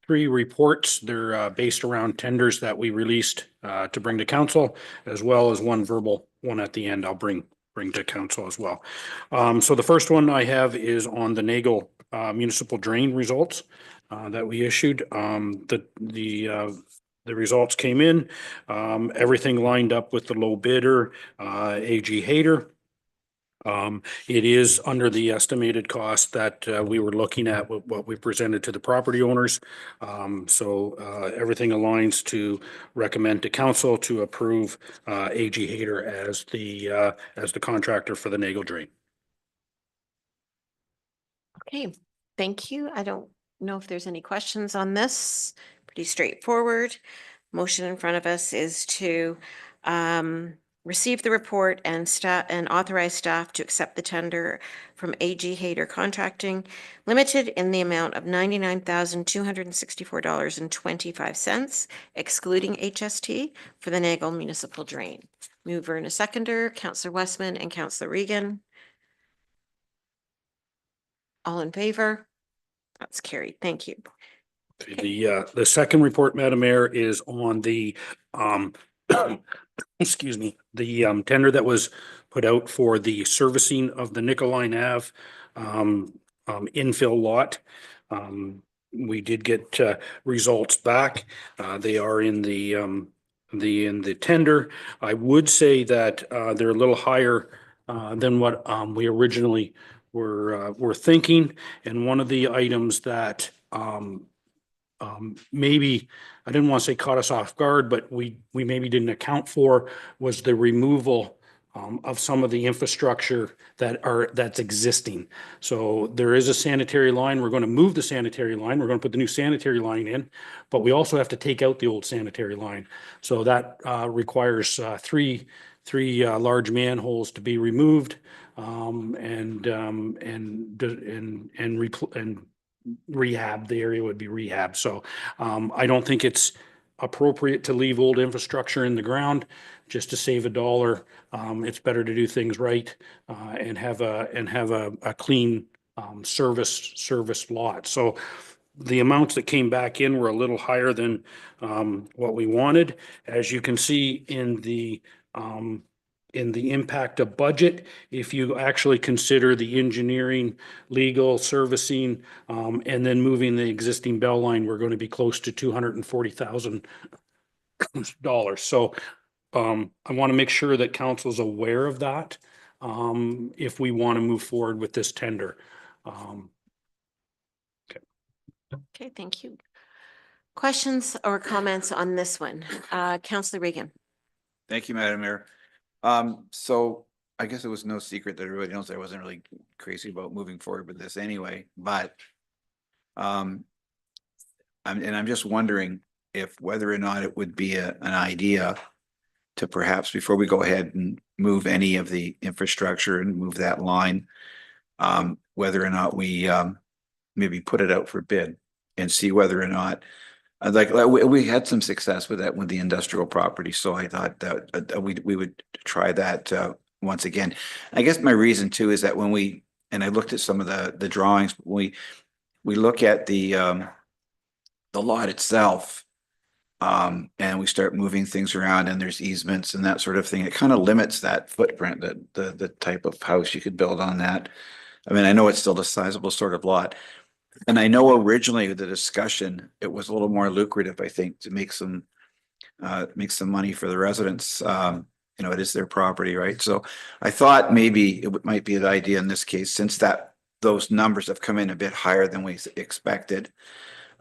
reports. They're based around tenders that we released to bring to council, as well as one verbal one at the end I'll bring to council as well. So the first one I have is on the Nagle municipal drain results that we issued. The results came in, everything lined up with the low bidder, AG Hayter. It is under the estimated cost that we were looking at, what we presented to the property owners. So everything aligns to recommend to council to approve AG Hayter as the contractor for the Nagle drain. Okay, thank you. I don't know if there's any questions on this. Pretty straightforward. Motion in front of us is to receive the report and authorize staff to accept the tender from AG Hayter Contracting Limited in the amount of $99,264.25, excluding HST, for the Nagle Municipal Drain. Mover and a seconder, Councillor Westman and Councillor Regan. All in favor? That's carried. Thank you. The second report, Madam Mayor, is on the excuse me, the tender that was put out for the servicing of the Nicoline Ave infill lot. We did get results back. They are in the tender. I would say that they're a little higher than what we originally were thinking. And one of the items that maybe, I didn't want to say caught us off guard, but we maybe didn't account for was the removal of some of the infrastructure that's existing. So there is a sanitary line. We're going to move the sanitary line. We're going to put the new sanitary line in, but we also have to take out the old sanitary line. So that requires three large manholes to be removed and rehab. The area would be rehab. So I don't think it's appropriate to leave old infrastructure in the ground just to save a dollar. It's better to do things right and have a clean service lot. So the amounts that came back in were a little higher than what we wanted. As you can see in the impact of budget, if you actually consider the engineering, legal, servicing, and then moving the existing bell line, we're going to be close to $240,000. So I want to make sure that council's aware of that if we want to move forward with this tender. Okay, thank you. Questions or comments on this one? Councillor Regan. Thank you, Madam Mayor. So I guess it was no secret that everybody knows I wasn't really crazy about moving forward with this anyway, but I'm just wondering if whether or not it would be an idea to perhaps, before we go ahead and move any of the infrastructure and move that line, whether or not we maybe put it out for bid and see whether or not, like we had some success with that with the industrial property. So I thought that we would try that once again. I guess my reason too is that when I looked at some of the drawings, we look at the lot itself, and we start moving things around and there's easements and that sort of thing. It kind of limits that footprint, that the type of house you could build on that. I mean, I know it's still a sizable sort of lot. And I know originally the discussion, it was a little more lucrative, I think, to make some money for the residents. It is their property, right? So I thought maybe it might be the idea in this case, since those numbers have come in a bit higher than we expected,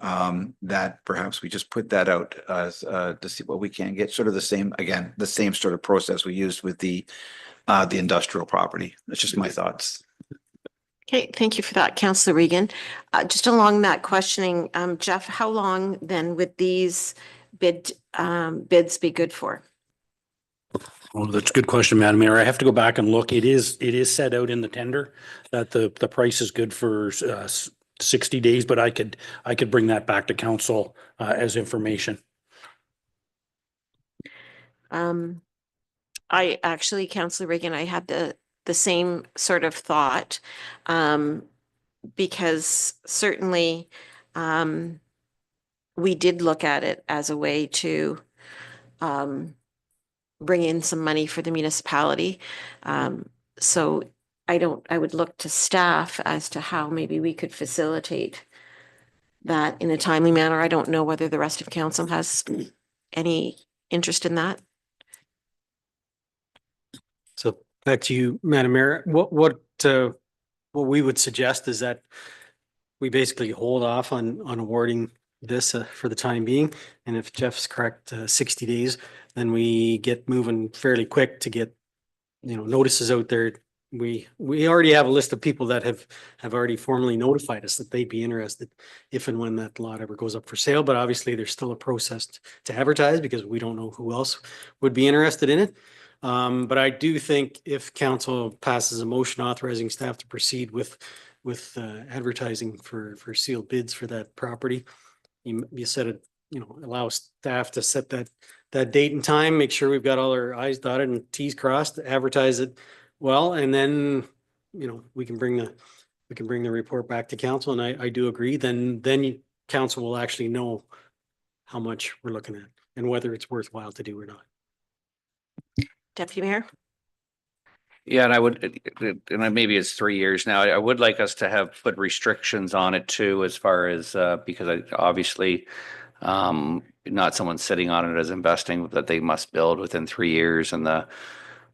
that perhaps we just put that out as to see what we can get. Sort of the same sort of process we used with the industrial property. That's just my thoughts. Okay, thank you for that, Councillor Regan. Just along that questioning, Jeff, how long then would these bids be good for? Oh, that's a good question, Madam Mayor. I have to go back and look. It is set out in the tender that the price is good for 60 days, but I could bring that back to council as information. I actually, Councillor Regan, I had the same sort of thought, because certainly we did look at it as a way to bring in some money for the municipality. So I would look to staff as to how maybe we could facilitate that in a timely manner. I don't know whether the rest of council has any interest in that. So back to you, Madam Mayor. What we would suggest is that we basically hold off on awarding this for the time being. And if Jeff's correct, 60 days, then we get moving fairly quick to get, notices out there we already have a list of people that have already formally notified us that they'd be interested if and when that lot ever goes up for sale. But obviously, there's still a process to advertise because we don't know who else would be interested in it. But I do think if council passes a motion authorizing staff to proceed with advertising for sealed bids for that property, you said it, allow staff to set that date and time, make sure we've got all our i's dotted and t's crossed, advertise it well, and then, we can bring the report back to council. And I do agree, then council will actually know how much we're looking at and whether it's worthwhile to do or not. Deputy Mayor? Yeah, and I would, and maybe it's 3 years now. I would like us to have put restrictions on it too, as far as, because obviously, not someone sitting on it as investing, that they must build within 3 years, and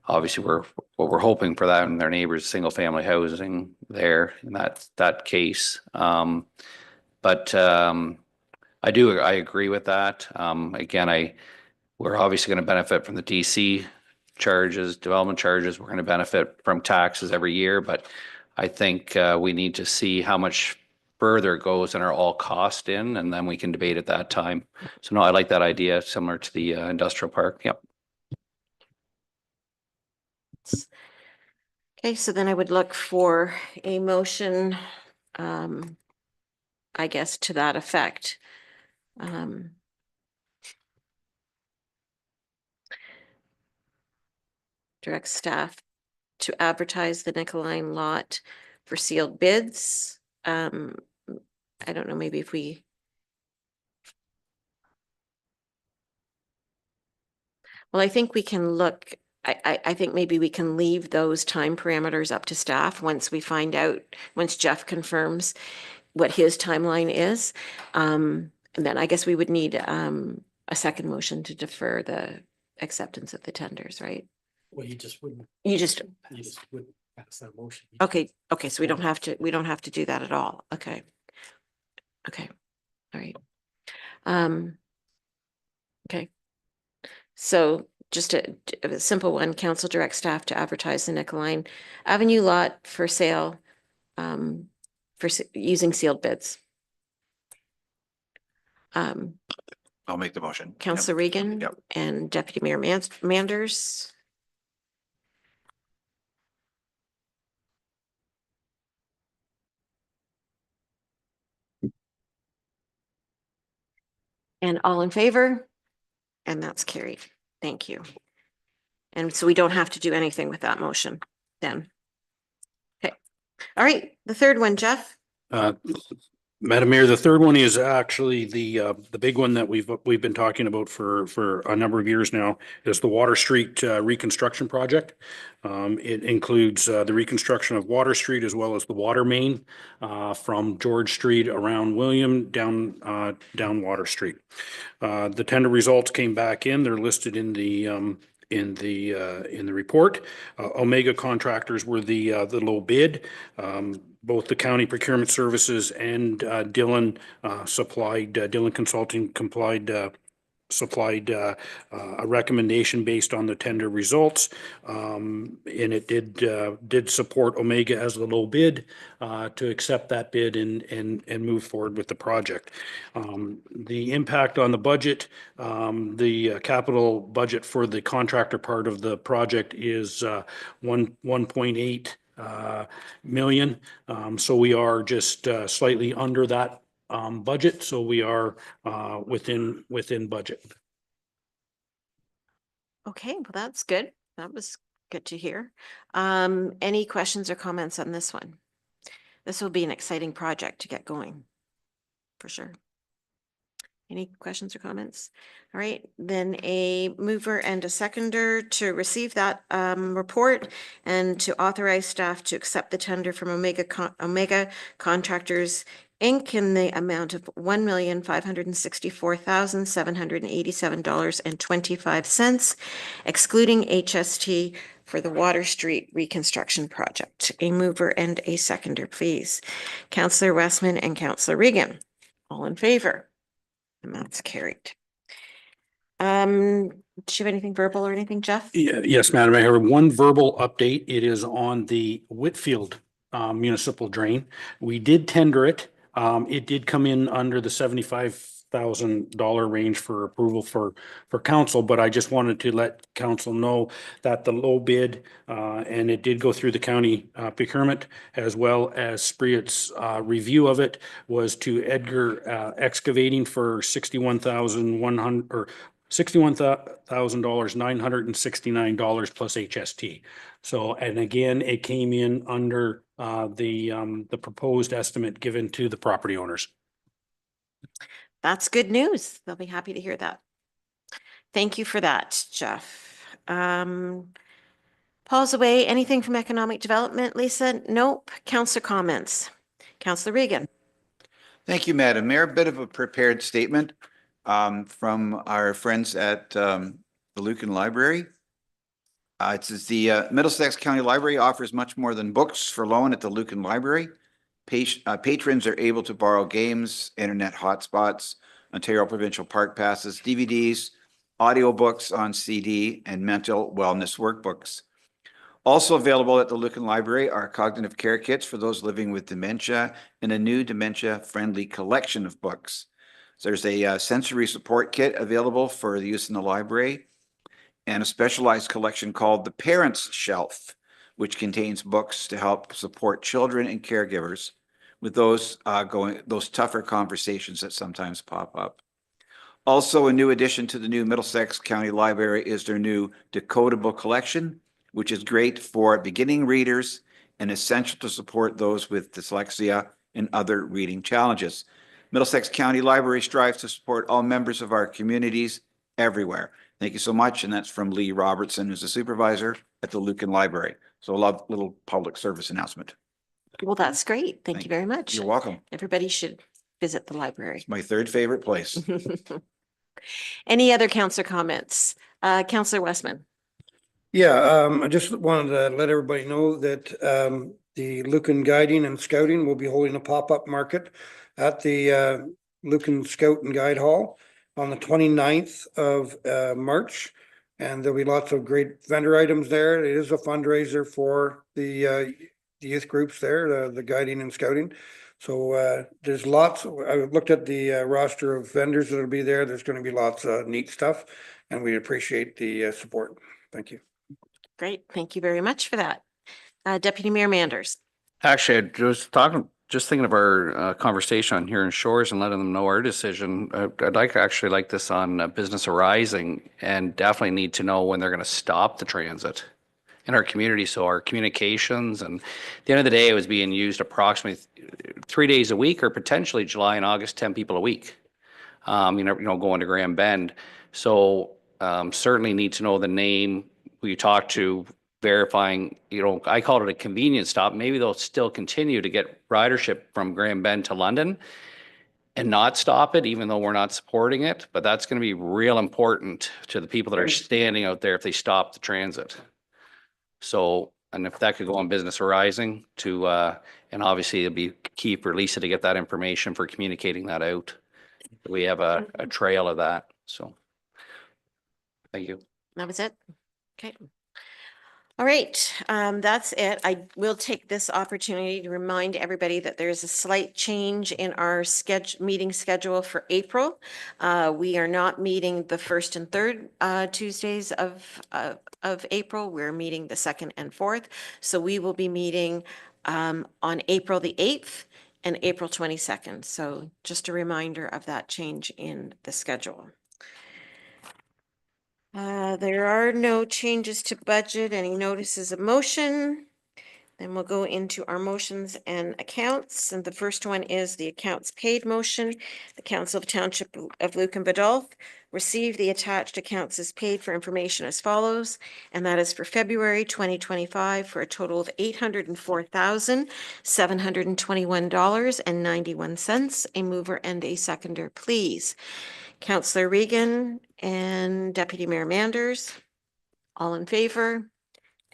obviously we're hoping for that, and their neighbors, single family housing there in that case. But I agree with that. Again, we're obviously going to benefit from the DC charges, development charges. We're going to benefit from taxes every year, but I think we need to see how much further it goes in our all cost in, and then we can debate at that time. So no, I like that idea, similar to the industrial park. Yep. Okay, so then I would look for a motion, I guess, to that effect. Direct staff to advertise the Nicoline lot for sealed bids. I don't know, maybe if we. Well, I think we can look, I think maybe we can leave those time parameters up to staff once we find out, once Jeff confirms what his timeline is. And then I guess we would need a second motion to defer the acceptance of the tenders, right? Well, you just wouldn't pass that motion. Okay, so we don't have to do that at all. Okay. All right. Okay. So just a simple one, council directs staff to advertise the Nicoline Avenue lot for sale for using sealed bids. I'll make the motion. Councillor Regan and Deputy Mayor Manders. And all in favor? And that's carried. Thank you. And so we don't have to do anything with that motion then. Okay. All right. The third one, Jeff. Madam Mayor, the third one is actually the big one that we've been talking about for a number of years now, is the Water Street reconstruction project. It includes the reconstruction of Water Street as well as the water main from George Street around William down Water Street. The tender results came back in. They're listed in the report. Omega Contractors were the low bid. Both the County Procurement Services and Dillon Consulting supplied a recommendation based on the tender results, and it did support Omega as the low bid to accept that bid and move forward with the project. The impact on the budget, the capital budget for the contractor part of the project is 1.8 million. So we are just slightly under that budget, so we are within budget. Okay, well, that's good. That was good to hear. Any questions or comments on this one? This will be an exciting project to get going, for sure. Any questions or comments? All right, then a mover and a seconder to receive that report and to authorize staff to accept the tender from Omega Contractors Inc. in the amount of $1,564,787.25, excluding HST, for the Water Street reconstruction project. A mover and a seconder, please. Councillor Westman and Councillor Regan, all in favor? And that's carried. Do you have anything verbal or anything, Jeff? Yes, Madam. I have one verbal update. It is on the Whitfield municipal drain. We did tender it. It did come in under the $75,000 range for approval for council, but I just wanted to let council know that the low bid and it did go through the county procurement as well as Spreett's review of it was to Edgar Excavating for $61,100 or $61,000, $969 plus HST. So, and again, it came in under the proposed estimate given to the property owners. That's good news. They'll be happy to hear that. Thank you for that, Jeff. Paul's away. Anything from economic development, Lisa? Nope. Councillor comments. Councillor Regan. Thank you, Madam Mayor. A bit of a prepared statement from our friends at the Lucan Library. It says the Middlesex County Library offers much more than books for loan at the Lucan Library. Patrons are able to borrow games, internet hotspots, Ontario Provincial Park passes, DVDs, audiobooks on CD, and mental wellness workbooks. Also available at the Lucan Library are cognitive care kits for those living with dementia and a new dementia-friendly collection of books. So there's a sensory support kit available for the use in the library and a specialized collection called the Parents Shelf, which contains books to help support children and caregivers with those tougher conversations that sometimes pop up. Also, a new addition to the new Middlesex County Library is their new decodable collection, which is great for beginning readers and essential to support those with dyslexia and other reading challenges. Middlesex County Library strives to support all members of our communities everywhere. Thank you so much. And that's from Lee Robertson, who's a supervisor at the Lucan Library. So a little public service announcement. Well, that's great. Thank you very much. You're welcome. Everybody should visit the library. It's my third favorite place. Any other councillor comments? Councillor Westman. Yeah, I just wanted to let everybody know that the Lucan Guiding and Scouting will be holding a pop-up market at the Lucan Scout and Guide Hall on the 29th of March. And there'll be lots of great vendor items there. It is a fundraiser for the youth groups there, the guiding and scouting. So there's lots. I looked at the roster of vendors that'll be there. There's going to be lots of neat stuff, and we appreciate the support. Thank you. Great. Thank you very much for that. Deputy Mayor Manders. Actually, I was just thinking of our conversation on here in Shores and letting them know our decision. I'd like this on Business Arising and definitely need to know when they're going to stop the transit in our community. So our communications, and at the end of the day, it was being used approximately 3 days a week or potentially July and August, 10 people a week, going to Grand Bend. So certainly need to know the name who you talk to, verifying, I called it a convenience stop. Maybe they'll still continue to get ridership from Grand Bend to London and not stop it, even though we're not supporting it. But that's going to be real important to the people that are standing out there if they stop the transit. So, and if that could go on Business Arising to, and obviously it'd be key for Lisa to get that information for communicating that out. We have a trail of that. So, thank you. That was it. Okay. All right, that's it. I will take this opportunity to remind everybody that there's a slight change in our meeting schedule for April. We are not meeting the first and third Tuesdays of April. We're meeting the second and fourth. So we will be meeting on April the 8th and April 22nd. So just a reminder of that change in the schedule. There are no changes to budget, any notices of motion. Then we'll go into our motions and accounts. And the first one is the accounts paid motion. The Council of Township of Lucan Biddulph received the attached accounts as paid for information as follows. And that is for February 2025 for a total of $804,721.91. A mover and a seconder, please. Councillor Regan and Deputy Mayor Manders, all in favor,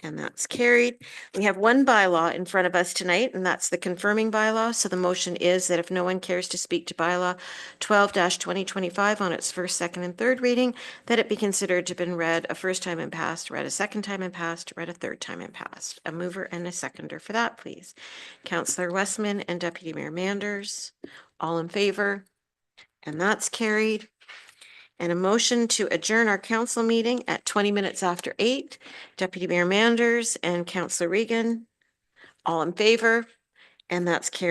And that's carried. We have one bylaw in front of us tonight, and that's the confirming bylaw. So the motion is that if no one cares to speak to bylaw 12-2025 on its first, second, and third reading, that it be considered to have been read a first time and passed, read a second time and passed, read a third time and passed. A mover and a seconder for that, please. Councillor Westman and Deputy Mayor Manders, all in favor? And that's carried. And a motion to adjourn our council meeting at 20 minutes after 8. Deputy Mayor Manders and Councillor Regan, all in favor, and that's carried.